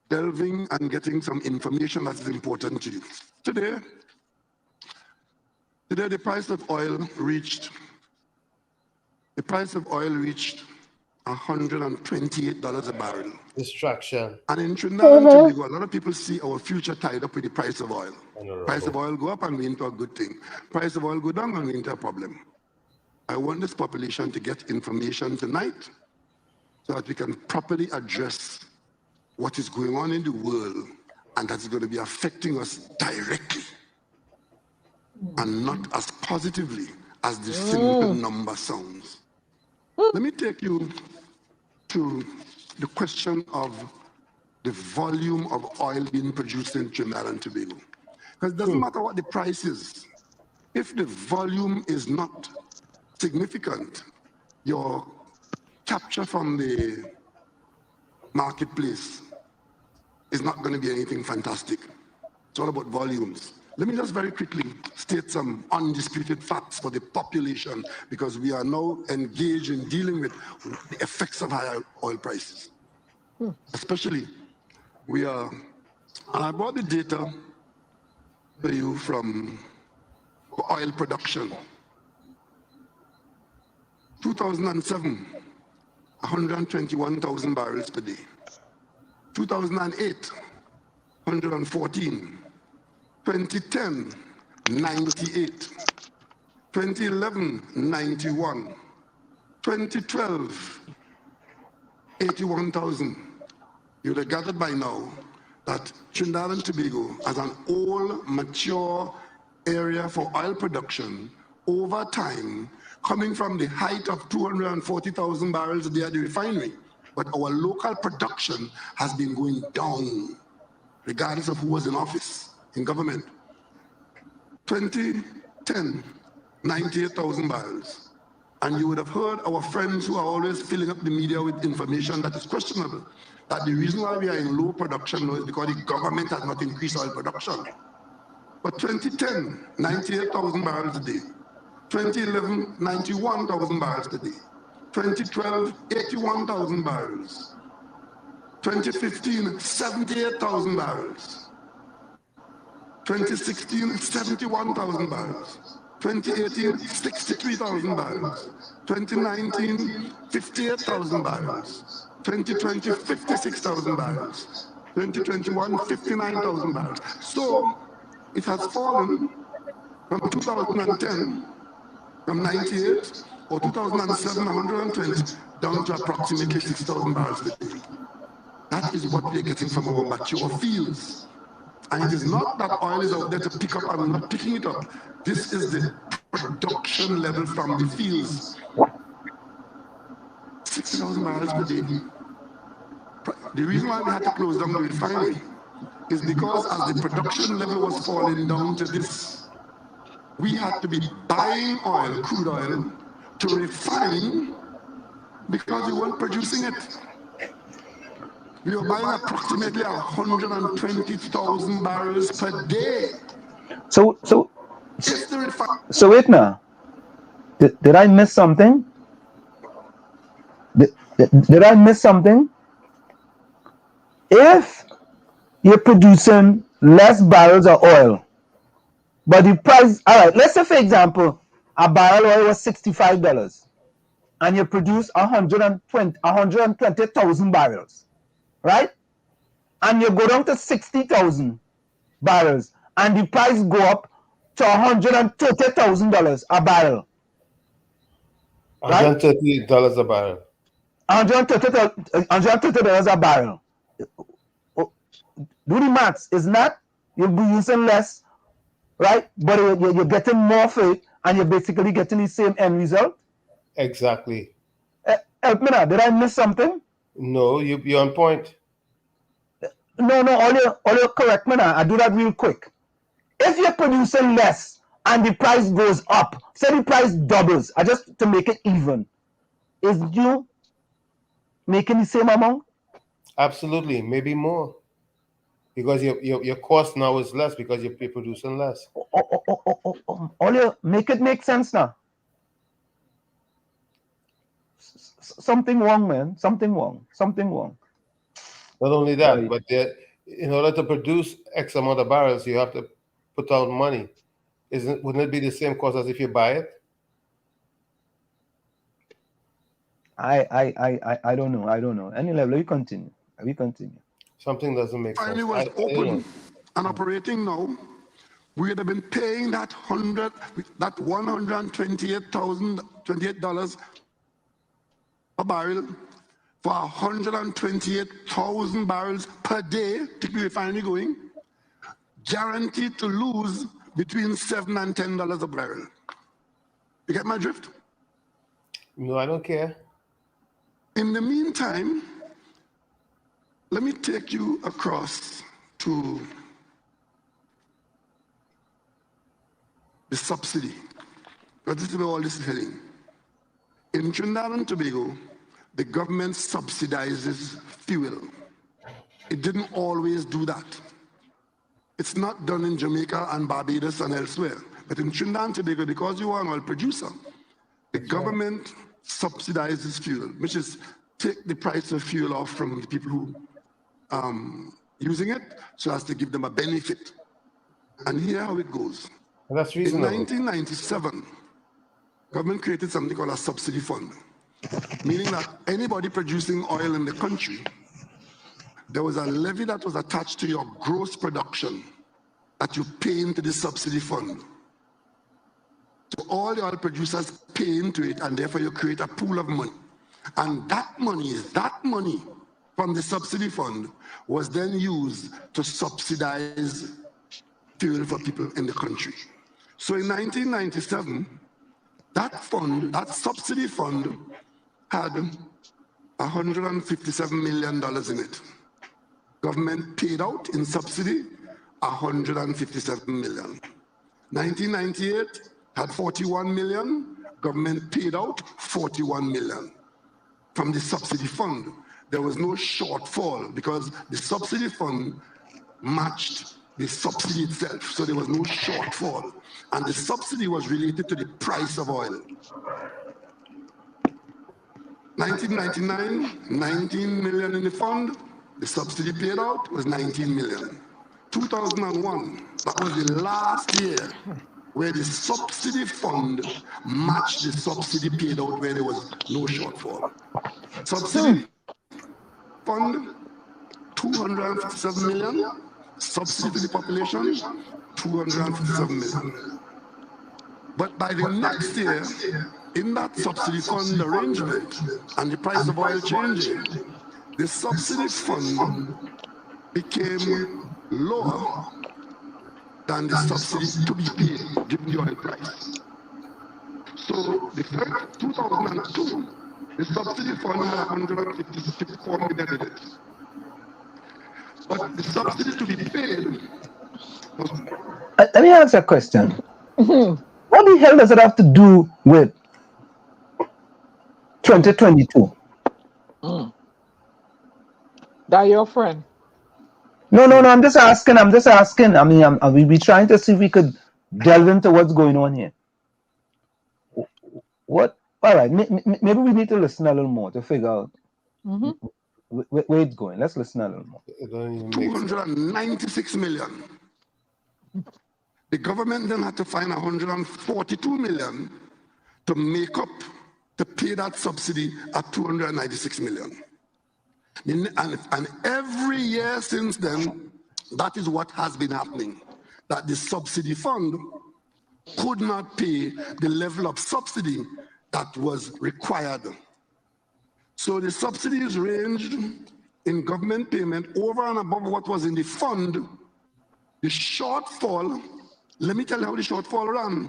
delving and getting some information that is important to you. Today, the price of oil reached $128 a barrel. Distraction. And in Trinidad and Tobago, a lot of people see our future tied up with the price of oil. Price of oil go up and we're into a good thing. Price of oil go down and we're into a problem. I want this population to get information tonight so that we can properly address what is going on in the world, and that's going to be affecting us directly and not as positively as the simple number sounds. Let me take you to the question of the volume of oil being produced in Trinidad and Tobago. Because it doesn't matter what the price is. If the volume is not significant, your capture from the marketplace is not going to be anything fantastic. It's all about volumes. Let me just very quickly state some undisputed facts for the population, because we are now engaged in dealing with the effects of higher oil prices. Especially, and I brought the data for you from oil production. 2007, 121,000 barrels per day. 2008, 114. 2010, 98. 2011, 91. 2012, 81,000. You'd have gathered by now that Trinidad and Tobago, as an old, mature area for oil production, over time, coming from the height of 240,000 barrels a day at the refinery, but our local production has been going down, regardless of who was in office, in government. 2010, 98,000 barrels. And you would have heard our friends who are always filling up the media with information that is questionable, that the reason why we are in low production now is because the government has not increased oil production. But 2010, 98,000 barrels a day. 2011, 91,000 barrels a day. 2012, 81,000 barrels. 2015, 78,000 barrels. 2016, 71,000 barrels. 2018, 63,000 barrels. 2019, 58,000 barrels. 2020, 56,000 barrels. 2021, 59,000 barrels. So it has fallen from 2010, from 98, or 2007, 120, down to approximately 6,000 barrels a day. That is what we're getting from our mature fields. And it is not that oil is out there to pick up and we're not picking it up. This is the production level from the fields. 6,000 barrels per day. The reason why we had to close down the refinery is because as the production level was falling down to this, we had to be buying oil, crude oil, to refine because we weren't producing it. We were buying approximately 120,000 barrels per day. So wait now. Did I miss something? Did I miss something? If you're producing less barrels of oil, but the price, all right, let's say for example, a barrel of oil was $65 and you produce 120,000 barrels, right? And you go down to 60,000 barrels and the price go up to $130,000 a barrel. Right? $130 a barrel. $130 a barrel. Do the maths. It's not, you'll be using less, right? But you're getting more for it and you're basically getting the same end result. Exactly. Help me now. Did I miss something? No, you're on point. No, all you're correct, man. I do that real quick. If you're producing less and the price goes up, say the price doubles, just to make it even, is you making the same amount? Absolutely, maybe more. Because your cost now is less because you're producing less. All you make it make sense now. Something wrong, man. Something wrong. Not only that, but in order to produce X amount of barrels, you have to put out money. Wouldn't it be the same cost as if you buy it? I don't know. Any level, we continue. Something doesn't make sense. It was open and operating now. We would have been paying that $128 a barrel for 128,000 barrels per day to be refinery going, guaranteed to lose between $7 and $10 a barrel. You get my drift? No, I don't care. In the meantime, let me take you across to the subsidy. But this is where all this is heading. In Trinidad and Tobago, the government subsidizes fuel. It didn't always do that. It's not done in Jamaica and Barbados and elsewhere. But in Trinidad and Tobago, because you are an oil producer, the government subsidizes fuel, which is take the price of fuel off from the people who using it so as to give them a benefit. And here how it goes. Well, that's reasonable. In 1997, government created something called a subsidy fund, meaning that anybody producing oil in the country there was a levy that was attached to your gross production that you pay into the subsidy fund. So all the oil producers pay into it, and therefore you create a pool of money. And that money from the subsidy fund was then used to subsidize fuel for people in the country. So in 1997, that subsidy fund had $157 million in it. Government paid out in subsidy $157 million. 1998 had 41 million, government paid out 41 million. From the subsidy fund, there was no shortfall because the subsidy fund matched the subsidy itself, so there was no shortfall. And the subsidy was related to the price of oil. 1999, 19 million in the fund, the subsidy paid out was 19 million. 2001, that was the last year where the subsidy fund matched the subsidy paid out where there was no shortfall. Subsidy fund, 257 million. Subsidy to the population, 257 million. But by the next year, in that subsidy fund arrangement and the price of oil changing, the subsidy fund became lower than the subsidy to be paid given the oil price. So the first 2002, the subsidy fund had 154 million in it. But the subsidy to be paid was... Let me ask a question. What the hell does it have to do with 2022? That your friend? No, I'm just asking. I mean, we trying to see if we could delve into what's going on here. What? All right, maybe we need to listen a little more to figure out where it's going. Let's listen a little more. 296 million. The government then had to find 142 million to make up, to pay that subsidy at 296 million. And every year since then, that is what has been happening. That the subsidy fund could not pay the level of subsidy that was required. So the subsidies ranged in government payment over and above what was in the fund. The shortfall, let me tell you how the shortfall ran.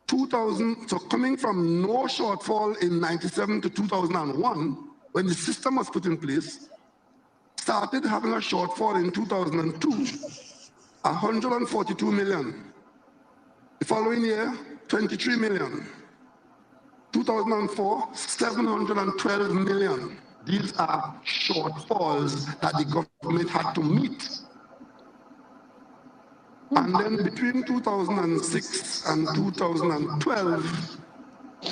2000, so coming from no shortfall in 97 to 2001, when the system was put in place, started having a shortfall in 2002, 142 million. The following year, 23 million. 2004, 712 million. These are shortfalls that the government had to meet. And then between 2006 and 2012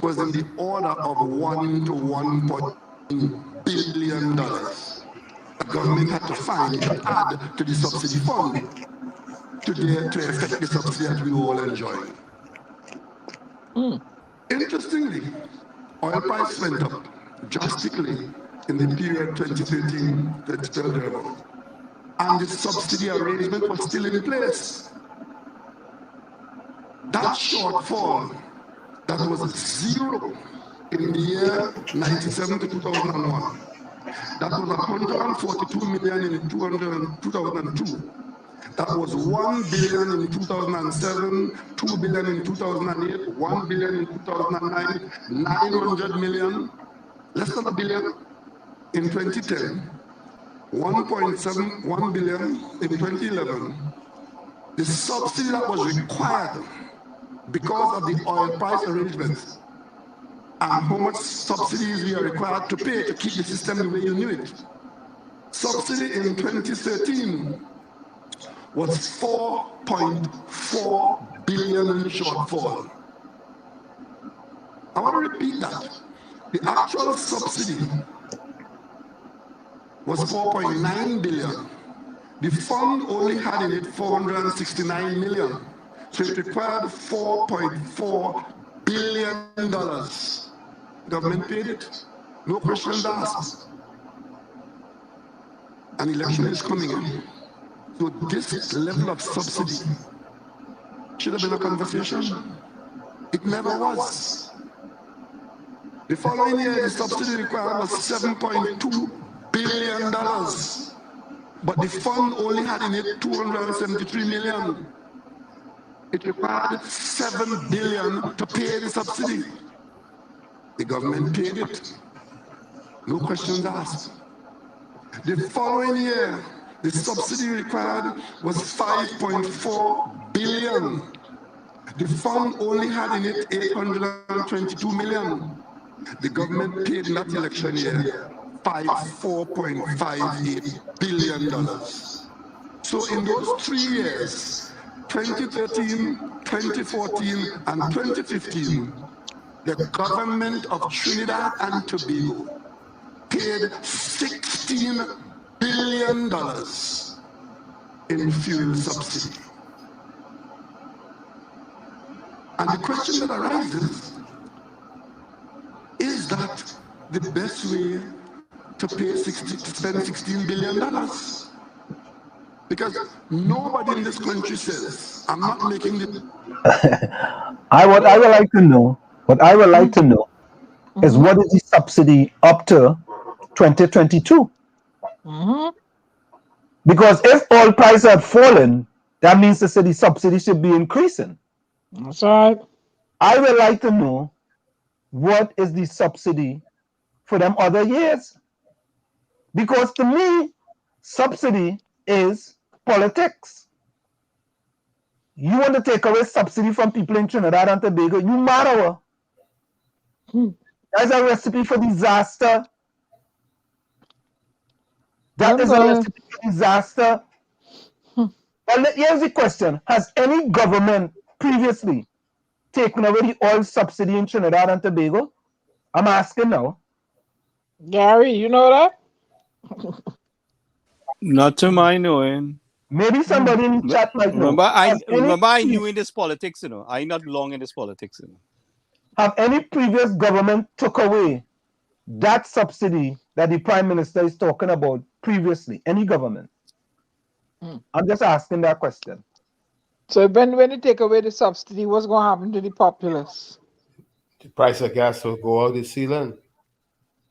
was in the order of $1 to $1.1 billion. The government had to find to add to the subsidy fund to affect the subsidy that we all enjoy. Interestingly, oil price went up drastically in the period 2013-2012, and the subsidy arrangement was still in place. That shortfall that was zero in the year 97 to 2001, that was 142 million in 2002. That was 1 billion in 2007, 2 billion in 2008, 1 billion in 2009, 900 million, less than a billion in 2010, 1.71 billion in 2011. The subsidy that was required because of the oil price arrangements and how much subsidies we are required to pay to keep the system the way you knew it. Subsidy in 2013 was 4.4 billion in shortfall. I want to repeat that. The actual subsidy was 4.9 billion. The fund only had in it 469 million. So it required $4.4 billion. Government paid it. No questions asked. An election is coming in. So this level of subsidy should have been a conversation. It never was. The following year, the subsidy required was $7.2 billion. But the fund only had in it 273 million. It required 7 billion to pay the subsidy. The government paid it. No questions asked. The following year, the subsidy required was 5.4 billion. The fund only had in it 822 million. The government paid in that election year $4.58 billion. So in those 3 years, 2013, 2014, and 2015, the government of Trinidad and Tobago paid $16 billion in fuel subsidy. And the question that arises, is that the best way to spend $16 billion? Because nobody in this country says, I'm not making the... I would like to know, is what is the subsidy up to 2022? Because if oil prices had fallen, that means the city subsidy should be increasing. That's right. I would like to know what is the subsidy for them other years. Because to me, subsidy is politics. You want to take away subsidy from people in Trinidad and Tobago, you matter. That's a recipe for disaster. That is a recipe for disaster. Well, here's the question. Has any government previously taken away the oil subsidy in Trinidad and Tobago? I'm asking now. Gary, you know that? Not to my knowing. Maybe somebody in the chat might know. Remember, I knew in this politics, you know. I not long in this politics, you know. Have any previous government took away that subsidy that the Prime Minister is talking about previously? Any government? I'm just asking that question. So when they take away the subsidy, what's going to happen to the populace? The price of gas will go out the ceiling.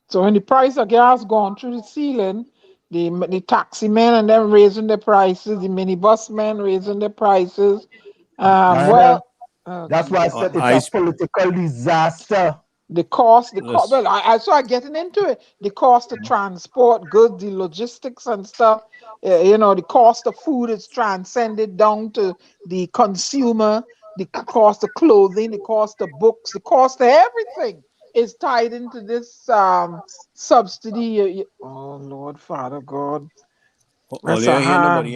So when the price of gas gone through the ceiling, the taxi men and them raising the prices, the minibus men raising the prices. That's why I said it's a political disaster. The cost, well, I started getting into it. The cost of transport, goods, the logistics and stuff. You know, the cost of food is transcended down to the consumer. The cost of clothing, the cost of books, the cost of everything is tied into this subsidy. Oh Lord, Father God. Rest a hand.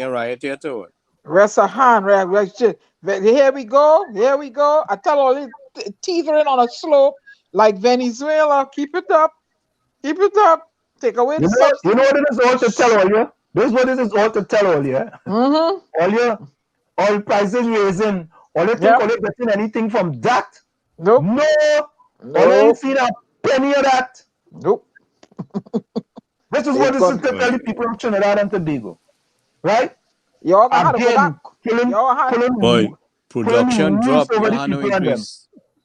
Rest a hand, right? Here we go. I tell all this teetering on a slope like Venezuela. Keep it up. Take away the subsidy. You know what it is all to tell all you? This is what it is all to tell all you. All your oil prices raising. All you think all you getting anything from that? Nope. No. All you ain't seen a penny of that. Nope. This is what it is to tell the people of Trinidad and Tobago. Right? Y'all gonna have to go back. Production drop.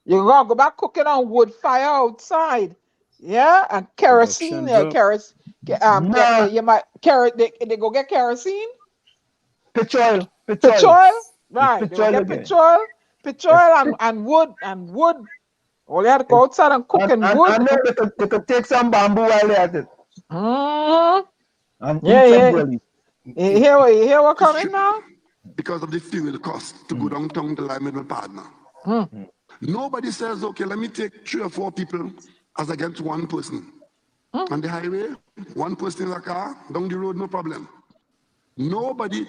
You're gonna go back cooking on wood fire outside. Yeah, and kerosene. They go get kerosene. Petrol. Right. Petrol and wood. All you have to go outside and cook wood. I know they could take some bamboo while they're at it. And Here we're coming now. Because of the fuel cost to go downtown to line with my partner. Nobody says, okay, let me take 3 or 4 people as against one person. On the highway, one person in a car, down the road, no problem. Nobody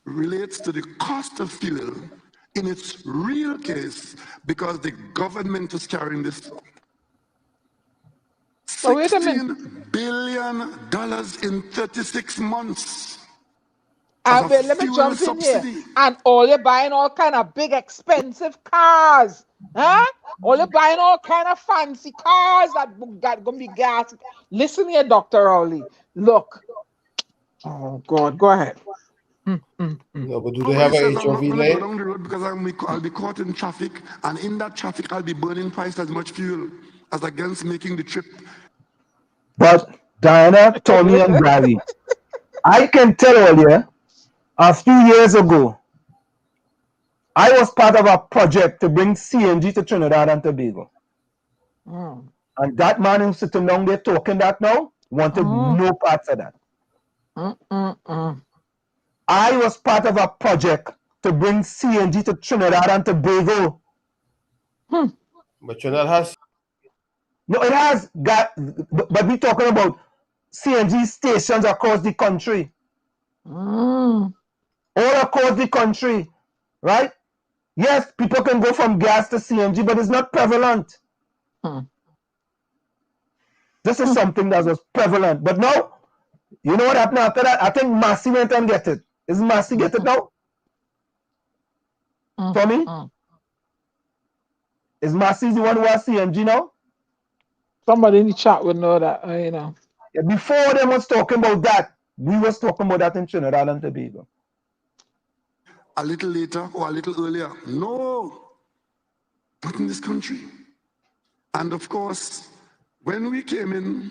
relates to the cost of fuel in its real case because the government is carrying this. $16 billion in 36 months. Let me jump in here. And all you're buying all kind of big expensive cars. Huh? All you're buying all kind of fancy cars that gonna be gas. Listen here, Dr. Rowley. Look, Oh God, go ahead. No, but do they Nobody have says a I'm not HOV going to go lane? down the road because I'll be caught in traffic, and in that traffic I'll be burning twice as much fuel as against making the trip. But Diana, Tommy, and Barry, I can tell all you, a few years ago, I was part of a project to bring CNG to Trinidad and Tobago. And that man who's sitting down there talking that now wanted no parts of that. I was part of a project to bring CNG to Trinidad and Tobago. But Trinidad has. No, it has got, but we're talking about CNG stations across the country. All across the country, right? Yes, people can go from gas to CNG, but it's not prevalent. This is something that was prevalent. But now, you know what happened after that? I think Massey went and get it. Is Massey get it now? Tommy? Is Massey the one who has CNG now? Somebody in the chat would know that, you know. Yeah, before them was talking about that, we was talking about that in Trinidad and Tobago. A little later or a little earlier. No, not in this country. And of course, when we came in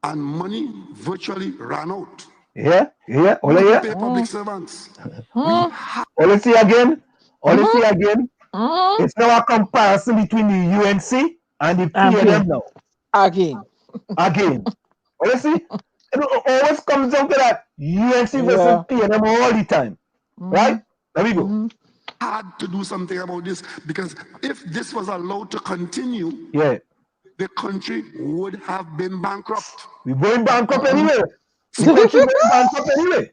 and money virtually ran out. Yeah. All to pay public servants. All you see again? It's now a comparison between the UNC and the PNM now. Again. All you see? It always comes down to that UNC versus PNM all the time. Right? There we go. Had to do something about this, because if this was allowed to continue, the country would have been bankrupt. We're going bankrupt anyway. The country going bankrupt anyway.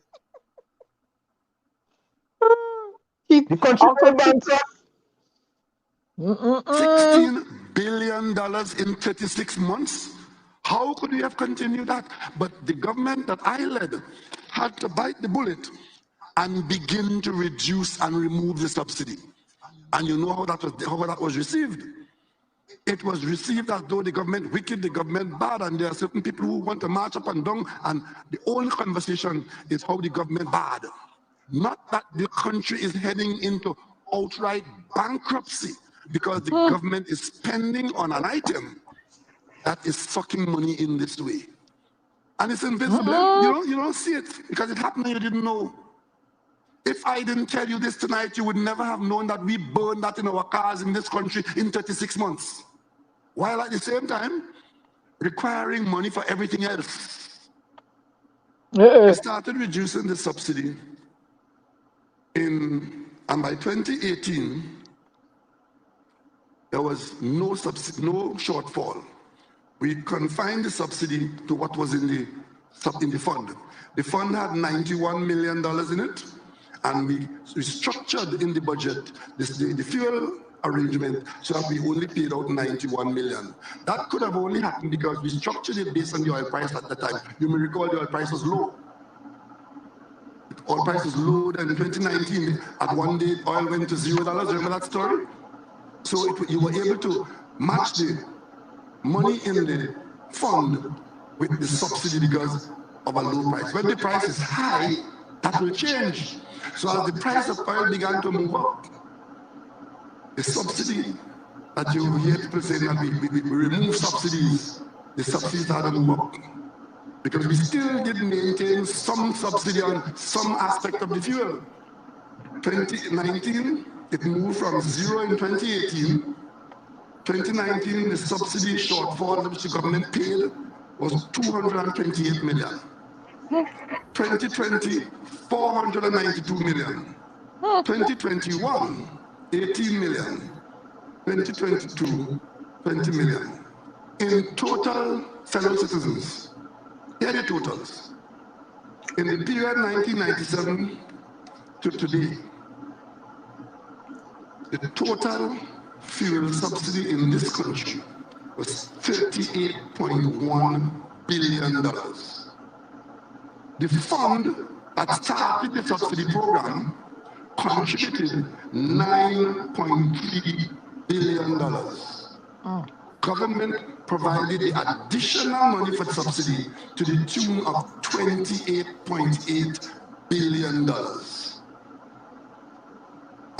The country going bankrupt. $16 billion in 36 months. How could we have continued that? But the government that I led had to bite the bullet and begin to reduce and remove the subsidy. And you know how that was received. It was received as though the government wicked, the government bad, and there are certain people who want to march up and down, and the only conversation is how the government bad. Not that the country is heading into outright bankruptcy because the government is spending on an item that is sucking money in this way. And it's invisible. You don't see it because it happened and you didn't know. If I didn't tell you this tonight, you would never have known that we burned that in our cars in this country in 36 months. While at the same time, requiring money for everything else. We started reducing the subsidy and by 2018, there was no shortfall. We confined the subsidy to what was in the fund. The fund had $91 million in it, and we structured in the budget the fuel arrangement so that we only paid out $91 million. That could have only happened because we structured it based on the oil price at the time. You may recall the oil price was low. Oil price was low, and in 2019, at one day, oil went to $0. Remember that story? So you were able to match the money in the fund with the subsidy because of a low price. When the price is high, that will change. So as the price of oil began to move up, the subsidy that you hear people saying that we remove subsidies, the subsidies had to move up. Because we still did maintain some subsidy on some aspect of the fuel. 2019, it moved from 0 in 2018. 2019, the subsidy shortfall which the government paid was $228 million. 2020, $492 million. 2021, $18 million. 2022, $20 million. In total, fellow citizens, here are the totals. In the period 1997 to today, the total fuel subsidy in this country was $38.1 billion. The fund that started the subsidy program contributed $9.3 billion. government provided the additional money for subsidy to the tune of $28.8 billion.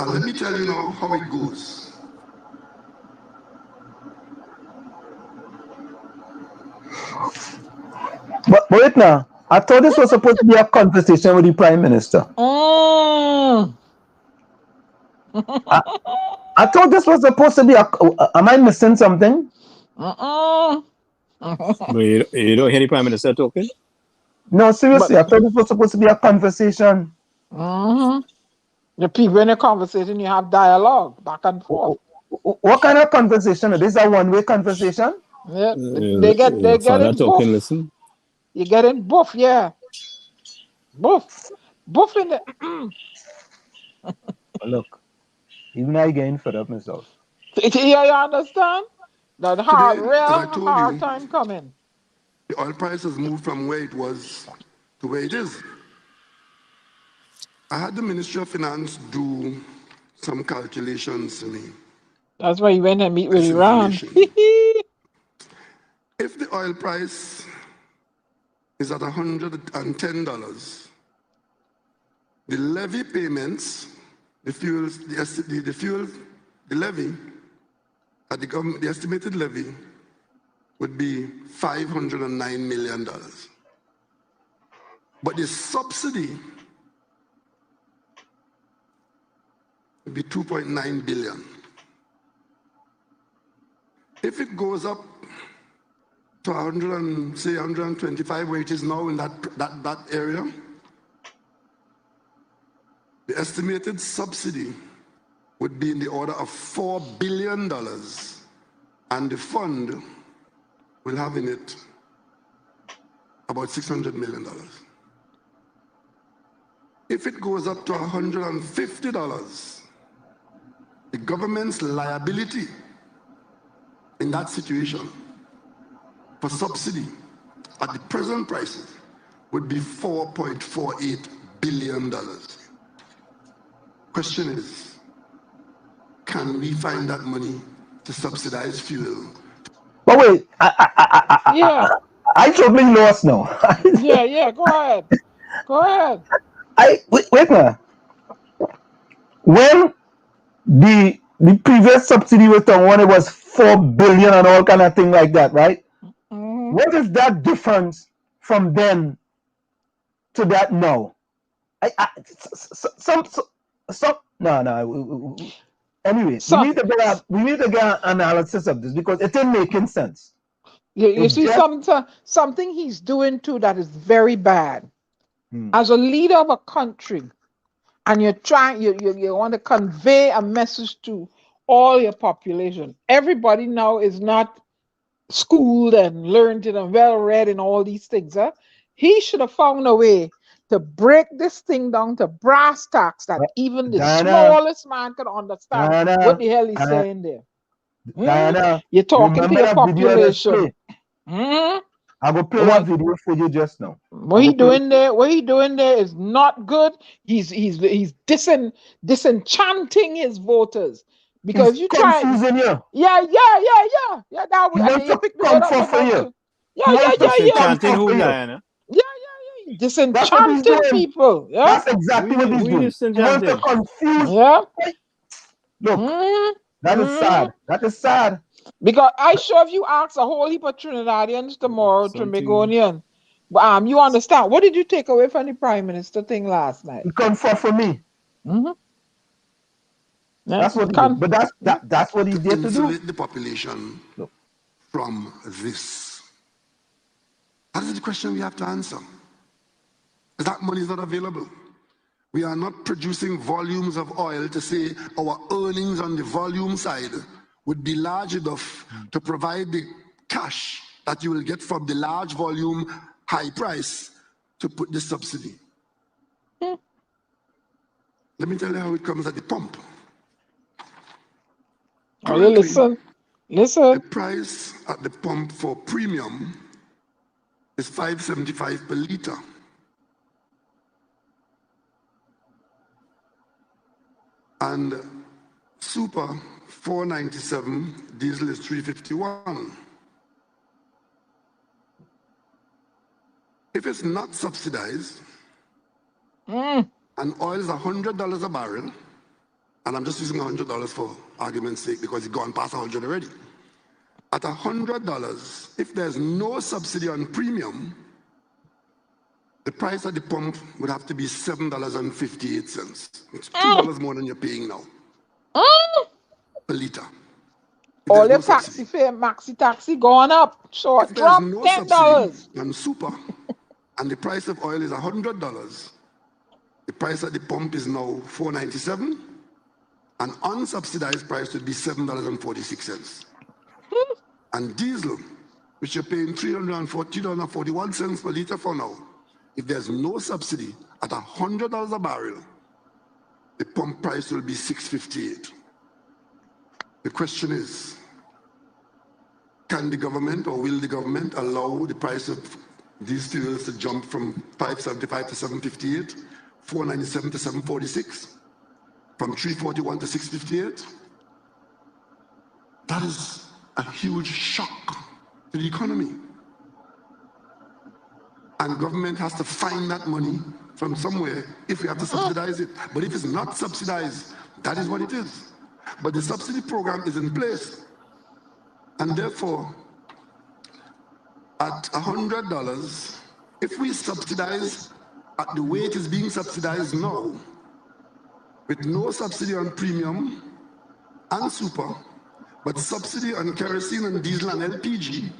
And let me tell you now how it goes. But wait now, I thought this was supposed to be a conversation with the Prime Minister. I thought this was supposed to be am I missing something? But you don't hear the Prime Minister talking? No, seriously, I thought this was supposed to be a conversation. The people in a conversation, you have dialogue back and forth. What kind of conversation? This is a one-way conversation? Yeah, they get in talking, buff. listen. You get in buff, yeah. Buff in the Look, even I getting fed up myself. Yeah, you understand? That hard, Today, real as I told hard you, time coming. the oil price has moved from where it was to where it is. I had the Ministry of Finance do some calculations to me. That's why you went and meet with Iran. If the oil price is at $110, the levy payments, the levy at the government, the estimated levy would be $509 million. But the subsidy would be $2.9 billion. If it goes up to 125, where it is now in that area, the estimated subsidy would be in the order of $4 billion, and the fund will have in it about $600 million. If it goes up to $150, the government's liability in that situation for subsidy at the present prices would be $4.48 billion. Question is, can we find that money to subsidize fuel? But wait, I totally lost now. yeah, go ahead. Wait now. When the previous subsidy was done, when it was $4 billion and all kind of thing like that, right? What is that difference from then to that now? No. Anyway, we need to get an analysis of this because it ain't making sense. You see, something he's doing too that is very bad. As a leader of a country, and you want to convey a message to all your population. Everybody now is not schooled and learned and well read in all these things. He should have found a way to break this thing down to brass tacks that even the smallest man can understand what the hell he's saying there. You're talking to your population. I will play that video for you just now. What he doing there is not good. He's disenchanting his voters because you try. Yeah. That way, you pick me up for you. Disenchanting who, Diana? Yeah. Disenchanting people. Yeah. That's exactly what he's doing. He wants to confuse. Yeah. Look, that is sad. That is sad. Because I sure if you ask a whole heap of Trinidadians tomorrow, Trimegonian, you understand. What did you take away from the Prime Minister thing last night? He confirmed for me. That's what he did. But that's what he did to do. Insulate the population from this. That is the question we have to answer. That money is not available. We are not producing volumes of oil to say our earnings on the volume side would be large enough to provide the cash that you will get from the large volume, high price to put the subsidy. Let me tell you how it comes at the pump. Listen. The price at the pump for premium is $5.75 per liter. And super 497, diesel is 351. If it's not subsidized, and oil is $100 a barrel, and I'm just using $100 for argument's sake because it's gone past 100 already. At $100, if there's no subsidy on premium, the price at the pump would have to be $7.58. It's $2 more than you're paying now per liter. All your taxi fare, maxi taxi gone up. Short drop, no $10. On super, and the price of oil is $100. The price at the pump is now $4.97, and unsubsidized price would be $7.46. And diesel, which you're paying $3.41 per liter for now, if there's no subsidy at $100 a barrel, the pump price will be $6.58. The question is, can the government or will the government allow the price of these fuels to jump from $5.75 to $7.58, $4.97 to $7.46, from $3.41 to $6.58? That is a huge shock to the economy. And government has to find that money from somewhere if we have to subsidize it. But if it's not subsidized, that is what it is. But the subsidy program is in place. And therefore, at $100, if we subsidize at the way it is being subsidized now, with no subsidy on premium and super, but subsidy on kerosene and diesel and LPG,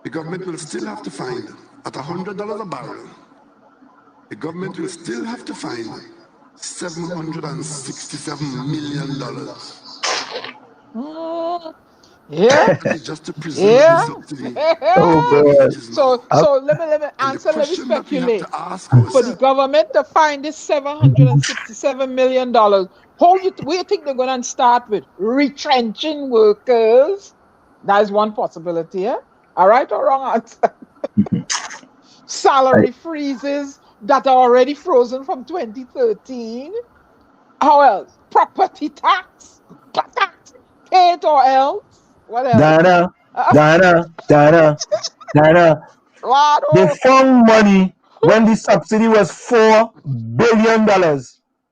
the government will still have to find, at $100 a barrel, the government will still have to find $767 million. Yeah. Just to preserve the subsidy. So let me answer, let me speculate. For the government to find this $767 million, where you think they're going to start with? Retrenching workers? That is one possibility, yeah? All right or wrong answer? Salary freezes that are already frozen from 2013. How else? Property tax? Pay it or else? What else? Dana. They found money when the subsidy was $4 billion.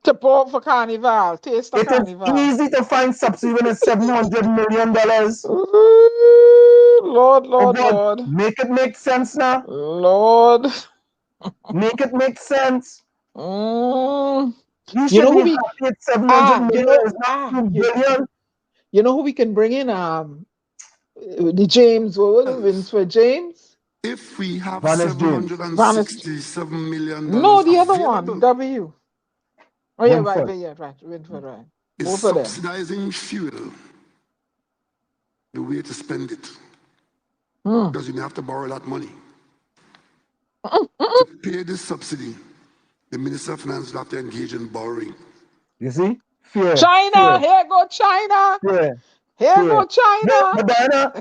To pour for Carnival, taste of Carnival. It is easy to find subsidy when it's $700 million. Lord. Make it make sense now. Lord. Make it make sense. You know who we happy at $700 million. You know who we can bring in? The James, what was it? Winsford James? If we have $767 million. No, the other one, W. Oh, yeah, right. Winsford, right. Is subsidizing fuel the way to spend it? Because you may have to borrow that money. To pay this subsidy, the Minister of Finance will have to engage in borrowing. You see? China, here go China. Here go China. But Diana,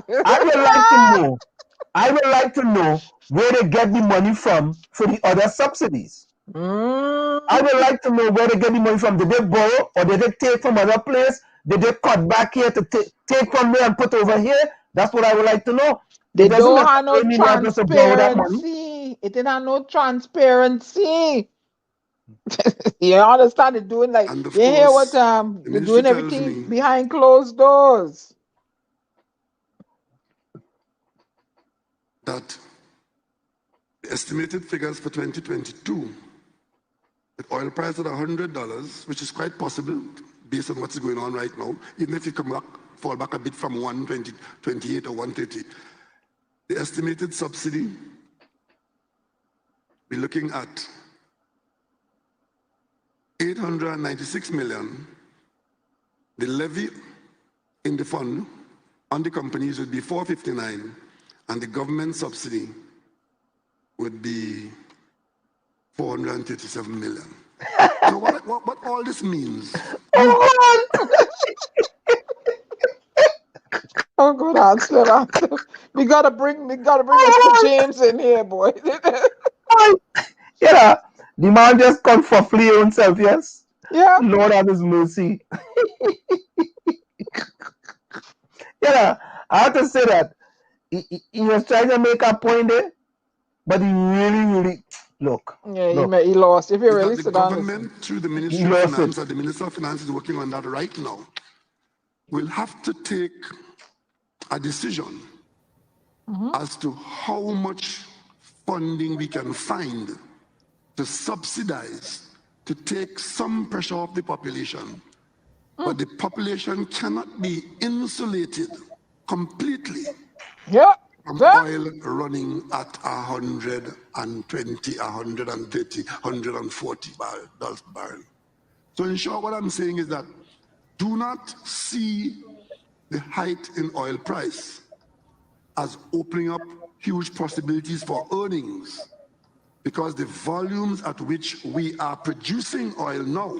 I would like to know where they get the money from for the other subsidies. I would like to know where they get the money from. Did they borrow or did they take from another place? Did they cut back here to take from there and put over here? That's what I would like to know. They don't have no transparency. It didn't have no transparency. You understand? They're doing like, you hear what they're doing everything behind closed doors. That the estimated figures for 2022, with oil price at $100, which is quite possible based on what's going on right now, even if you fall back a bit from 128 or 130, the estimated subsidy, we're looking at $896 million. The levy in the fund on the companies would be $459, and the government subsidy would be $437 million. So what all this means? Oh, good answer. We gotta bring Mr. James in here, boy. Yeah, the man just confessed himself, yes? Yeah. Lord have his mercy. Yeah, I have to say that he was trying to make a point there, but he really look. Yeah, he lost. If you Is really that the sit down, government through the Ministry of Finance, and the Minister of Finance is working on that right now, will have to take a decision as to how much funding we can find to subsidize, to take some pressure off the population. But the population cannot be insulated completely from oil running at 120, 130, 140 dollars per barrel. So in short, what I'm saying is that do not see the height in oil price as opening up huge possibilities for earnings, because the volumes at which we are producing oil now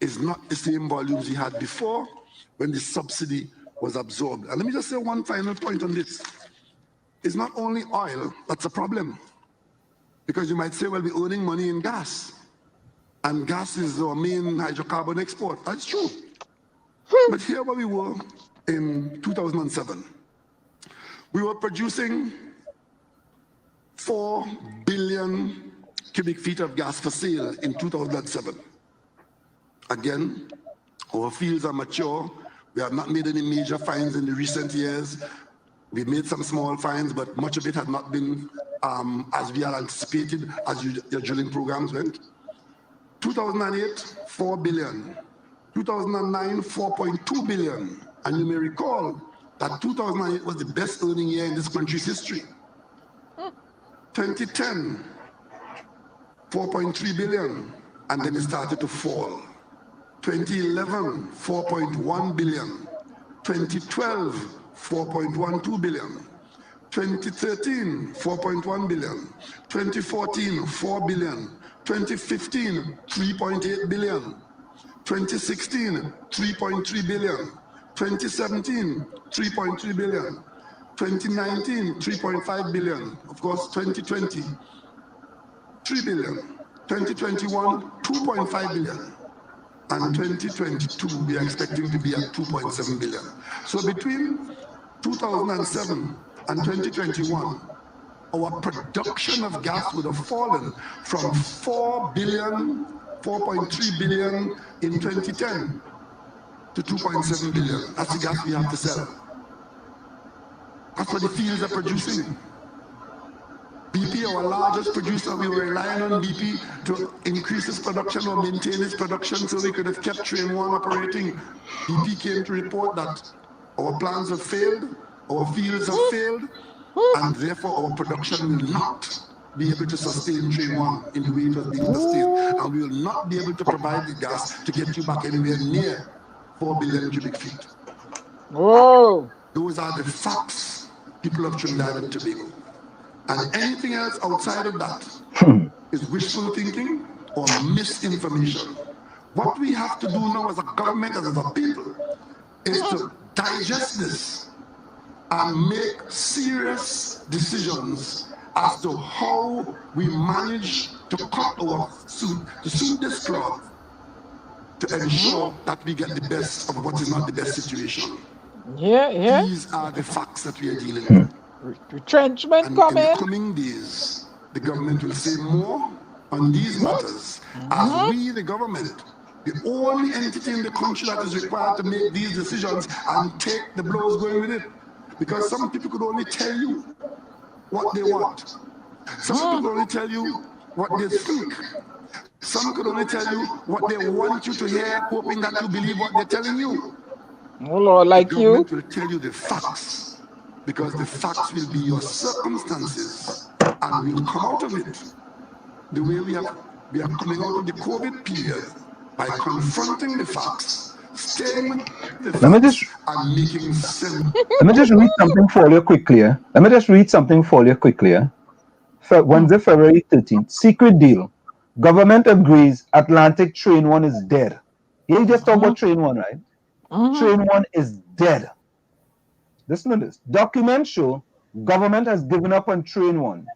is not the same volumes we had before when the subsidy was absorbed. And let me just say one final point on this. It's not only oil that's a problem, because you might say, well, we're earning money in gas, and gas is our main hydrocarbon export. That's true. But here where we were in 2007, we were producing 4 billion cubic feet of gas for sale in 2007. Again, our fields are mature. We have not made any major finds in the recent years. We've made some small finds, but much of it had not been as we had anticipated as your drilling programs went. 2008, 4 billion. 2009, 4.2 billion. And you may recall that 2008 was the best earning year in this country's history. 2010, 4.3 billion, and then it started to fall. 2011, 4.1 billion. 2012, 4.12 billion. 2013, 4.1 billion. 2014, 4 billion. 2015, 3.8 billion. 2016, 3.3 billion. 2017, 3.3 billion. 2019, 3.5 billion. Of course, 2020, 3 billion. 2021, 2.5 billion. And 2022, we are expecting to be at 2.7 billion. So between 2007 and 2021, our production of gas would have fallen from 4 billion, 4.3 billion in 2010 to 2.7 billion. That's the gas we have to sell. That's what the fields are producing. BP, our largest producer, we were relying on BP to increase its production or maintain its production so we could have kept Train 1 operating. BP came to report that our plans have failed, our fields have failed, and therefore our production will not be able to sustain Train 1 in the way it was being sustained. And we will not be able to provide the gas to get you back anywhere near 4 billion cubic feet. Whoa! Those are the facts, people of Trinidad and Tobago. And anything else outside of that is wishful thinking or misinformation. What we have to do now as a government and as a people is to digest this and make serious decisions as to how we manage to cut our suit, to suit this cloth, to ensure that we get the best of what is not the best situation. Yeah. These are the facts that we are dealing with. Retrenchment And coming. in the coming days, the government will say more on these matters as we, the government, the only entity in the country that is required to make these decisions and take the blows going with it. Because some people could only tell you what they want. Some people could only tell you what they think. Some could only tell you what they want you to hear, hoping that you believe what they're telling you. Oh Lord, like the government will tell you the facts, because the facts will be your circumstances, and we'll come out of it the way we are coming out of the COVID period, by confronting the facts, staying with the facts, and making sense. Let me just read something for you quickly. Wednesday, February 13th. Secret deal. Government agrees Atlantic Train 1 is dead. You just talk about Train 1, right? Train 1 is dead. Listen to this. Documents show government has given up on Train 1.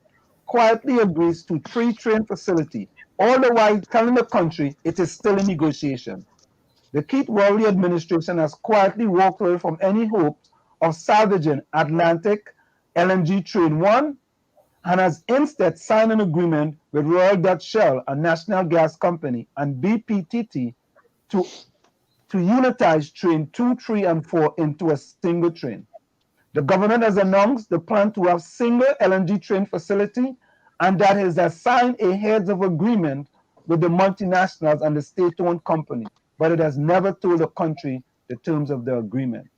Quietly agrees to 3-train facility. All the while telling the country it is still in negotiation. The Keith Rowley administration has quietly walked away from any hope of salvaging Atlantic LNG Train 1 and has instead signed an agreement with Royal Dutch Shell, a national gas company, and BPTT to unitize Train 2, 3, and 4 into a single train. The government has announced the plan to have single LNG train facility and that it has signed a heads of agreement with the multinationals and the state-owned company, but it has never told the country the terms of the agreement.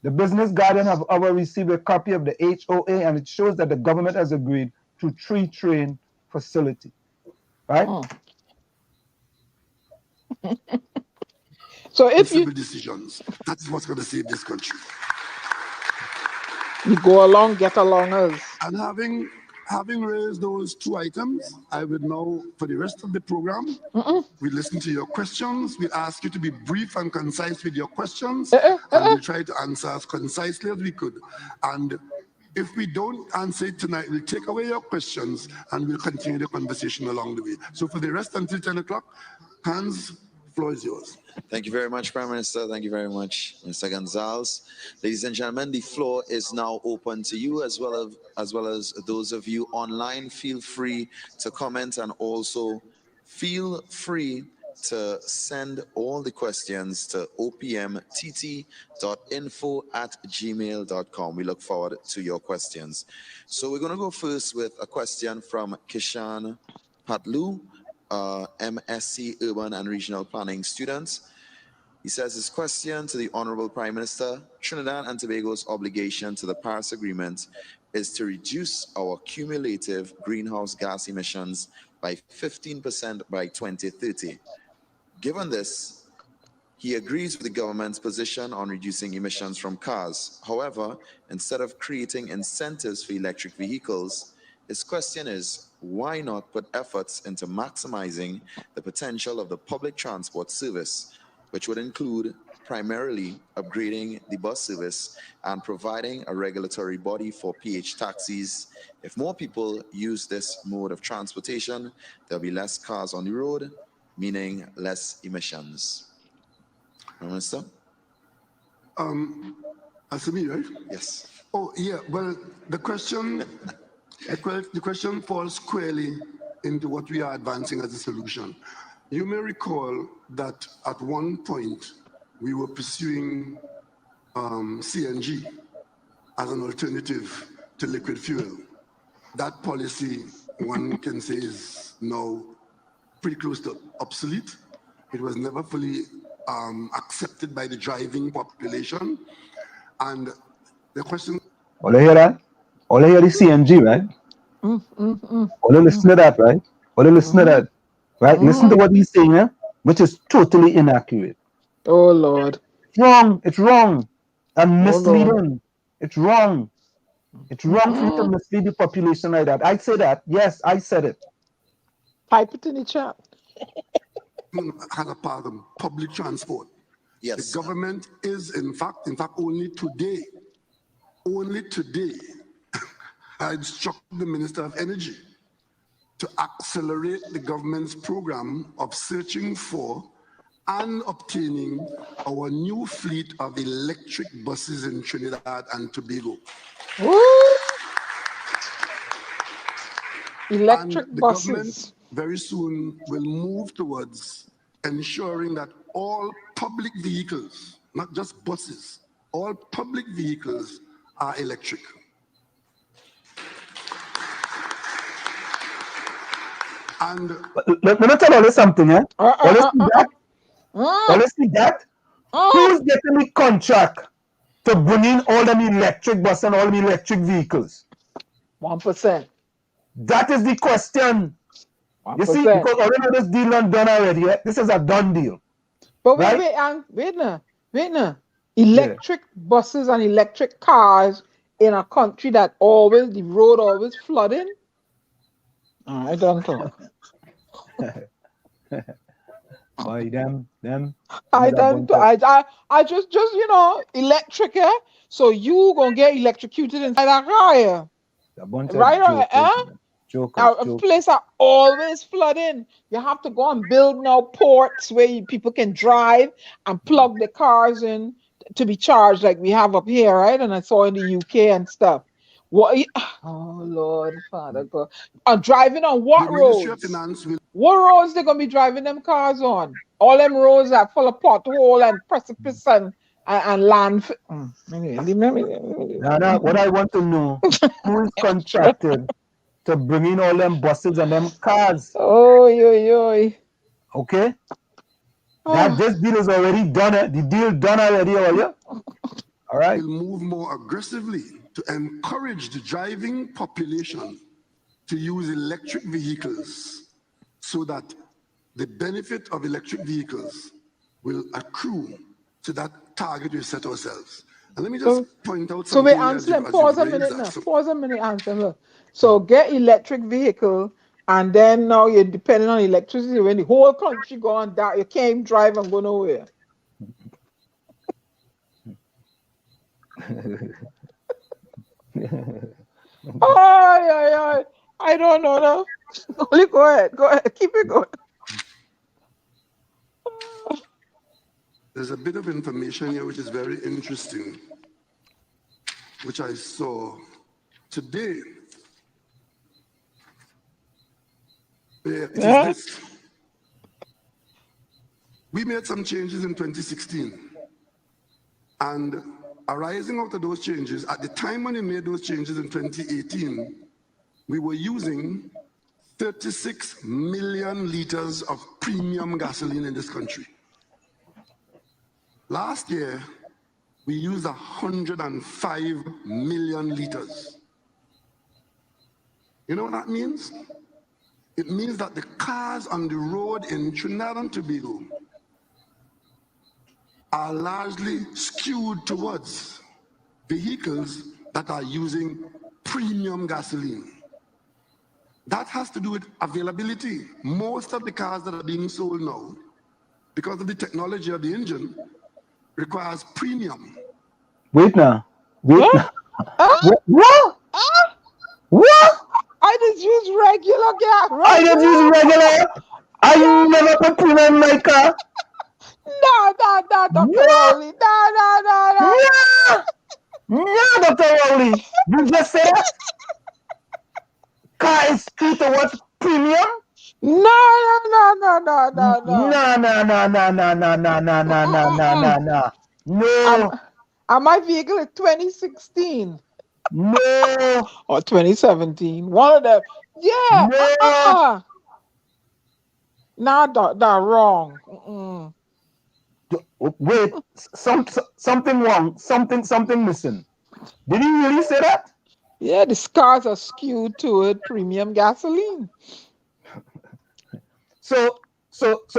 The Business Guardian have ever received a copy of the HOA, and it shows that the government has agreed to 3-train facility, right? So if you decisions, that's what's going to save this country. You go along, get along us. And having raised those two items, I would now, for the rest of the program, we listen to your questions. We ask you to be brief and concise with your questions, and we'll try to answer as concisely as we could. And if we don't answer it tonight, we'll take away your questions and we'll continue the conversation along the way. So for the rest until 10 o'clock, Hans, floor is yours. Thank you very much, Prime Minister. Thank you very much, Mr. Gonzalez. Ladies and gentlemen, the floor is now open to you as well as those of you online. Feel free to comment and also feel free to send all the questions to opmtt.info@gmail.com. We look forward to your questions. So we're going to go first with a question from Kishan Patlu, MSc Urban and Regional Planning students. He says his question to the Honorable Prime Minister: Trinidad and Tobago's obligation to the Paris Agreement is to reduce our cumulative greenhouse gas emissions by 15% by 2030. Given this, he agrees with the government's position on reducing emissions from cars. However, instead of creating incentives for electric vehicles, his question is, why not put efforts into maximizing the potential of the public transport service, which would include primarily upgrading the bus service and providing a regulatory body for PH taxis? If more people use this mode of transportation, there'll be less cars on the road, meaning less emissions. Minister? As me, right? Yes. Oh, yeah. Well, the question falls squarely into what we are advancing as a solution. You may recall that at one point we were pursuing CNG as an alternative to liquid fuel. That policy, one can say, is now pretty close to obsolete. It was never fully accepted by the driving population. And the question... All you hear that? All you hear is CNG, right? All you listen to that, right? All you listen to that, right? Listen to what he's saying, which is totally inaccurate. Oh, Lord. It's wrong. It's wrong. And misleading. It's wrong. It's wrong for you to mislead the population like that. I say that. Yes, I said it. Type it in the chat. Had a part of public transport. Yes. The government is, in fact, only today, I instructed the Minister of Energy to accelerate the government's program of searching for and obtaining our new fleet of electric buses in Trinidad and Tobago. Electric and the buses. Government very soon will move towards ensuring that all public vehicles, not just buses, all public vehicles are electric. And let me tell you something, eh? Honestly, who's getting the contract to bring in all the electric buses and all the electric vehicles? 1%. That is the question. 1%. You see, because already this deal not done already. Eh? This is a done deal. But right? wait now. Electric buses and electric cars in a country that the road always flooding. I don't know. Boy, them. I just electric, so you gonna get electrocuted inside that car. A place are always flooding. You have to go and build now ports where people can drive and plug the cars in. to be charged like we have up here, right? And I saw in the UK and stuff. What? Oh Lord, Father God! Driving on what The Ministry of roads? Finance will What roads they gonna be driving them cars on? All them roads are full of pothole and precipice and land. Now, what I want to know, who is contracted to bring in all them buses and them cars? Oh, yo. Okay? That this deal is already done. The deal done already, all right? will move more aggressively to encourage the driving population to use electric vehicles so that the benefit of electric vehicles will accrue to that target we set ourselves. And let me just point out So something. we answer them. Pause a minute now. Pause a minute, answer. Look. So get electric vehicle, and then now you're depending on electricity. When the whole country go on that, you can't drive and go nowhere. Oh, I don't know now. Only go ahead. Keep it going. There's a bit of information here which is very interesting, which I saw today. It is this. We made some changes in 2016, and arising out of those changes, at the time when we made those changes in 2018, we were using 36 million liters of premium gasoline in this country. Last year, we used 105 million liters. You know what that means? It means that the cars on the road in Trinidad and Tobago are largely skewed towards vehicles that are using premium gasoline. That has to do with availability. Most of the cars that are being sold now, because of the technology of the engine, requires premium. Wait now. What? I just use regular gas. I just use regular. I never put premium in my car. No, Dr. Rowley. No, Dr. Rowley. You just said that? Car is skewed towards premium? No. No. And my vehicle is 2016. No. Or 2017. One of them. Yeah. No. Nah, that's wrong. Wait, something wrong. Something missing. Did he really say that? Yeah, the cars are skewed toward premium gasoline. So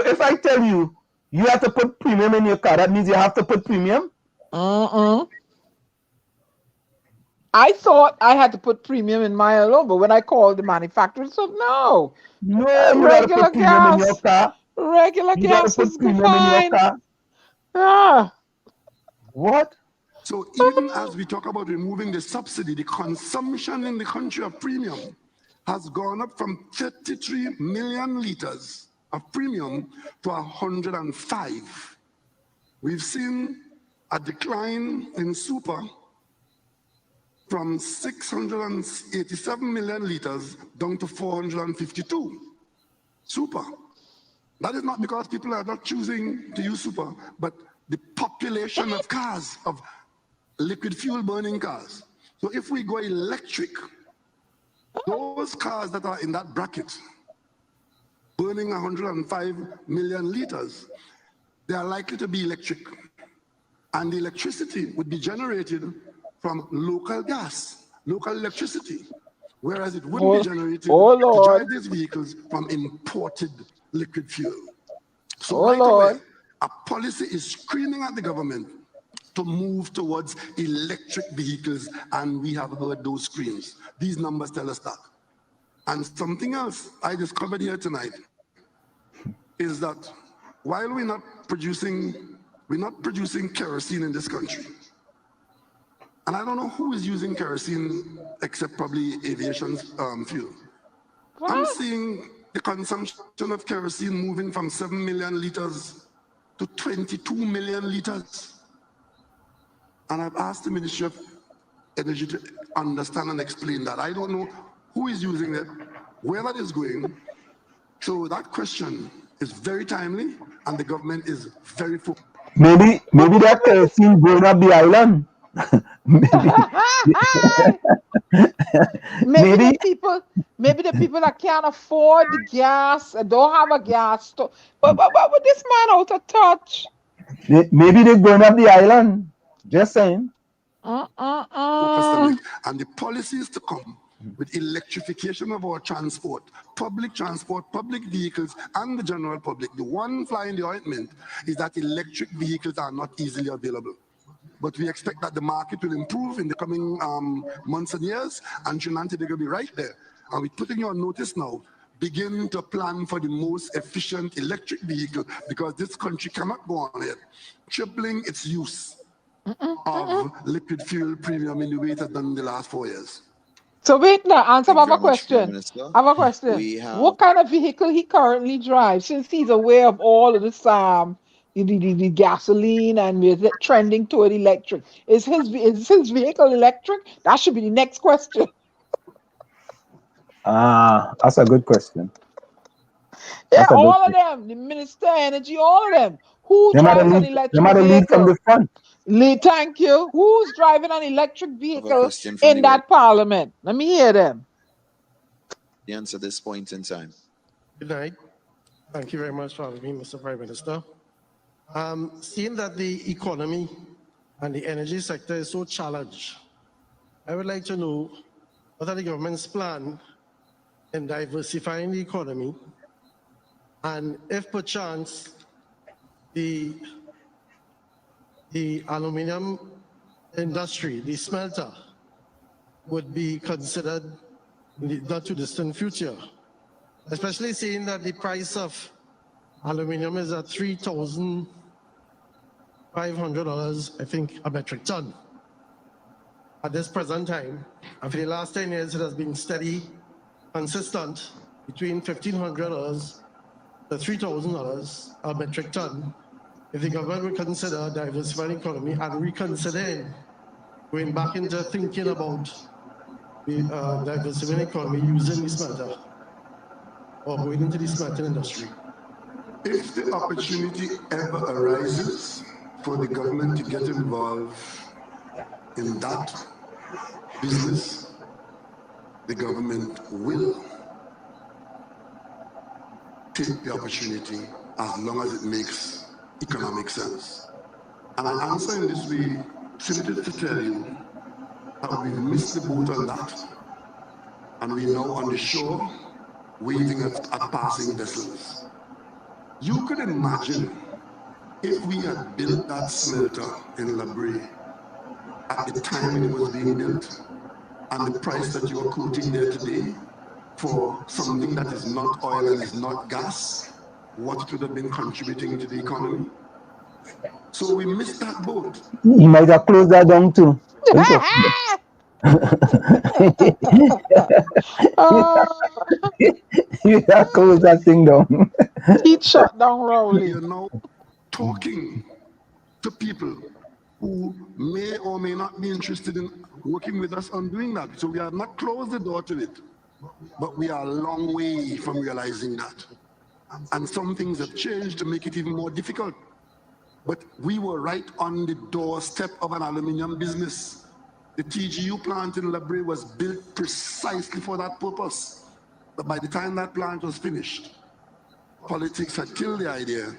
if I tell you you have to put premium in your car, that means you have to put premium? I thought I had to put premium in mine alone, but when I called the manufacturer, said no. No, you got to put premium in your car. Regular you gas put is premium fine. in your car. What? So even as we talk about removing the subsidy, the consumption in the country of premium has gone up from 33 million liters of premium to 105. We've seen a decline in super from 687 million liters down to 452. Super. That is not because people are not choosing to use super, but the population of cars, of liquid fuel burning cars. So if we go electric, those cars that are in that bracket, burning 105 million liters, they are likely to be electric. And the electricity would be generated from local gas, local electricity, whereas it wouldn't be generated to drive these vehicles from imported liquid fuel. So right away, a policy is screaming at the government to move towards electric vehicles, and we have heard those screams. These numbers tell us that. And something else I discovered here tonight is that while we're not producing kerosene in this country, and I don't know who is using kerosene except probably aviation fuel. I'm seeing the consumption of kerosene moving from 7 million liters to 22 million liters. And I've asked the Ministry of Energy to understand and explain that. I don't know who is using it, where that is going. So that question is very timely, and the government is very focused. Maybe that kerosene going up the island. Maybe the people that can't afford the gas and don't have a gas store. But with this man out of touch. Maybe they're going up the island. Just saying. And the policies to come with electrification of our transport, public vehicles, and the general public. The one fly in the ointment is that electric vehicles are not easily available. But we expect that the market will improve in the coming months and years, and Trinidad and Tobago will be right there. And we're putting you on notice now. Begin to plan for the most efficient electric vehicle, because this country cannot go on it tripling its use of liquid fuel premium in the way it has done in the last 4 years. So wait now, answer my question. I have a question. What kind of vehicle he currently drives, since he's aware of all of this the gasoline and we're trending toward electric? Is his vehicle electric? That should be the next question. That's a good question. Yeah, all of them, the Minister of Energy, all of them. Who drives an electric vehicle? Lead from the front. Thank you. Who's driving an electric vehicle in that parliament? Let me hear them. The answer at this point in time. Good night. Thank you very much for having me, Mr. Prime Minister. Seeing that the economy and the energy sector is so challenged, I would like to know what are the government's plan in diversifying the economy, and if perchance the aluminium industry, the smelter, would be considered in the not too distant future, especially seeing that the price of aluminium is at $3,500, I think, a metric ton. At this present time, and for the last 10 years, it has been steady, consistent, between $1,500 to $3,000 a metric ton. If the government would consider diversifying the economy and reconsidering going back into thinking about the diversifying the economy using the smelter or going into the smelting industry. If the opportunity ever arises for the government to get involved in that business, the government will take the opportunity as long as it makes economic sense. And I answer in this way simply to tell you that we've missed the boat on that, and we're now on the shore waving at passing vessels. You could imagine if we had built that smelter in La Brea at the time when it was being built, and the price that you are quoting there today for something that is not oil and is not gas, what it would have been contributing to the economy. So we missed that boat. He might have closed that down too. You have closed that thing down. He shut down Rowley. We are now talking to people who may or may not be interested in working with us on doing that. So we have not closed the door to it, but we are a long way from realizing that. And some things have changed to make it even more difficult. But we were right on the doorstep of an aluminium business. The TGU plant in La Brea was built precisely for that purpose. But by the time that plant was finished, politics had killed the idea,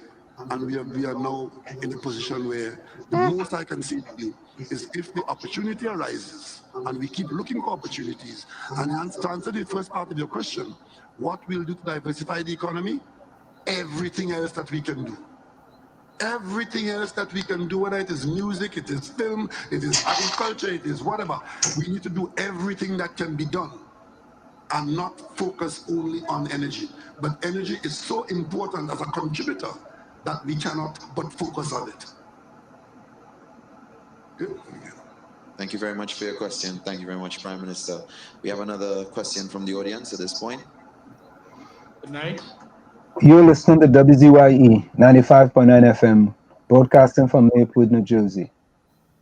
and we are now in a position where the most I can say to you is if the opportunity arises, and we keep looking for opportunities, and to answer the first part of your question, what we'll do to diversify the economy? Everything else that we can do. Everything else that we can do, whether it is music, it is film, it is agriculture, it is whatever, we need to do everything that can be done and not focus only on energy. But energy is so important as a contributor that we cannot but focus on it. Good. Thank you very much for your question. Thank you very much, Prime Minister. We have another question from the audience at this point. Good night. You're listening to WZYE 95.9 FM, broadcasting from Maplewood, New Jersey.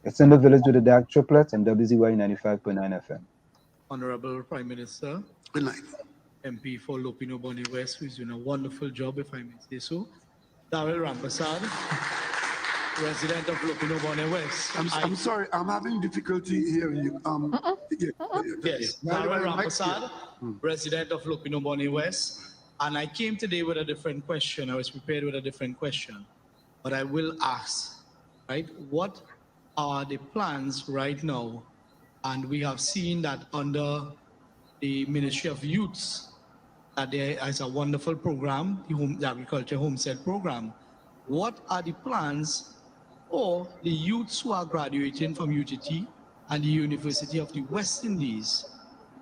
It's in the village with the DAG Triplets and WZYE 95.9 FM. Honorable Prime Minister. Good night. MP for Lopino Bonnie West, who's doing a wonderful job, if I may say so. Darrell Rampasad, resident of Lopino Bonnie West. I'm sorry, I'm having difficulty hearing you. Yes, Darrell Rampasad, resident of Lopino Bonnie West. And I came today with a different question. I was prepared with a different question. But I will ask, right, what are the plans right now? And we have seen that under the Ministry of Youths, that there is a wonderful program, the Agriculture Homestead Program. What are the plans for the youths who are graduating from UTT and the University of the West Indies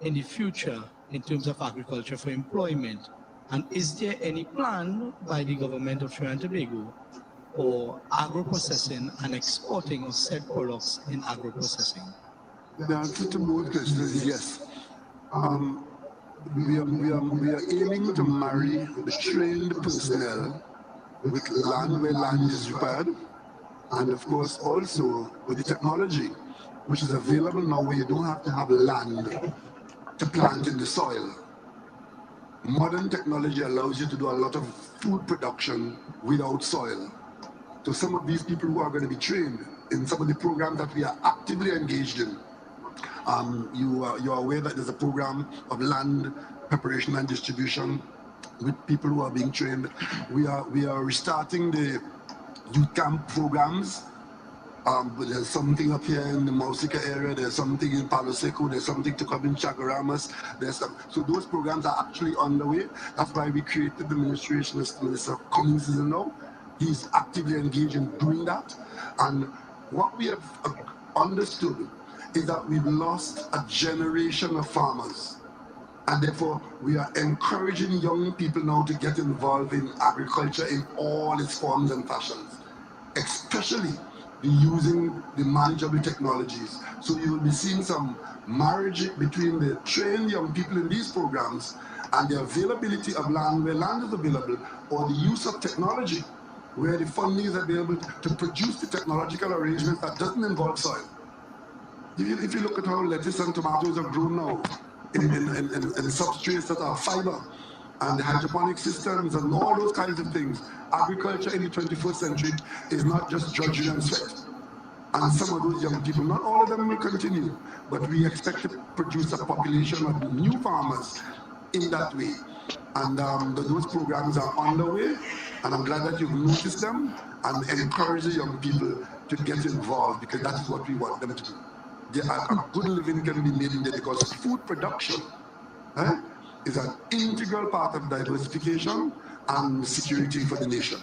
in the future in terms of agriculture for employment? And is there any plan by the government of Trinidad and Tobago for agro-processing and exporting of said products in agro-processing? The answer to both questions is yes. We are aiming to marry the trained personnel with land where land is required, and of course also with the technology which is available now where you don't have to have land to plant in the soil. Modern technology allows you to do a lot of food production without soil. So some of these people who are going to be trained in some of the programs that we are actively engaged in, you are aware that there's a program of land preparation and distribution with people who are being trained. We are restarting the youth camp programs. But there's something up here in the Mausika area, there's something in Palo Seco, there's something to come in Chagaramas, so those programs are actually on the way. That's why we created the administration as Minister Cummings is now. He's actively engaged in doing that. And what we have understood is that we've lost a generation of farmers. And therefore, we are encouraging young people now to get involved in agriculture in all its forms and fashions, especially using the manageable technologies. So you will be seeing some marriage between the trained young people in these programs and the availability of land where land is available, or the use of technology where the funding is available to produce the technological arrangements that doesn't involve soil. If you look at how lettuce and tomatoes are grown now in substrates that are fiber, and the hydroponic systems and all those kinds of things, agriculture in the 21st century is not just drudgery and sweat. And some of those young people, not all of them will continue, but we expect to produce a population of new farmers in that way. And those programs are underway, and I'm glad that you've noticed them and encourage the young people to get involved, because that is what we want them to do. A good living can be made in there, because food production is an integral part of diversification and security for the nation.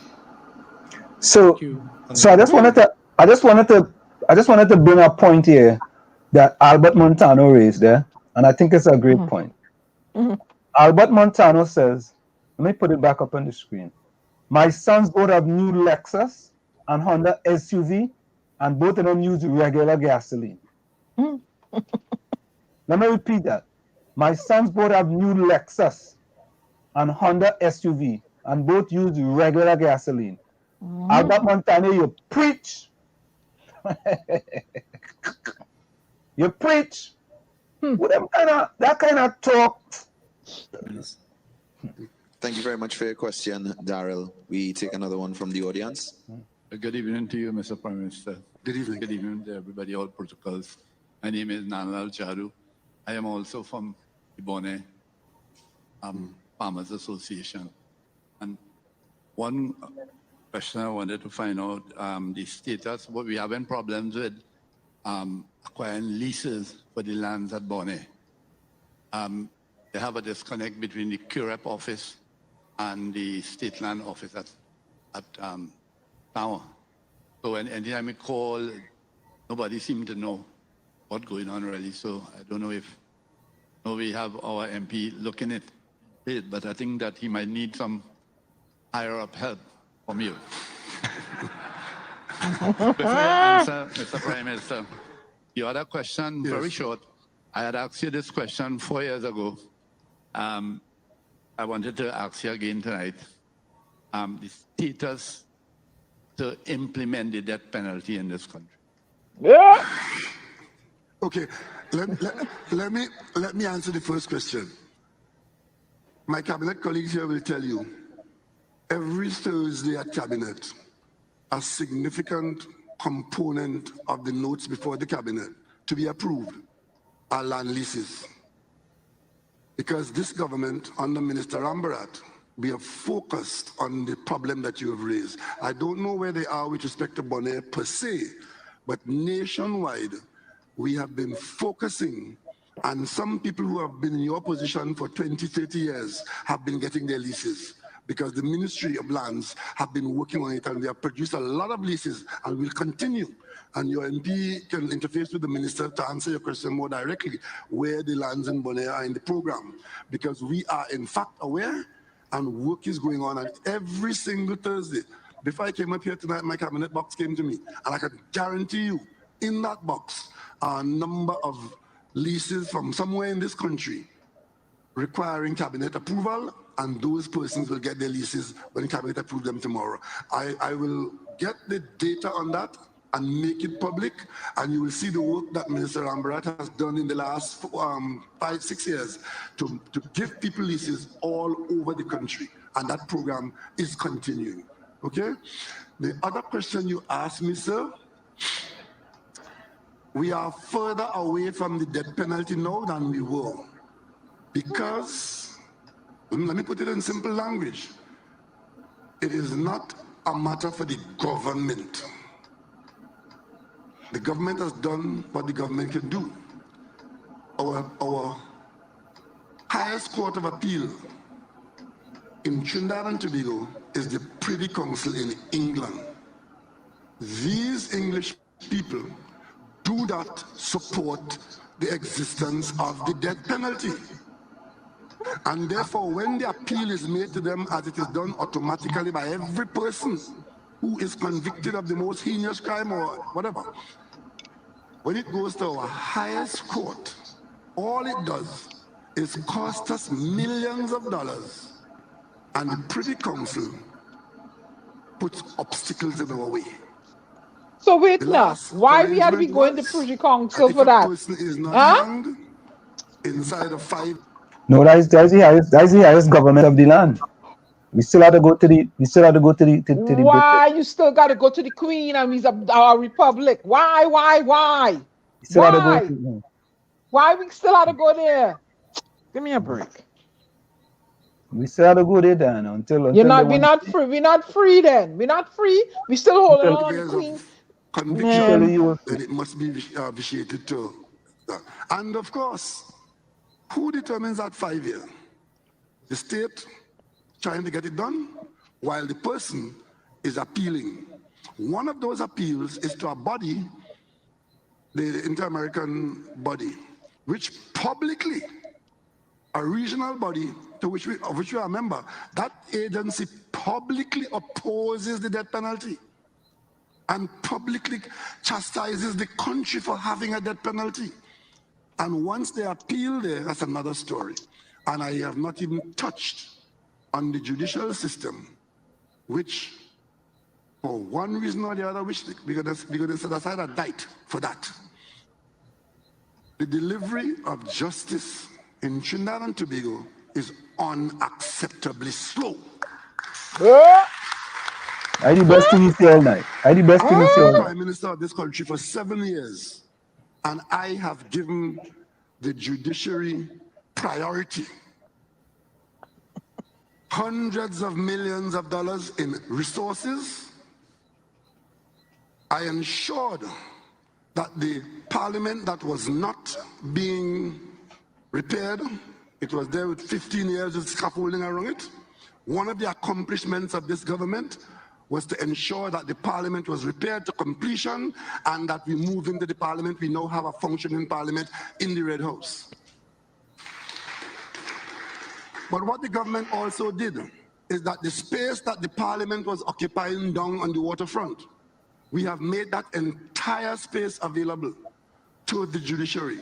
So I just wanted to bring a point here that Albert Montano raised there, and I think it's a great point. Albert Montano says, let me put it back up on the screen. My sons both have new Lexus and Honda SUV, and both of them use regular gasoline. Let me repeat that. My sons both have new Lexus and Honda SUV, and both use regular gasoline. Albert Montano, you preach. You preach. With that kind of talk. Thank you very much for your question, Darrell. We take another one from the audience. Good evening to you, Mr. Prime Minister. Good evening. Good evening to everybody, all protocols. My name is Nanlal Chadu. I am also from the Bonnet Farmers Association. And one question I wanted to find out, the status, what we having problems with acquiring leases for the lands at Bonnet. They have a disconnect between the QREP office and the state land office at Tower. So anytime we call, nobody seems to know what's going on really. So I don't know if we have our MP looking at it, but I think that he might need some higher up help from you. Before you answer, Mr. Prime Minister, the other question, very short. I had asked you this question 4 years ago. I wanted to ask you again tonight. The status to implement the death penalty in this country. Yeah. Okay, let me answer the first question. My cabinet colleagues here will tell you, every Thursday at cabinet, a significant component of the notes before the cabinet to be approved are land leases. Because this government, under Minister Rambarat, we have focused on the problem that you have raised. I don't know where they are with respect to Bonaire per se, but nationwide, we have been focusing, and some people who have been in your position for 20, 30 years have been getting their leases, because the Ministry of Lands have been working on it, and we have produced a lot of leases, and will continue. And your MP can interface with the minister to answer your question more directly, where the lands in Bonaire are in the program, because we are in fact aware, and work is going on. And every single Thursday, before I came up here tonight, my cabinet box came to me, and I can guarantee you, in that box are a number of leases from somewhere in this country requiring cabinet approval, and those persons will get their leases when the cabinet approves them tomorrow. I will get the data on that and make it public, and you will see the work that Minister Rambarat has done in the last 5-6 years to give people leases all over the country, and that program is continuing. Okay? The other question you asked me, sir, we are further away from the death penalty now than we were, because, let me put it in simple language, it is not a matter for the government. The government has done what the government can do. Our highest court of appeal in Trinidad and Tobago is the Privy Council in England. These English people do not support the existence of the death penalty. And therefore, when the appeal is made to them, as it is done automatically by every person who is convicted of the most heinous crime or whatever, when it goes to our highest court, all it does is cost us millions of dollars, and the Privy Council puts obstacles in our way. So wait now, why we had to be going to Privy Council for that? Person is not hanged inside of 5. No, that's the highest government of the land. We still have to go to the Why you still got to go to the Queen and we's our republic? Why? Why we still have to go there? Give me a break. We still have to go there then until we're not free. We're not free then. We're not free. We still holding on to the Queen. Conviction, then it must be vitiated too. And of course, who determines that 5 years? The state trying to get it done, while the person is appealing. One of those appeals is to a body, the Inter-American body, which publicly, a regional body of which we are a member, that agency publicly opposes the death penalty and publicly chastises the country for having a death penalty. And once they appeal there, that's another story. And I have not even touched on the judicial system, which, for one reason or the other, which we're going to set aside a date for that. The delivery of justice in Trinidad and Tobago is unacceptably slow. I the best thing you see all night. I'm the Prime Minister of this country for 7 years, and I have given the judiciary priority. Hundreds of millions of dollars in resources. I ensured that the parliament that was not being repaired, it was there with 15 years of scaffolding around it. One of the accomplishments of this government was to ensure that the parliament was repaired to completion, and that we move into the parliament. We now have a functioning parliament in the Red House. But what the government also did is that the space that the parliament was occupying down on the waterfront, we have made that entire space available to the judiciary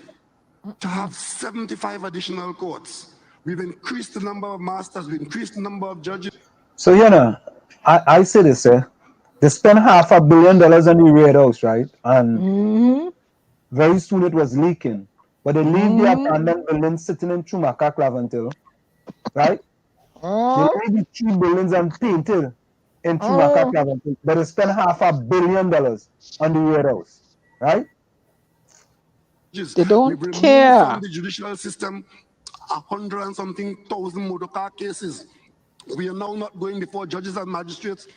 to have 75 additional courts. We've increased the number of masters, we've increased the number of judges. So, I say this, They spent $500 million on the Red House, right? And very soon it was leaking. But they leave the abandoned building sitting in Chumaka Claventil, right? They leave the 3 buildings unpainted in Chumaka Claventil, but they spent $500 million on the Red House, right? They don't We've removed care. from the judicial system 100 and something thousand motor car cases. We are now not going before judges and magistrates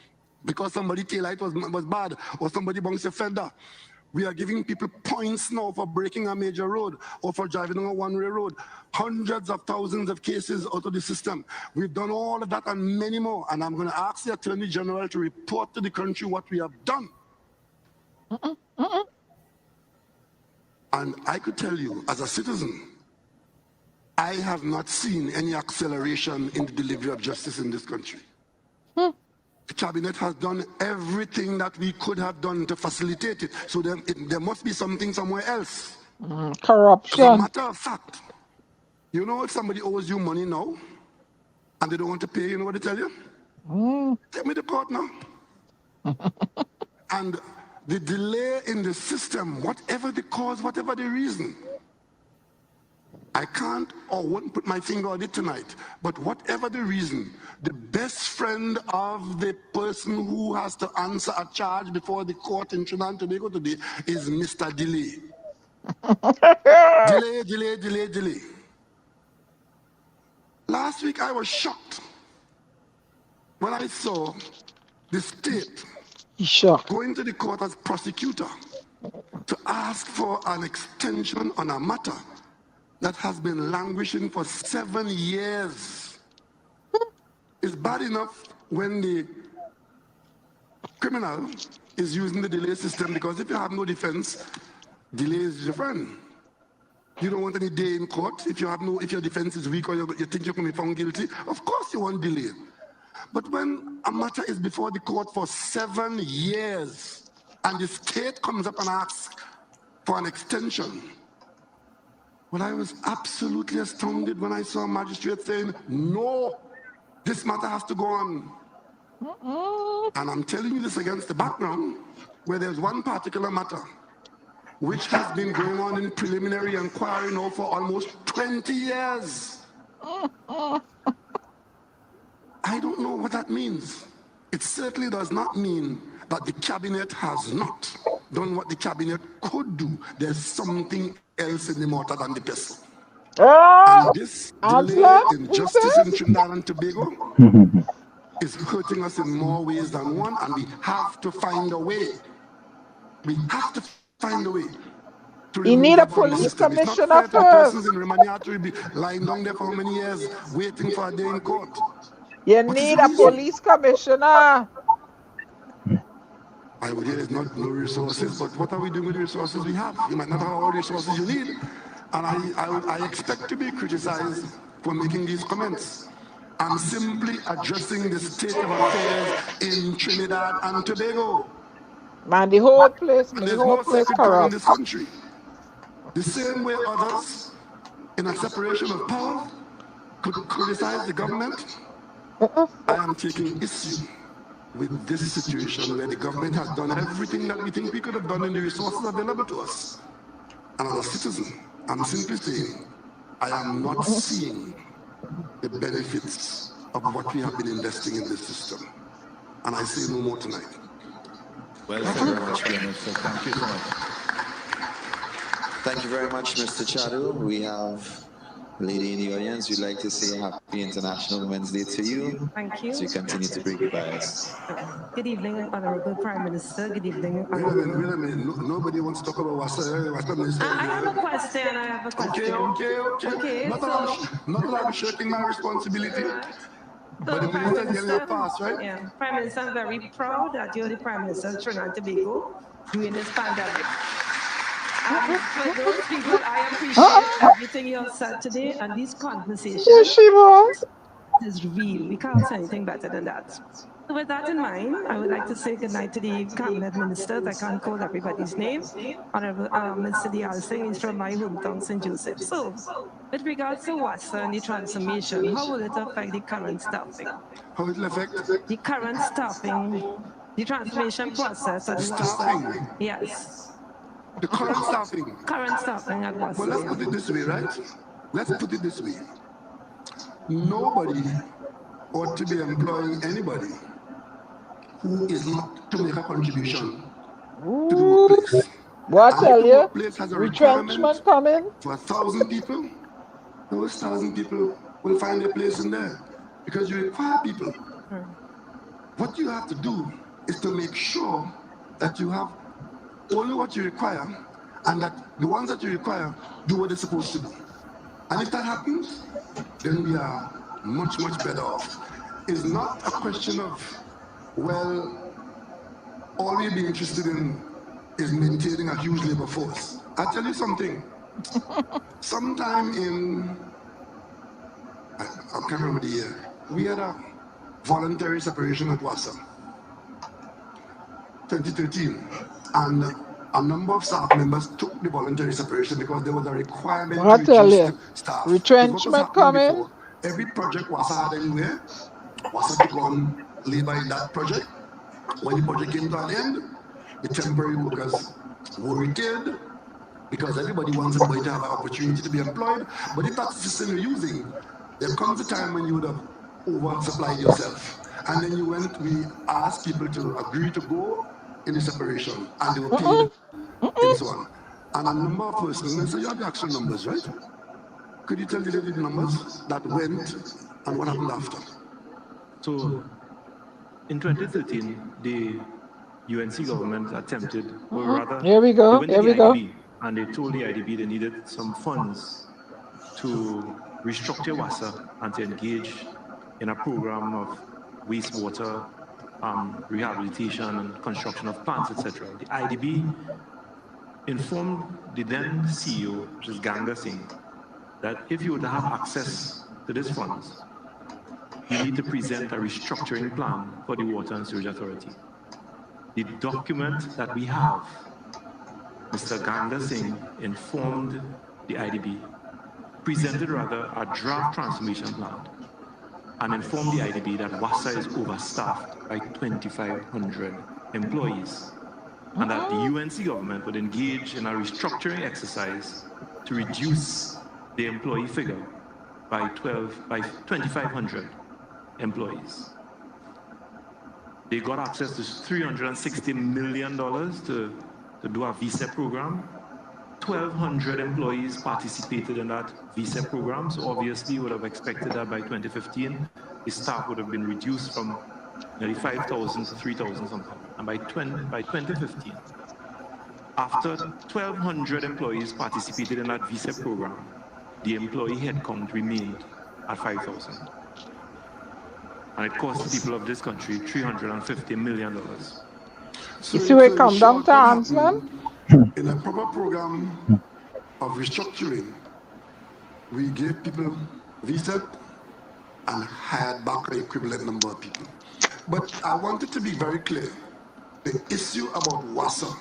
because somebody taillight was bad or somebody bounced a fender. We are giving people points now for breaking a major road or for driving on a one-way road. Hundreds of thousands of cases out of the system. We've done all of that and many more. And I'm going to ask the Attorney General to report to the country what we have done. And I could tell you, as a citizen, I have not seen any acceleration in the delivery of justice in this country. The cabinet has done everything that we could have done to facilitate it. So there must be something somewhere else. Corruption. As a matter of fact, you know if somebody owes you money now and they don't want to pay, you know what they tell you? Take me to court now. And the delay in the system, whatever the cause, whatever the reason, I can't or won't put my finger on it tonight, but whatever the reason, the best friend of the person who has to answer a charge before the court in Trinidad and Tobago today is Mr. Delay. Delay. Last week I was shocked when I saw the state going to the court as prosecutor to ask for an extension on a matter that has been languishing for 7 years. It's bad enough when the criminal is using the delay system, because if you have no defense, delay is your friend. You don't want any day in court if your defense is weak or you think you can be found guilty. Of course you want delay. But when a matter is before the court for 7 years and the state comes up and asks for an extension, well, I was absolutely astounded when I saw a magistrate saying, no, this matter has to go on. And I'm telling you this against the background where there's one particular matter which has been going on in preliminary inquiry now for almost 20 years. I don't know what that means. It certainly does not mean that the cabinet has not done what the cabinet could do. There's something else in the mortar than the pestle. And this delay in justice in Trinidad and Tobago is hurting us in more ways than one, and we have to find a way. We have to find a way to remove that from the system. It's not fair to the persons in Romania to be lying down there for how many years waiting for a day in court. You need a police commissioner. I would hear there's no resources, but what are we doing with the resources we have? You might not have all the resources you need. And I expect to be criticized for making these comments. I'm simply addressing the state of affairs in Trinidad and Tobago. Man, the whole place, and there's no sacred cow in this country. The same way others in a separation of power could criticize the government, I am taking issue with this situation where the government has done everything that we think we could have done in the resources available to us. And as a citizen, I'm simply saying, I am not seeing the benefits of what we have been investing in this system. And I say no more tonight. Well, thank you very much, Minister. Thank you so much. Thank you very much, Mr. Chadu. We have a lady in the audience who'd like to say Happy International Women's Day to you. Thank you. So you continue to break the bias. Good evening, Honorable Prime Minister. Good evening. Wait a minute. Nobody wants to talk about WASA. I have a question. Okay. Not that I'm shirking my responsibility. But the minister is getting a pass, right? Yeah. Prime Minister, I'm very proud that you're the Prime Minister of Trinidad and Tobago during this pandemic. For those people, I appreciate everything you have said today, and this conversation is real. We can't say anything better than that. So with that in mind, I would like to say good night to the cabinet ministers. I can't call everybody's name. Honorable Mr. Dial Singh is from my hometown, St. Joseph. So, with regards to WASA and the transformation, how will it affect the current staffing? How will it affect? The current staffing The transformation process at WASA. Staffing. Yes. The current staffing. Current staffing at WASA. Well, let's put it this way, right? Let's put it this way. Nobody ought to be employing anybody who is not to make a contribution to the workplace. What I tell if the you? workplace has a requirement Retrenchment coming. for 1,000 people, those 1,000 people will find a place in there because you require people. What you have to do is to make sure that you have only what you require and that the ones that you require do what they're supposed to do. And if that happens, then we are much, much better off. It's not a question of, well, all we'd be interested in is maintaining a huge labor force. I'll tell you something. Sometime in, I can't remember the year, we had a voluntary separation at WASA, 2013. And a number of staff members took the voluntary separation because there was a requirement to reduce staff. Retrenchment coming. Before, every project WASA had anywhere, WASA took on labor in that project. When the project came to an end, the temporary workers were retained because everybody wants everybody to have an opportunity to be employed. But if that's the system you're using, there comes a time when you would have oversupplied yourself. And then we asked people to agree to go in the separation, and they were paid and so on. And a number of persons, so you have the actual numbers, right? Could you tell the lady the numbers that went and what happened after? So, in 2013, the UNC government attempted, or rather, here we go, they went to the IDB, and they told the IDB they needed some funds to restructure WASA and to engage in a program of wastewater rehabilitation and construction of plants, etc. The IDB informed the then CEO, which is Ganga Singh, that if you were to have access to these funds, you need to present a restructuring plan for the Water and Sewage Authority. The document that we have, Mr. Ganga Singh informed the IDB, presented rather a draft transformation plan, and informed the IDB that WASA is overstaffed by 2,500 employees, and that the UNC government would engage in a restructuring exercise to reduce the employee figure by 2,500 employees. They got access to $360 million to do a visa program. 1,200 employees participated in that visa program, so obviously you would have expected that by 2015, the staff would have been reduced from nearly 5,000 to 3,000 something. And by 2015, after 1,200 employees participated in that visa program, the employee headcount remained at 5,000. And it cost the people of this country $350 million. You see where it come down to, Ansman? In a proper program of restructuring, we gave people visa and hired back an equivalent number of people. But I wanted to be very clear. The issue about WASA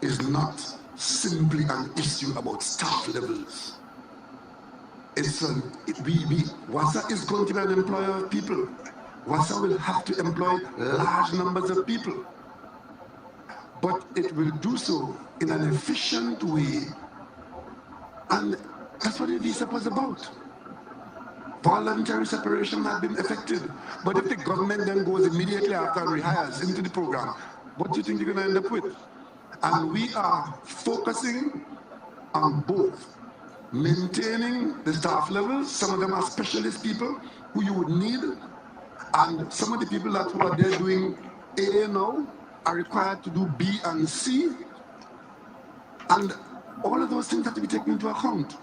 is not simply an issue about staff levels. WASA is going to be an employer of people. WASA will have to employ large numbers of people. But it will do so in an efficient way. And that's what the visa was about. Voluntary separation had been effected. But if the government then goes immediately after and rehires into the program, what do you think you're going to end up with? And we are focusing on both maintaining the staff levels. Some of them are specialist people who you would need. And some of the people who are there doing A now are required to do B and C. And all of those things have to be taken into account.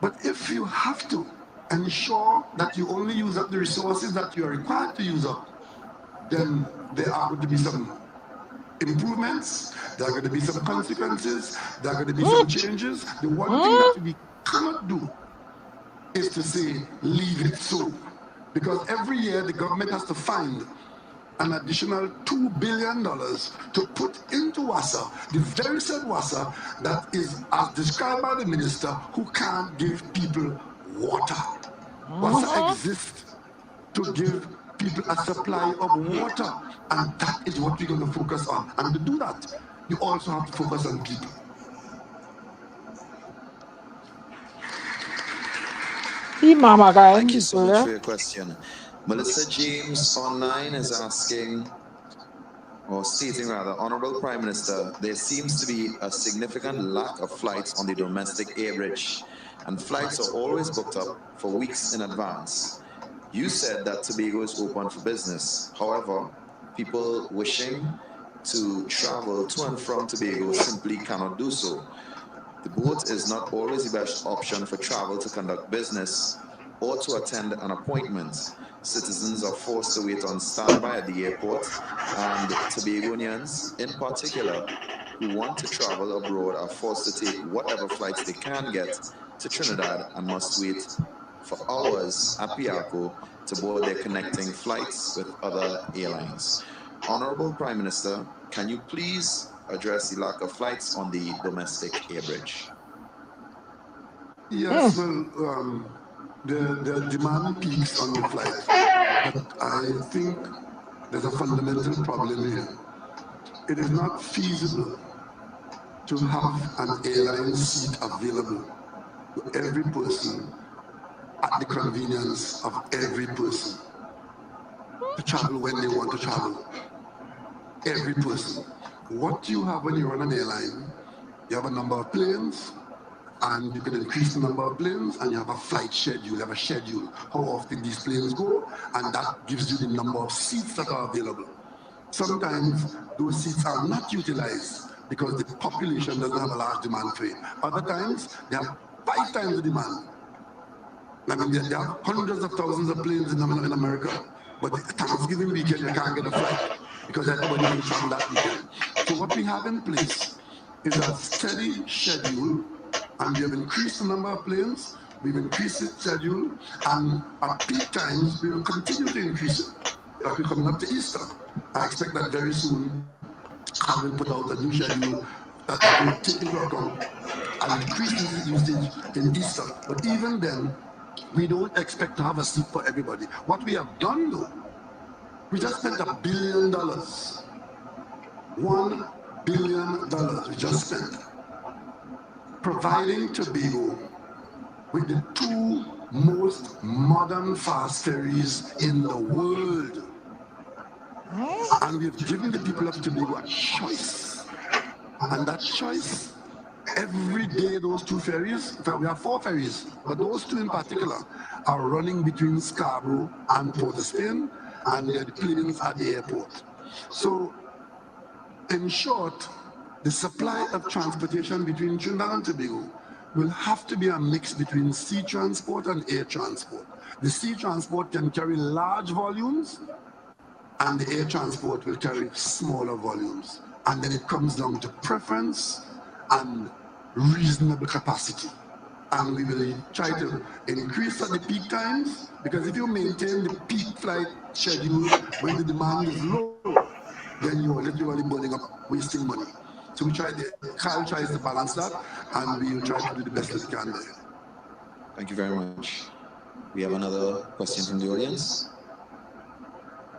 But if you have to ensure that you only use up the resources that you are required to use up, then there are going to be some improvements, there are going to be some consequences, there are going to be some changes. The one thing that we cannot do is to say, leave it so. Because every year the government has to find an additional $2 billion to put into WASA, the very said WASA that is, as described by the minister, who can't give people water. WASA exists to give people a supply of water. And that is what we're going to focus on. And to do that, you also have to focus on people. Thank you so much for your question. Melissa James online is asking, or stating rather, Honorable Prime Minister, there seems to be a significant lack of flights on the domestic air bridge, and flights are always booked up for weeks in advance. You said that Tobago is open for business. However, people wishing to travel to and from Tobago simply cannot do so. The boat is not always the best option for travel to conduct business or to attend an appointment. Citizens are forced to wait on standby at the airport, and Tobagonians in particular who want to travel abroad are forced to take whatever flights they can get to Trinidad and must wait for hours at Piarco to board their connecting flights with other airlines. Honorable Prime Minister, can you please address the lack of flights on the domestic air bridge? Yes, well, the demand peaks on the flight, but I think there's a fundamental problem here. It is not feasible to have an airline seat available to every person at the convenience of every person to travel when they want to travel. Every person. What you have when you're on an airline, you have a number of planes, and you can increase the number of planes, and you have a flight schedule, you have a schedule, how often these planes go, and that gives you the number of seats that are available. Sometimes those seats are not utilized because the population doesn't have a large demand for it. Other times, they have 5 times the demand. I mean, they have hundreds of thousands of planes in America, but the Thanksgiving weekend, you can't get a flight because everybody can travel that weekend. So what we have in place is a steady schedule, and we have increased the number of planes, we've increased the schedule, and at peak times, we will continue to increase it. Like we're coming up to Easter. I expect that very soon, I will put out a new schedule that will take into account and increase the usage in Easter. But even then, we don't expect to have a seat for everybody. What we have done though, we just spent $1 billion. $1 billion we just spent providing Tobago with the 2 most modern fast ferries in the world. And we've given the people of Tobago a choice. And that choice, every day those 2 ferries, in fact we have 4 ferries, but those 2 in particular are running between Scarborough and Port of Spain, and they're the planes at the airport. So, in short, the supply of transportation between Trinidad and Tobago will have to be a mix between sea transport and air transport. The sea transport can carry large volumes, and the air transport will carry smaller volumes. And then it comes down to preference and reasonable capacity. And we will try to increase at the peak times, because if you maintain the peak flight schedule when the demand is low, then you're literally burning up, wasting money. So Kyle tries to balance that, and we will try to do the best that we can there. Thank you very much. We have another question from the audience.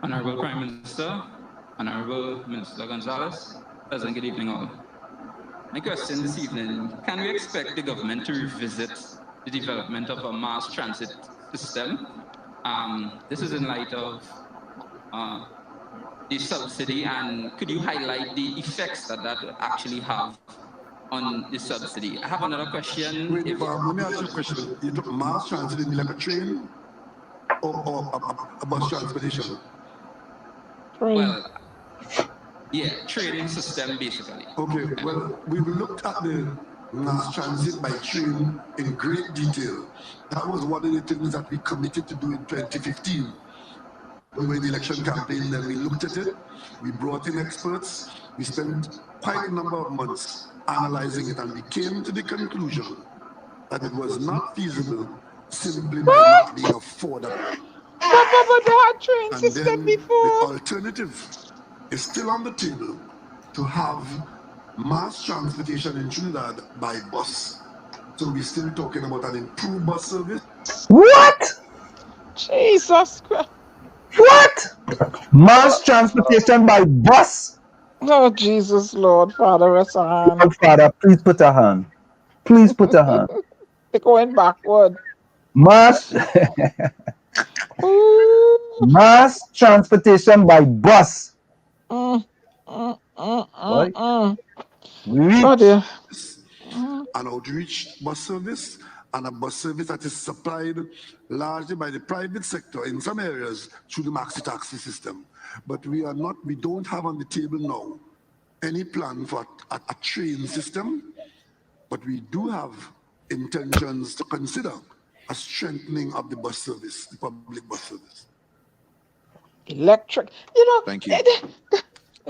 Honorable Prime Minister, Honorable Minister Gonzalez, pleasant good evening all. My question this evening, can we expect the government to revisit the development of a mass transit system? This is in light of the subsidy, and could you highlight the effects that will actually have on the subsidy? I have another question. Wait, let me ask you a question. You took mass transit, like a train or a bus transportation? Well, yeah, train system basically. Okay, well, we've looked at the mass transit by train in great detail. That was one of the things that we committed to do in 2015. We were in the election campaign, then we looked at it, we brought in experts, we spent quite a number of months analyzing it, and we came to the conclusion that it was not feasible simply by not being affordable. But they had train And system then before. the alternative is still on the table to have mass transportation in Trinidad by bus. So we're still talking about an improved bus service. What? Jesus Christ. What? Mass transportation by bus? Oh, Jesus, Lord, Father, rest a hand. Lord Father, please put a hand. Please put a hand. They're going backward. Mass mass transportation by bus. Boy. Oh dear. An outreach bus service and a bus service that is supplied largely by the private sector in some areas through the maxi taxi system. But we don't have on the table now any plan for a train system, but we do have intentions to consider a strengthening of the bus service, the public bus service. Electric, you know. Thank you.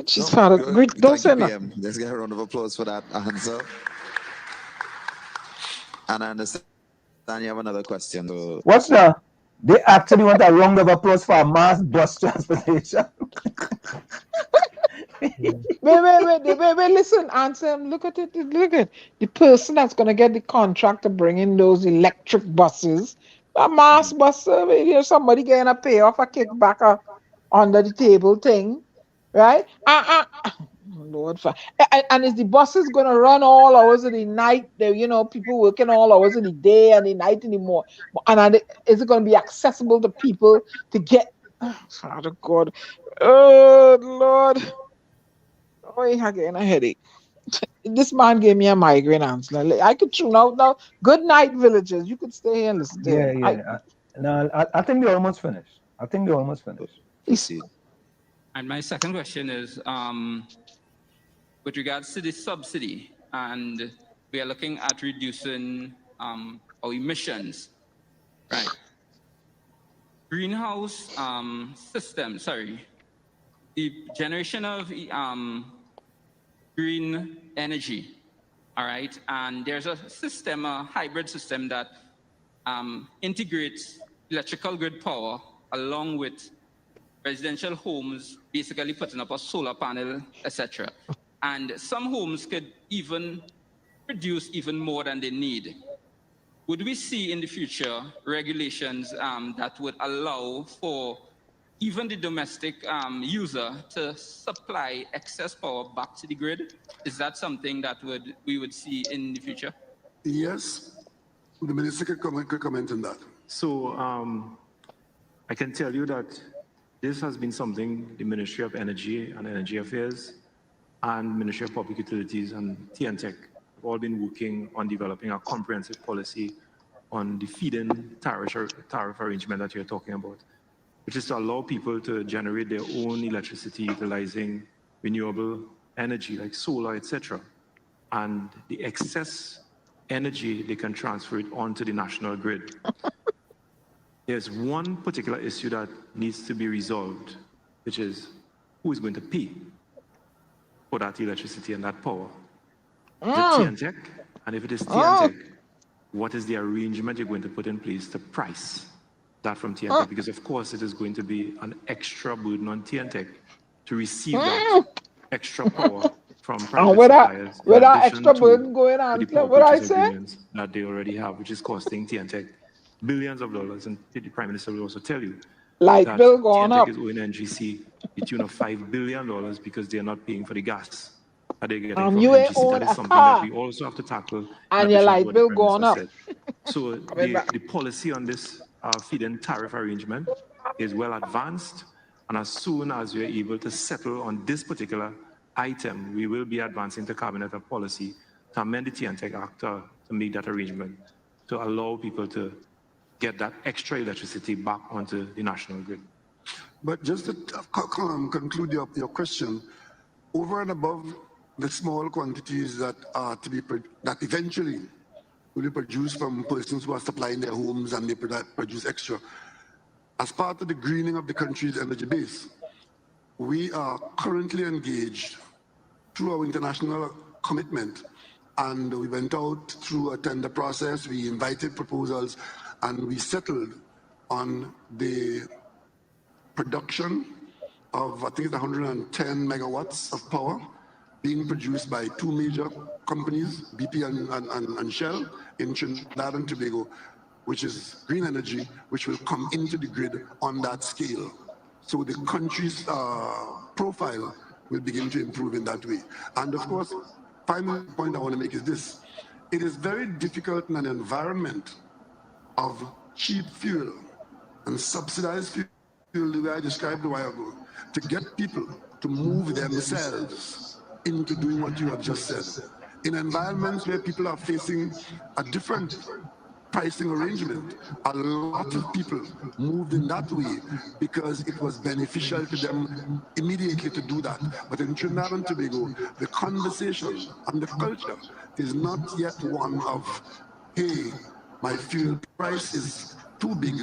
Just Father, don't say nothing. Let's get a round of applause for that answer. And I understand you have another question. So. What's that? They actually want a round of applause for mass bus transportation. Wait, listen, answer him. Look at it. Look at the person that's going to get the contract to bring in those electric buses. A mass bus service, you know, somebody getting a payoff, a kickback under the table thing, right? Lord, and is the buses going to run all hours of the night? You know, people working all hours of the day and the night anymore. And is it going to be accessible to people to get? Oh, Father God, oh Lord. Oh, I'm getting a headache. This man gave me a migraine answer. I could tune out now. Good night, villagers. You could stay here and listen to him. I think they're almost finished. Proceed. And my second question is with regards to the subsidy, and we are looking at reducing our emissions, right? Greenhouse the generation of green energy, all right? And there's a system, a hybrid system that integrates electrical grid power along with residential homes, basically putting up a solar panel, etc. And some homes could even produce even more than they need. Would we see in the future regulations that would allow for even the domestic user to supply excess power back to the grid? Is that something that we would see in the future? Yes. The minister could comment on that. So I can tell you that this has been something the Ministry of Energy and Energy Affairs and Ministry of Public Utilities and TNTech have all been working on developing a comprehensive policy on the feed-in tariff arrangement that you're talking about, which is to allow people to generate their own electricity utilizing renewable energy like solar, etc. And the excess energy, they can transfer it onto the national grid. There's one particular issue that needs to be resolved, which is who is going to pay for that electricity and that power? Is it TNTech? And if it is TNTech, what is the arrangement you're going to put in place to price that from TNTech? Because of course it is going to be an extra burden on TNTech to receive that extra power from private suppliers. With that extra burden going on, what I say? That they already have, which is costing TNTech billions of dollars. And the Prime Minister will also tell you light bill going up. TNTech is owing NGC the tune of $5 billion because they're not paying for the gas that they're getting from you NGC. Own that is a something car. that we also have to tackle. And your light bill going up. So the policy on this feed-in tariff arrangement is well advanced. And as soon as we're able to settle on this particular item, we will be advancing to Cabinet a policy to amend the TNTech Act to make that arrangement to allow people to get that extra electricity back onto the national grid. But just to conclude your question, over and above the small quantities that are to be that eventually will be produced from persons who are supplying their homes and they produce extra, as part of the greening of the country's energy base, we are currently engaged through our international commitment, and we went out through a tender process. We invited proposals, and we settled on the production of, I think it's 110 megawatts of power being produced by two major companies, BP and Shell, in Trinidad and Tobago, which is green energy, which will come into the grid on that scale. So the country's profile will begin to improve in that way. And of course, final point I want to make is this. It is very difficult in an environment of cheap fuel and subsidized fuel, the way I described a while ago, to get people to move themselves into doing what you have just said. In environments where people are facing a different pricing arrangement, a lot of people moved in that way because it was beneficial to them immediately to do that. But in Trinidad and Tobago, the conversation and the culture is not yet one of, hey, my fuel price is too big,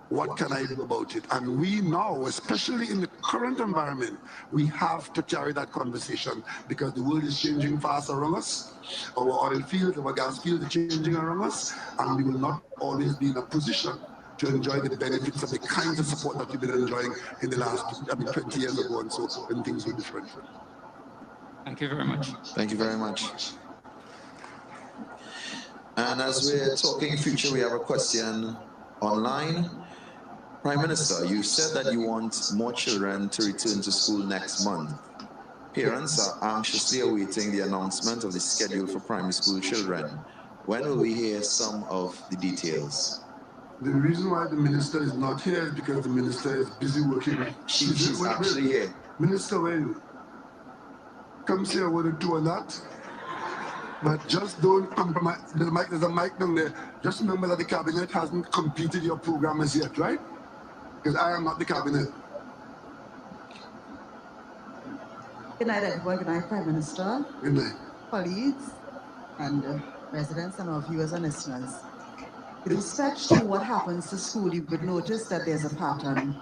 what can I do about it? And we now, especially in the current environment, we have to carry that conversation because the world is changing fast around us. Our oil fields, our gas fields are changing around us, and we will not always be in a position to enjoy the benefits of the kinds of support that we've been enjoying in the last, 20 years ago and so, when things were different. Thank you very much. Thank you very much. And as we're talking future, we have a question online. Prime Minister, you said that you want more children to return to school next month. Parents are anxiously awaiting the announcement of the schedule for primary school children. When will we hear some of the details? The reason why the minister is not here is because the minister is busy working. She's actually here. Minister, where are you? Come say a word or two on that. But just don't compromise. There's a mic down there. Just remember that the cabinet hasn't completed your program as yet, right? Because I am not the cabinet. Good night, everyone. Good night, Prime Minister. Good night. Colleagues and residents and our viewers and listeners. With respect to what happens to school, you would notice that there's a pattern.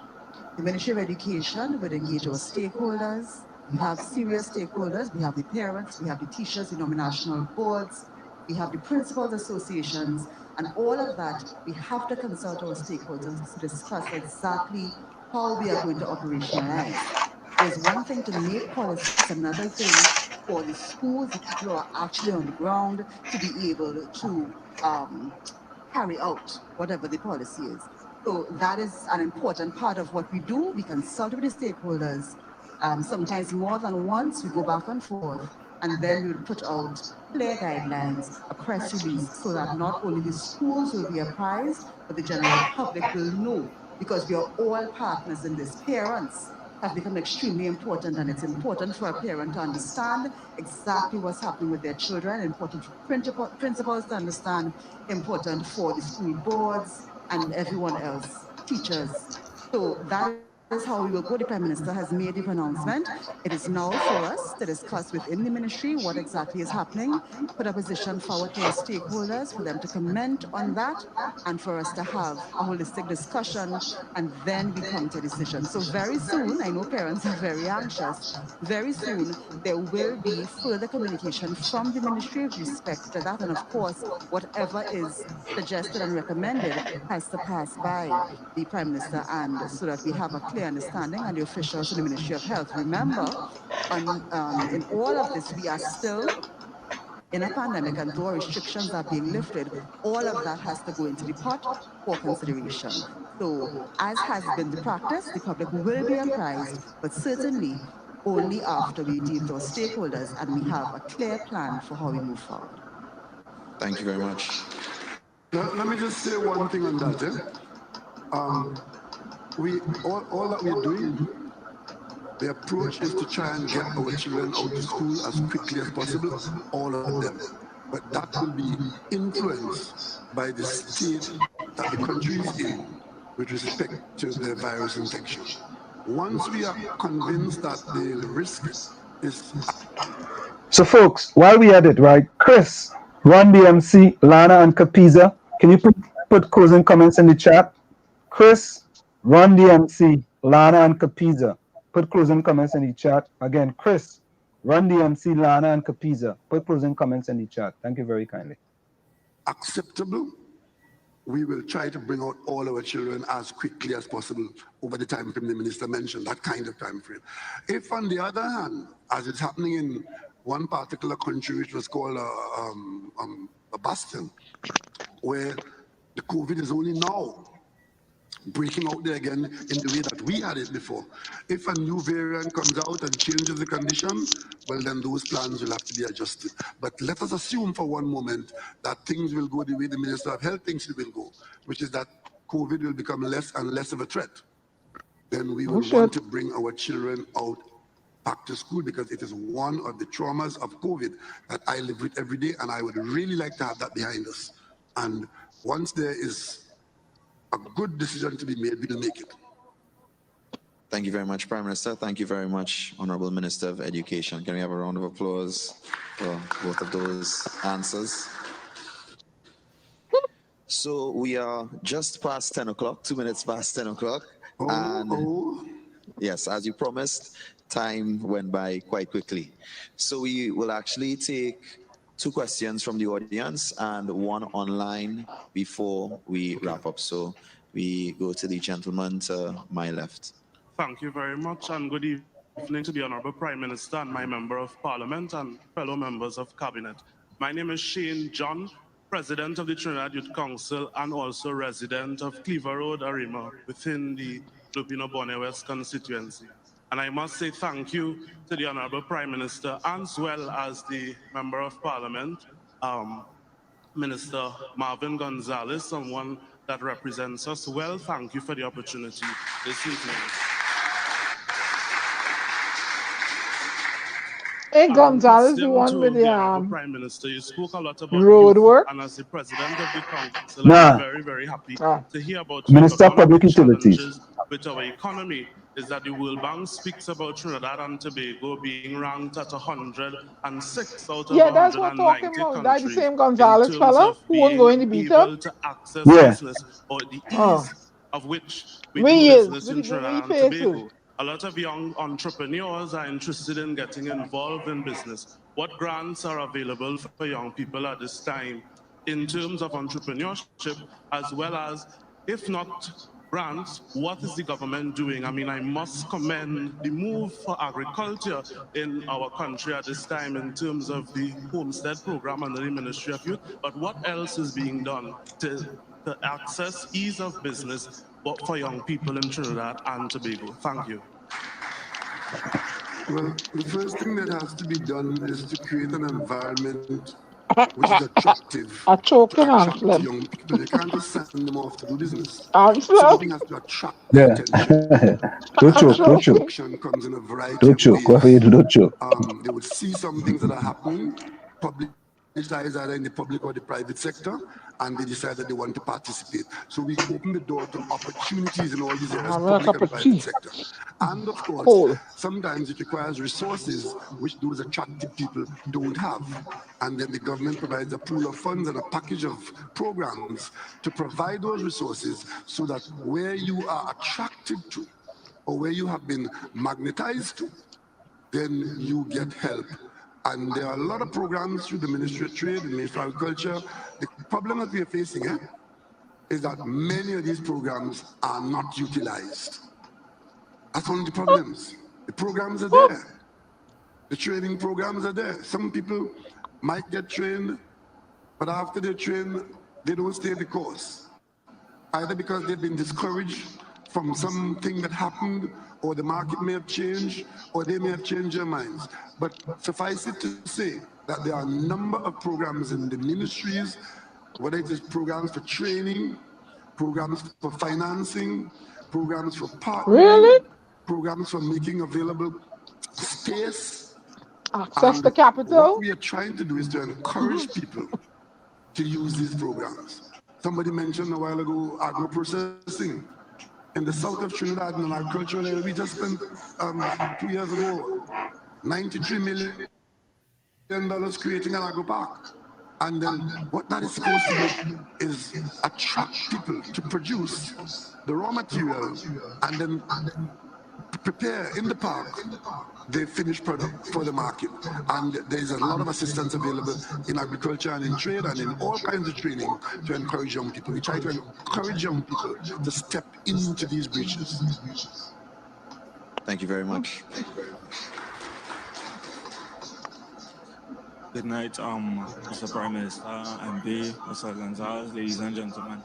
The Ministry of Education would engage our stakeholders. We have serious stakeholders. We have the parents, we have the teachers, the nominational boards, we have the principals associations, and all of that, we have to consult our stakeholders to discuss exactly how we are going to operationalize. There's one thing to make policies, another thing for the schools, the people who are actually on the ground, to be able to carry out whatever the policy is. So that is an important part of what we do. We consult with the stakeholders. Sometimes more than once, we go back and forth, and then we'll put out clear guidelines, a press release, so that not only the schools will be apprised, but the general public will know, because we are all partners in this. Parents have become extremely important, and it's important for a parent to understand exactly what's happening with their children, important for principals to understand, important for the school boards and everyone else, teachers. So that is how we will go. The Prime Minister has made the pronouncement. It is now for us to discuss within the ministry what exactly is happening, put a position forward to our stakeholders, for them to comment on that, and for us to have a holistic discussion, and then we come to a decision. So very soon, I know parents are very anxious, very soon there will be further communication from the ministry with respect to that, and of course, whatever is suggested and recommended has to pass by the Prime Minister, and so that we have a clear understanding, and the officials in the Ministry of Health. Remember, in all of this, we are still in a pandemic, and though restrictions are being lifted, all of that has to go into the pot for consideration. So, as has been the practice, the public will be apprised, but certainly only after we deal with our stakeholders and we have a clear plan for how we move forward. Thank you very much. Now, let me just say one thing on that. All that we're doing, the approach is to try and get our children out to school as quickly as possible, all of them. But that will be influenced by the state that the country is in with respect to the virus infection. Once we are convinced that the risk is... So folks, while we at it, right, Chris, Ron DMC, Lana, and Capiza, can you put closing comments in the chat? Chris, Ron DMC, Lana, and Capiza, put closing comments in the chat. Again, Chris, Ron DMC, Lana, and Capiza, put closing comments in the chat. Thank you very kindly. Acceptable. We will try to bring out all our children as quickly as possible over the time frame the minister mentioned, that kind of time frame. If, on the other hand, as it's happening in one particular country, which was called Batson, where the COVID is only now breaking out there again in the way that we had it before. If a new variant comes out and changes the condition, well, then those plans will have to be adjusted. But let us assume for one moment that things will go the way the Minister of Health thinks it will go, which is that COVID will become less and less of a threat. Then we will want to bring our children out back to school, because it is one of the traumas of COVID that I live with every day, and I would really like to have that behind us. And once there is a good decision to be made, we'll make it. Thank you very much, Prime Minister. Thank you very much, Honorable Minister of Education. Can we have a round of applause for both of those answers? So we are just past 10 o'clock, 2 minutes past 10 o'clock. Yes, as you promised, time went by quite quickly. So we will actually take 2 questions from the audience and 1 online before we wrap up. So we go to the gentleman to my left. Thank you very much, and good evening to the Honorable Prime Minister and my Member of Parliament and fellow members of Cabinet. My name is Shane John, President of the Trinidad Youth Council and also resident of Cleaver Road, Arima, within the Lupino Bonne West constituency. And I must say thank you to the Honorable Prime Minister, as well as the Member of Parliament, Minister Marvin Gonzalez, someone that represents us well. Thank you for the opportunity this evening. Hey, Gonzalez, the one with the Prime Minister, you spoke a lot about road work. And as the President of the Council, I'm very, very happy to hear about Minister of Public Utilities. With our economy is that the World Bank speaks about Trinidad and Tobago being ranked at 106 out of 190 that's what I'm talking about. That's the same Gonzalez fella who won't go in the beat able up. to access business, or the ease of which we do business in Trinidad and Tobago. A lot of young entrepreneurs are interested in getting involved in business. What grants are available for young people at this time in terms of entrepreneurship, as well as, if not grants, what is the government doing? I mean, I must commend the move for agriculture in our country at this time in terms of the homestead program under the Ministry of Youth, but what else is being done to access ease of business for young people in Trinidad and Tobago? Thank you. Well, the first thing that has to be done is to create an environment which is attractive to attract young people. You can't just send them off to do business. Something has to attract attention. Don't choke. Attraction comes in a variety of ways. They would see some things that are happening, publicized either in the public or the private sector, and they decide that they want to participate. So we open the door to opportunities in all these areas, public and private sector. And of course, sometimes it requires resources which those attractive people don't have. And then the government provides a pool of funds and a package of programs to provide those resources so that where you are attracted to or where you have been magnetized to, then you get help. And there are a lot of programs through the Ministry of Trade and Ministry of Agriculture. The problem that we are facing is that many of these programs are not utilized. That's one of the problems. The programs are there. The training programs are there. Some people might get trained, but after they're trained, they don't stay the course. Either because they've been discouraged from something that happened, or the market may have changed, or they may have changed their minds. But suffice it to say that there are a number of programs in the ministries, whether it is programs for training, programs for financing, programs for partnering, programs for making available space. Access to capital. What we are trying to do is to encourage people to use these programs. Somebody mentioned a while ago agro-processing. In the south of Trinidad, in an agricultural area, we just spent 2 years ago $93 million creating an agro park. And then what that is supposed to do is attract people to produce the raw material and then prepare in the park the finished product for the market. And there's a lot of assistance available in agriculture and in trade and in all kinds of training to encourage young people. We try to encourage young people to step into these breaches. Thank you very much. Good night, Mr. Prime Minister, MP, Mr. Gonzalez, ladies and gentlemen.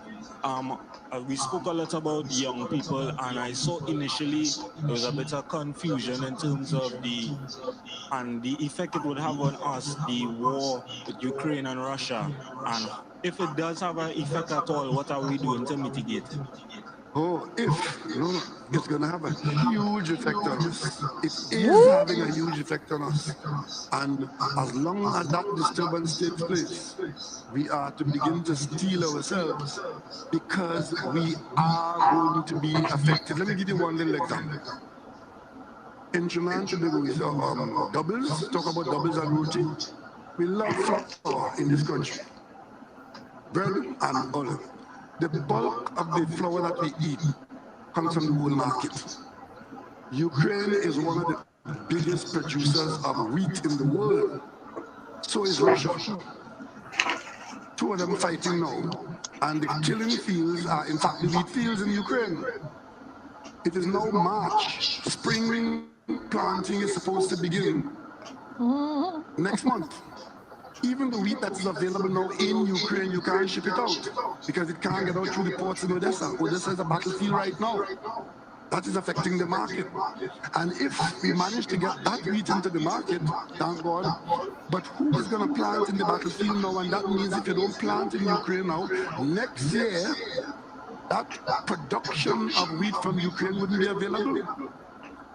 We spoke a lot about young people, and I saw initially there was a bit of confusion in terms of the effect it would have on us, the war with Ukraine and Russia, and if it does have an effect at all, what are we doing to mitigate it? Oh, no, it's going to have a huge effect on us. It is having a huge effect on us. And as long as that disturbance takes place, we are to begin to steel ourselves because we are going to be affected. Let me give you one little example. In Trinidad and Tobago, we saw doubles, talk about doubles and roti. We love flour in this country, bread and olive. The bulk of the flour that we eat comes from the world market. Ukraine is one of the biggest producers of wheat in the world. So is Russia. Two of them fighting now. And the killing fields are, in fact, the wheat fields in Ukraine. It is now March. Spring planting is supposed to begin next month. Even the wheat that is available now in Ukraine, you can't ship it out because it can't get out through the ports in Odessa. Odessa is a battlefield right now. That is affecting the market. And if we manage to get that wheat into the market, thank God, but who is going to plant in the battlefield now? And that means if you don't plant in Ukraine now, next year, that production of wheat from Ukraine wouldn't be available.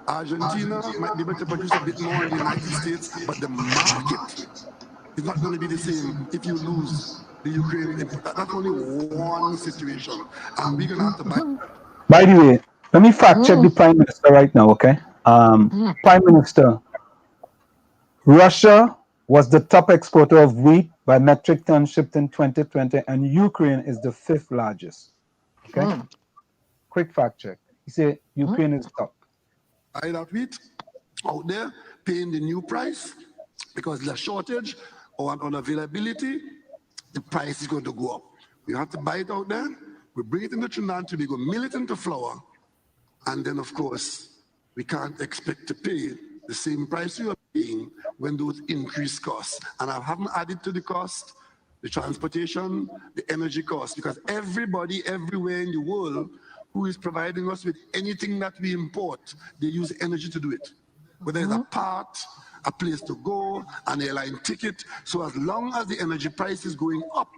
Argentina might be able to produce a bit more in the United States, but the market is not going to be the same if you lose the Ukraine. That's only one situation. And we're going to have to buy. By the way, let me fact check the Prime Minister right now, okay? Prime Minister, Russia was the top exporter of wheat by metric ton shipped in 2020, and Ukraine is the 5th largest. Okay? Quick fact check. He said Ukraine is top. Buy that wheat out there, paying the new price because there's a shortage or unavailability, the price is going to go up. We have to buy it out there, we bring it into Trinidad and Tobago, mill it into flour, and then of course, we can't expect to pay the same price you are paying when those increased costs. And I haven't added to the cost, the transportation, the energy cost, because everybody everywhere in the world who is providing us with anything that we import, they use energy to do it. Whether it's a part, a place to go, an airline ticket. So as long as the energy price is going up,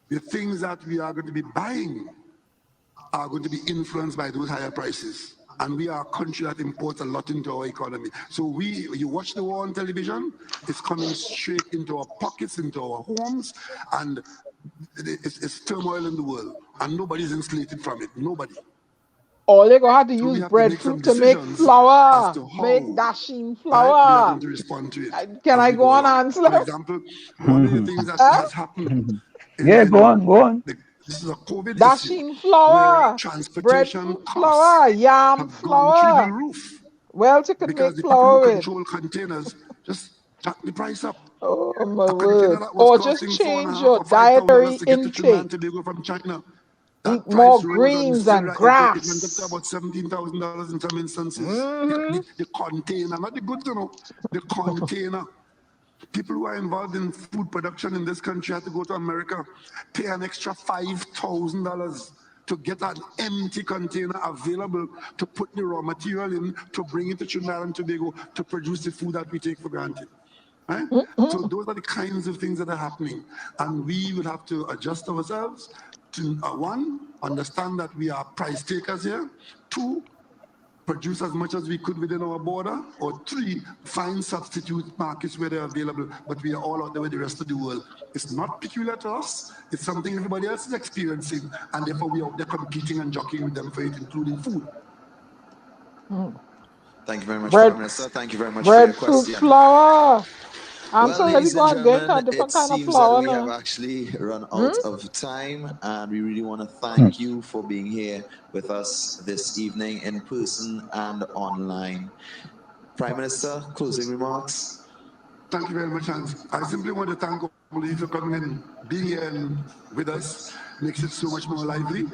the things that we are going to be buying are going to be influenced by those higher prices. And we are a country that imports a lot into our economy. So you watch the war on television, it's coming straight into our pockets, into our homes, and it's turmoil in the world. And nobody's insulated from it, nobody. All they're going to have to use breadfruit to make flour, make dashing flour. Right? We are going to respond to it. Can I go on, Ansel? For example, one of the things that has happened. Go on. This is a COVID dashing issue flour, where transportation costs flour, yam have flour. gone through the roof. Well, you can because make the flour people who with. control containers just jack the price up. Oh my a word! That Or was just costing change $4,500 your or $5,000 dietary to get to Trinidad and intake. Tobago from China. Eat more greens and grass. It went up to about $17,000 in some instances. The container, not the goods, the container. People who are involved in food production in this country have to go to America, pay an extra $5,000 to get an empty container available to put the raw material in, to bring it to Trinidad and Tobago to produce the food that we take for granted. Right? So those are the kinds of things that are happening. And we will have to adjust ourselves to, one, understand that we are price takers here. Two, produce as much as we could within our border. Or three, find substitute markets where they're available, but we are all out there with the rest of the world. It's not peculiar to us. It's something everybody else is experiencing. And therefore we are out there competing and jockeying with them for it, including food. Thank you very much, Prime Minister. Thank you very much for your Breadfruit question. flour. Well, ladies and gentlemen, different it kind of seems flour that we have now. actually run out of time, and we really want to thank you for being here with us this evening in person and online. Prime Minister, closing remarks. Thank you very much, Hans. I simply want to thank all of you for coming and being here and with us. Makes it so much more lively.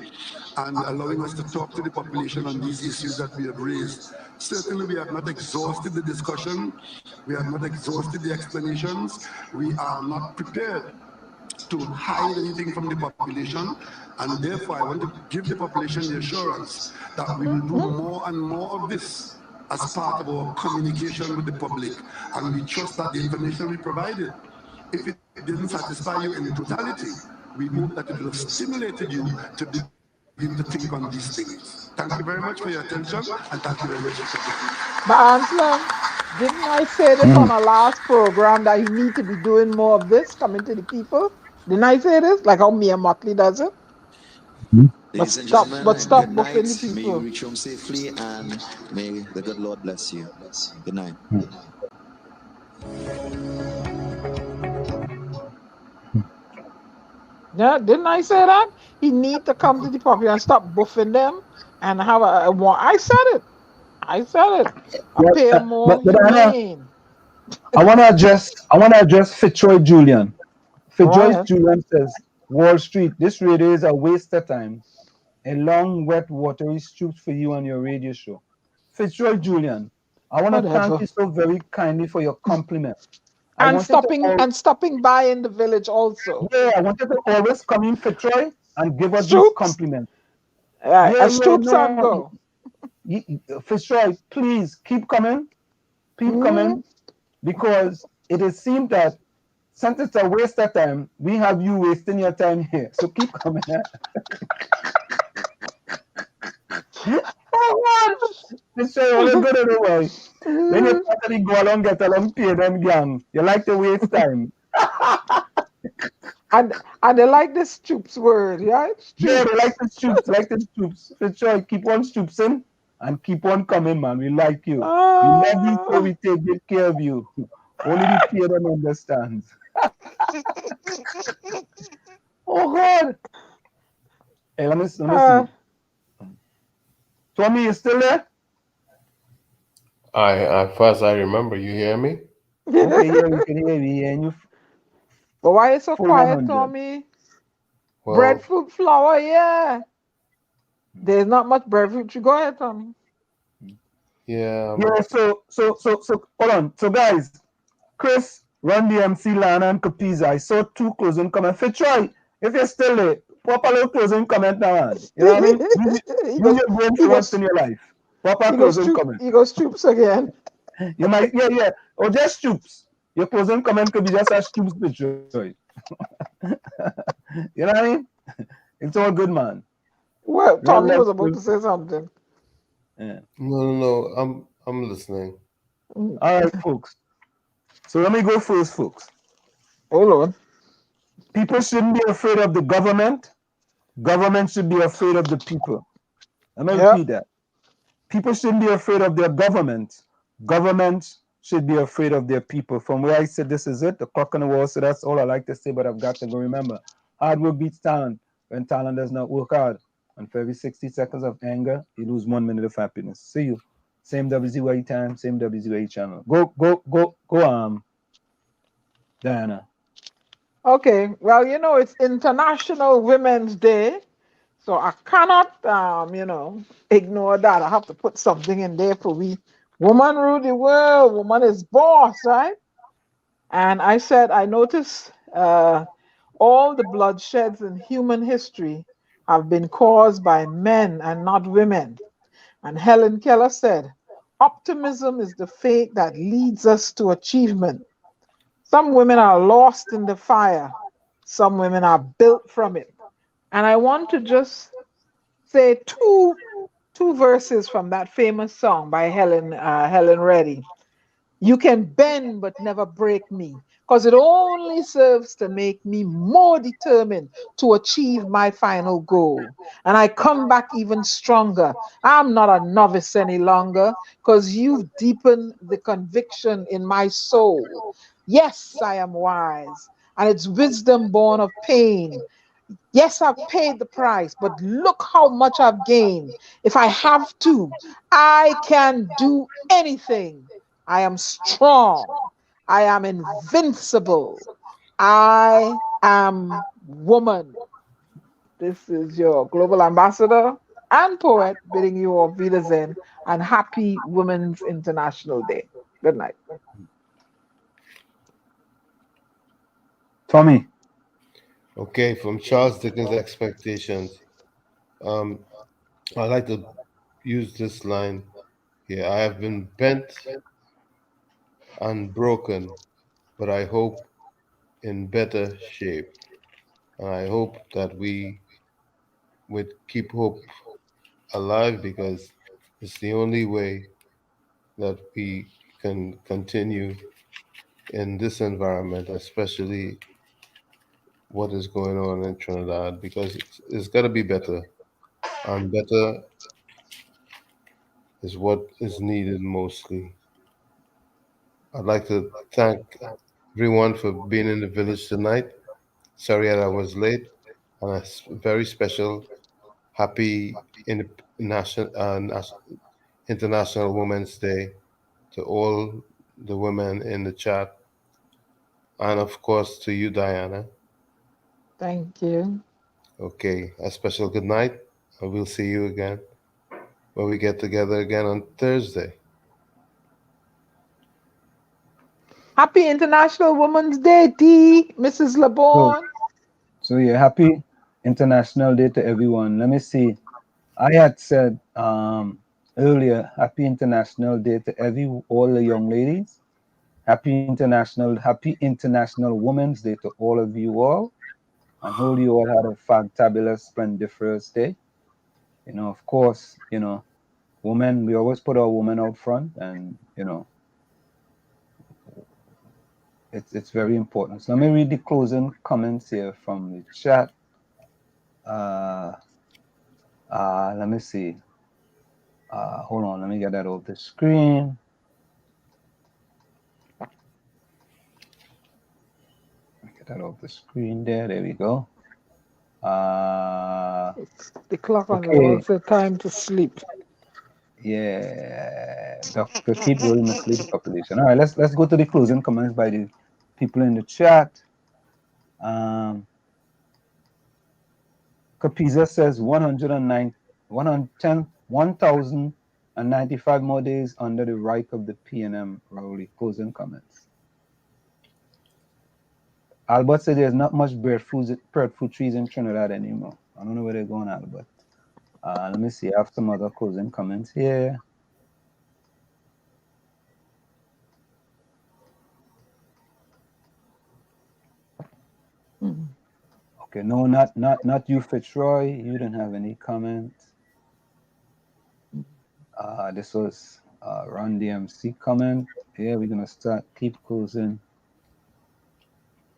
and allowing us to talk to the population on these issues that we have raised. Certainly, we have not exhausted the discussion. We have not exhausted the explanations. We are not prepared to hide anything from the population, and therefore I want to give the population the assurance that we will do more and more of this as part of our communication with the public, and we trust that the information we provided, if it didn't satisfy you in totality, we hope that it will have stimulated you to begin to think on these things. Thank you very much for your attention, and thank you very much for your But Anselm, didn't I say this on our last program that you need to be doing more of this, coming to the people? Didn't I say this? Like how Mia Motley does it? Ladies and Stop gentlemen, good buffing night. the May you people. reach home safely, and may the good Lord bless you. Good night. Yeah, didn't I say that? He need to come to the population and stop buffing them and have a war. I said it. I said it. Appear more But Anna, humane. I want to address Fitzroy Julian. Fitzroy Julian says, Wall Street, this radio is a waste of time. A long, wet, watery stoops for you on your radio show. Fitzroy Julian, I want to thank you so very kindly for your compliment. And stopping by in the village also. Yeah, I wanted to always come in, Fitzroy, and give us these compliments. Stoops and go. Fitzroy, please keep coming. Keep coming. Because it is seemed that since it's a waste of time, we have you wasting your time here. So keep coming. Fitzroy, only good anyway. When you totally go along, get along, pay them gang. You like to waste time. And they like the stoops word, right? Yeah, they like the stoops, Fitzroy, keep on stoopsing and keep on coming, man. We like you. We love you, so we take good care of you. Only the peer don't understand. Oh God! Hey, let me see. Tommy, you still there? As far as I remember, you hear me? Okay, yeah, we can hear you. And you. But why is so quiet, Tommy? Well, Breadfruit flour, yeah. There's not much breadfruit. You go ahead, Tommy. Yeah. Yeah. So hold on. So guys, Chris, Run DMC, Lana, and Capiza. I saw 2 closing comments. Fitzroy, if you're still there, proper little closing comment now, man. You know what I mean? Use your brain for once in your life. Proper closing comment. You go stoops again. You might, yeah. Or just stoops. Your closing comment could be just a stoops, Fitzroy. You know what I mean? It's all good, man. Well, Tommy was about to say something. Yeah. No. I'm listening. All right, folks. So let me go first, folks. Hold on. People shouldn't be afraid of the government. Government should be afraid of the people. Let me repeat that. People shouldn't be afraid of their government. Government should be afraid of their people. From where I said this is it, the clock on the wall. So that's all I like to say, but I've got to go remember. Hard work beats talent when talent does not work hard. And for every 60 seconds of anger, you lose 1 minute of happiness. See you. Same WZYE time, same WZYE channel. Go, Diana. Okay, well, it's International Women's Day, so I cannot, ignore that. I have to put something in there for we. Woman rule the world. Woman is boss, right? And I said, I noticed all the bloodsheds in human history have been caused by men and not women. And Helen Keller said, optimism is the faith that leads us to achievement. Some women are lost in the fire. Some women are built from it. And I want to just say two verses from that famous song by Helen Reddy. You can bend but never break me, because it only serves to make me more determined to achieve my final goal. And I come back even stronger. I'm not a novice any longer, because you've deepened the conviction in my soul. Yes, I am wise, and it's wisdom born of pain. Yes, I've paid the price, but look how much I've gained. If I have to, I can do anything. I am strong. I am invincible. I am woman. This is your global ambassador and poet bidding you auf Wiedersehen and happy Women's International Day. Good night. Tommy. Okay, from Charles Dickens' Expectations. I'd like to use this line here. I have been bent and broken, but I hope in better shape. And I hope that we would keep hope alive because it's the only way that we can continue in this environment, especially what is going on in Trinidad, because it's got to be better. And better is what is needed mostly. I'd like to thank everyone for being in the village tonight. Sorry that I was late. And a very special happy International Women's Day to all the women in the chat. And of course to you, Diana. Thank you. Okay, a special good night. And we'll see you again when we get together again on Thursday. Happy International Women's Day, D, Mrs. LeBon. So yeah, happy International Day to everyone. Let me see. I had said earlier, happy International Day to all the young ladies. Happy International Women's Day to all of you all. I hope you all had a fantabulous, splendiferous day. You know, of course, you know, women, we always put our women out front, and you know, it's very important. So let me read the closing comments here from the chat. Let me see. Hold on, let me get that off the screen. Get that off the screen there. There we go. It's the clock on the wall said time to sleep. Yeah, Dr. Keith will mislead the population. All right, let's go to the closing comments by the people in the chat. Capiza says 1,095 more days under the Reich of the PNM Rowley. Closing comments. Albert said there's not much breadfruit trees in Trinidad anymore. I don't know where they're going, Albert. Let me see. I have some other closing comments here. Okay, no, not you, Fitzroy. You didn't have any comments. This was Ron DMC comment. Yeah, we're gonna keep closing.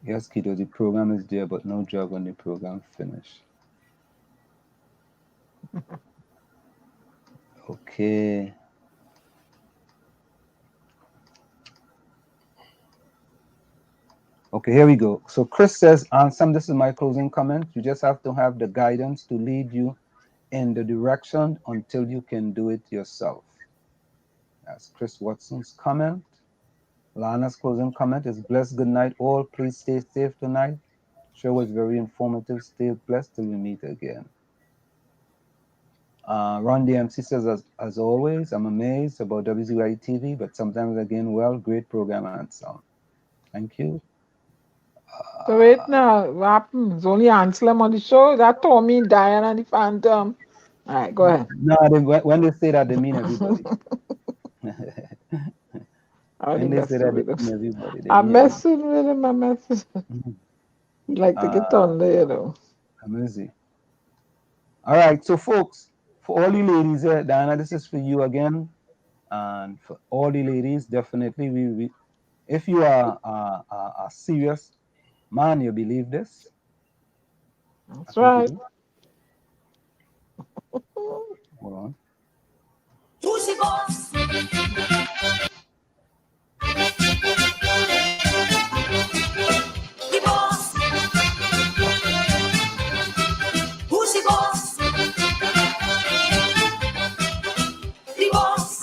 Yes, kiddo, the program is there, but no job on the program finish. Okay. Okay, here we go. So Chris says, Ansem, this is my closing comment. You just have to have the guidance to lead you in the direction until you can do it yourself. That's Chris Watson's comment. Lana's closing comment is blessed. Good night, all. Please stay safe tonight. Show was very informative. Stay blessed till we meet again. Ron DMC says, as always, I'm amazed about WZYE TV, but sometimes again, well, great program and sound. Thank you. So wait now, what happened? It's only Anselm on the show. That Tommy, Diana, and the Phantom. All right, go ahead. No, when they say that, they mean everybody. When they say that, they mean everybody. I'm messing with him. I'm messing. He like to get on there, you know. Amazing. All right, so folks, for all the ladies here, Diana, this is for you again, and for all the ladies, definitely, we if you are a serious man, you believe this. That's right. Hold on. Who's the boss? The boss. Who's the boss? The boss.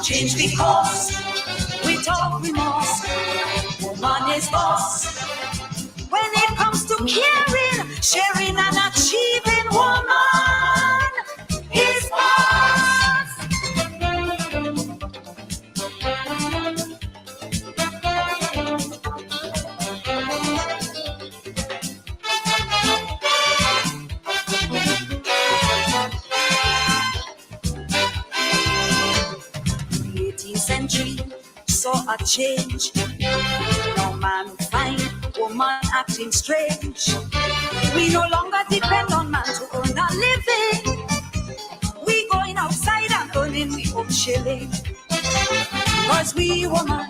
changed because without remorse, woman is boss. When it comes to caring, sharing and achieving, woman is boss. The 18th century saw a change. No man find woman acting strange. We no longer depend on man to earn a living. We going outside and earning we own shilling. Cause we woman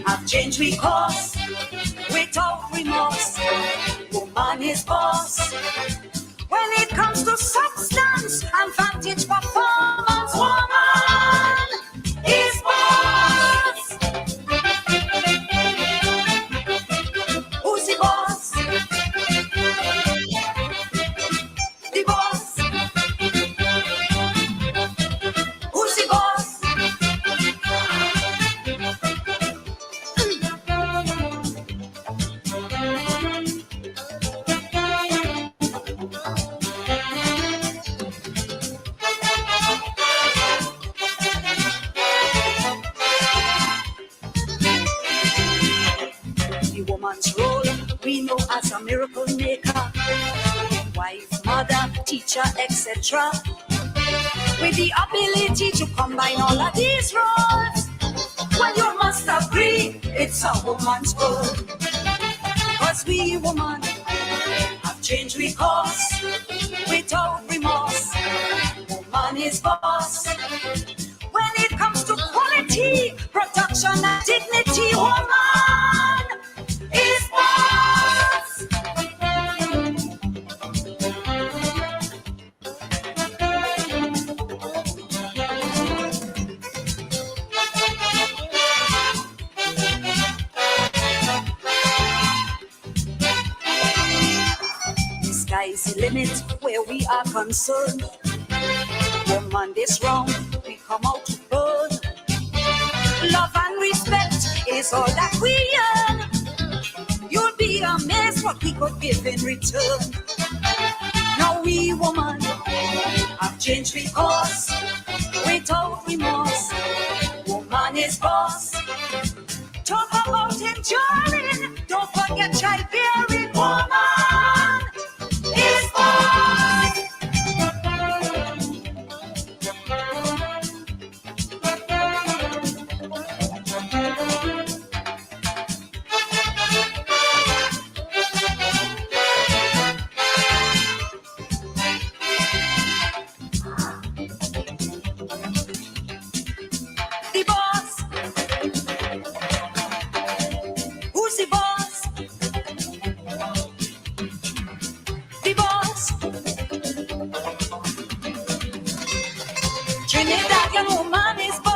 have changed because without remorse, woman is boss. When it comes to substance and vantage performance, woman is boss. Who's the boss? The boss. Who's the boss? The woman's role we know as a miracle maker, wife, mother, teacher, etc. With the ability to combine all of these roles, well, you must agree it's a woman's role. Cause we woman have changed because without remorse, woman is boss. When it comes to quality, production and dignity, woman is boss. The sky is the limit where we are concerned. Woman, this round we come out to burn. Love and respect is all that we earn. You'll be amazed what we could give in return. Now we woman have changed because without remorse, woman is boss. Talk about enduring, don't forget childbearing, woman is boss. The boss. Who's the boss? The boss. Trinidadian woman is boss.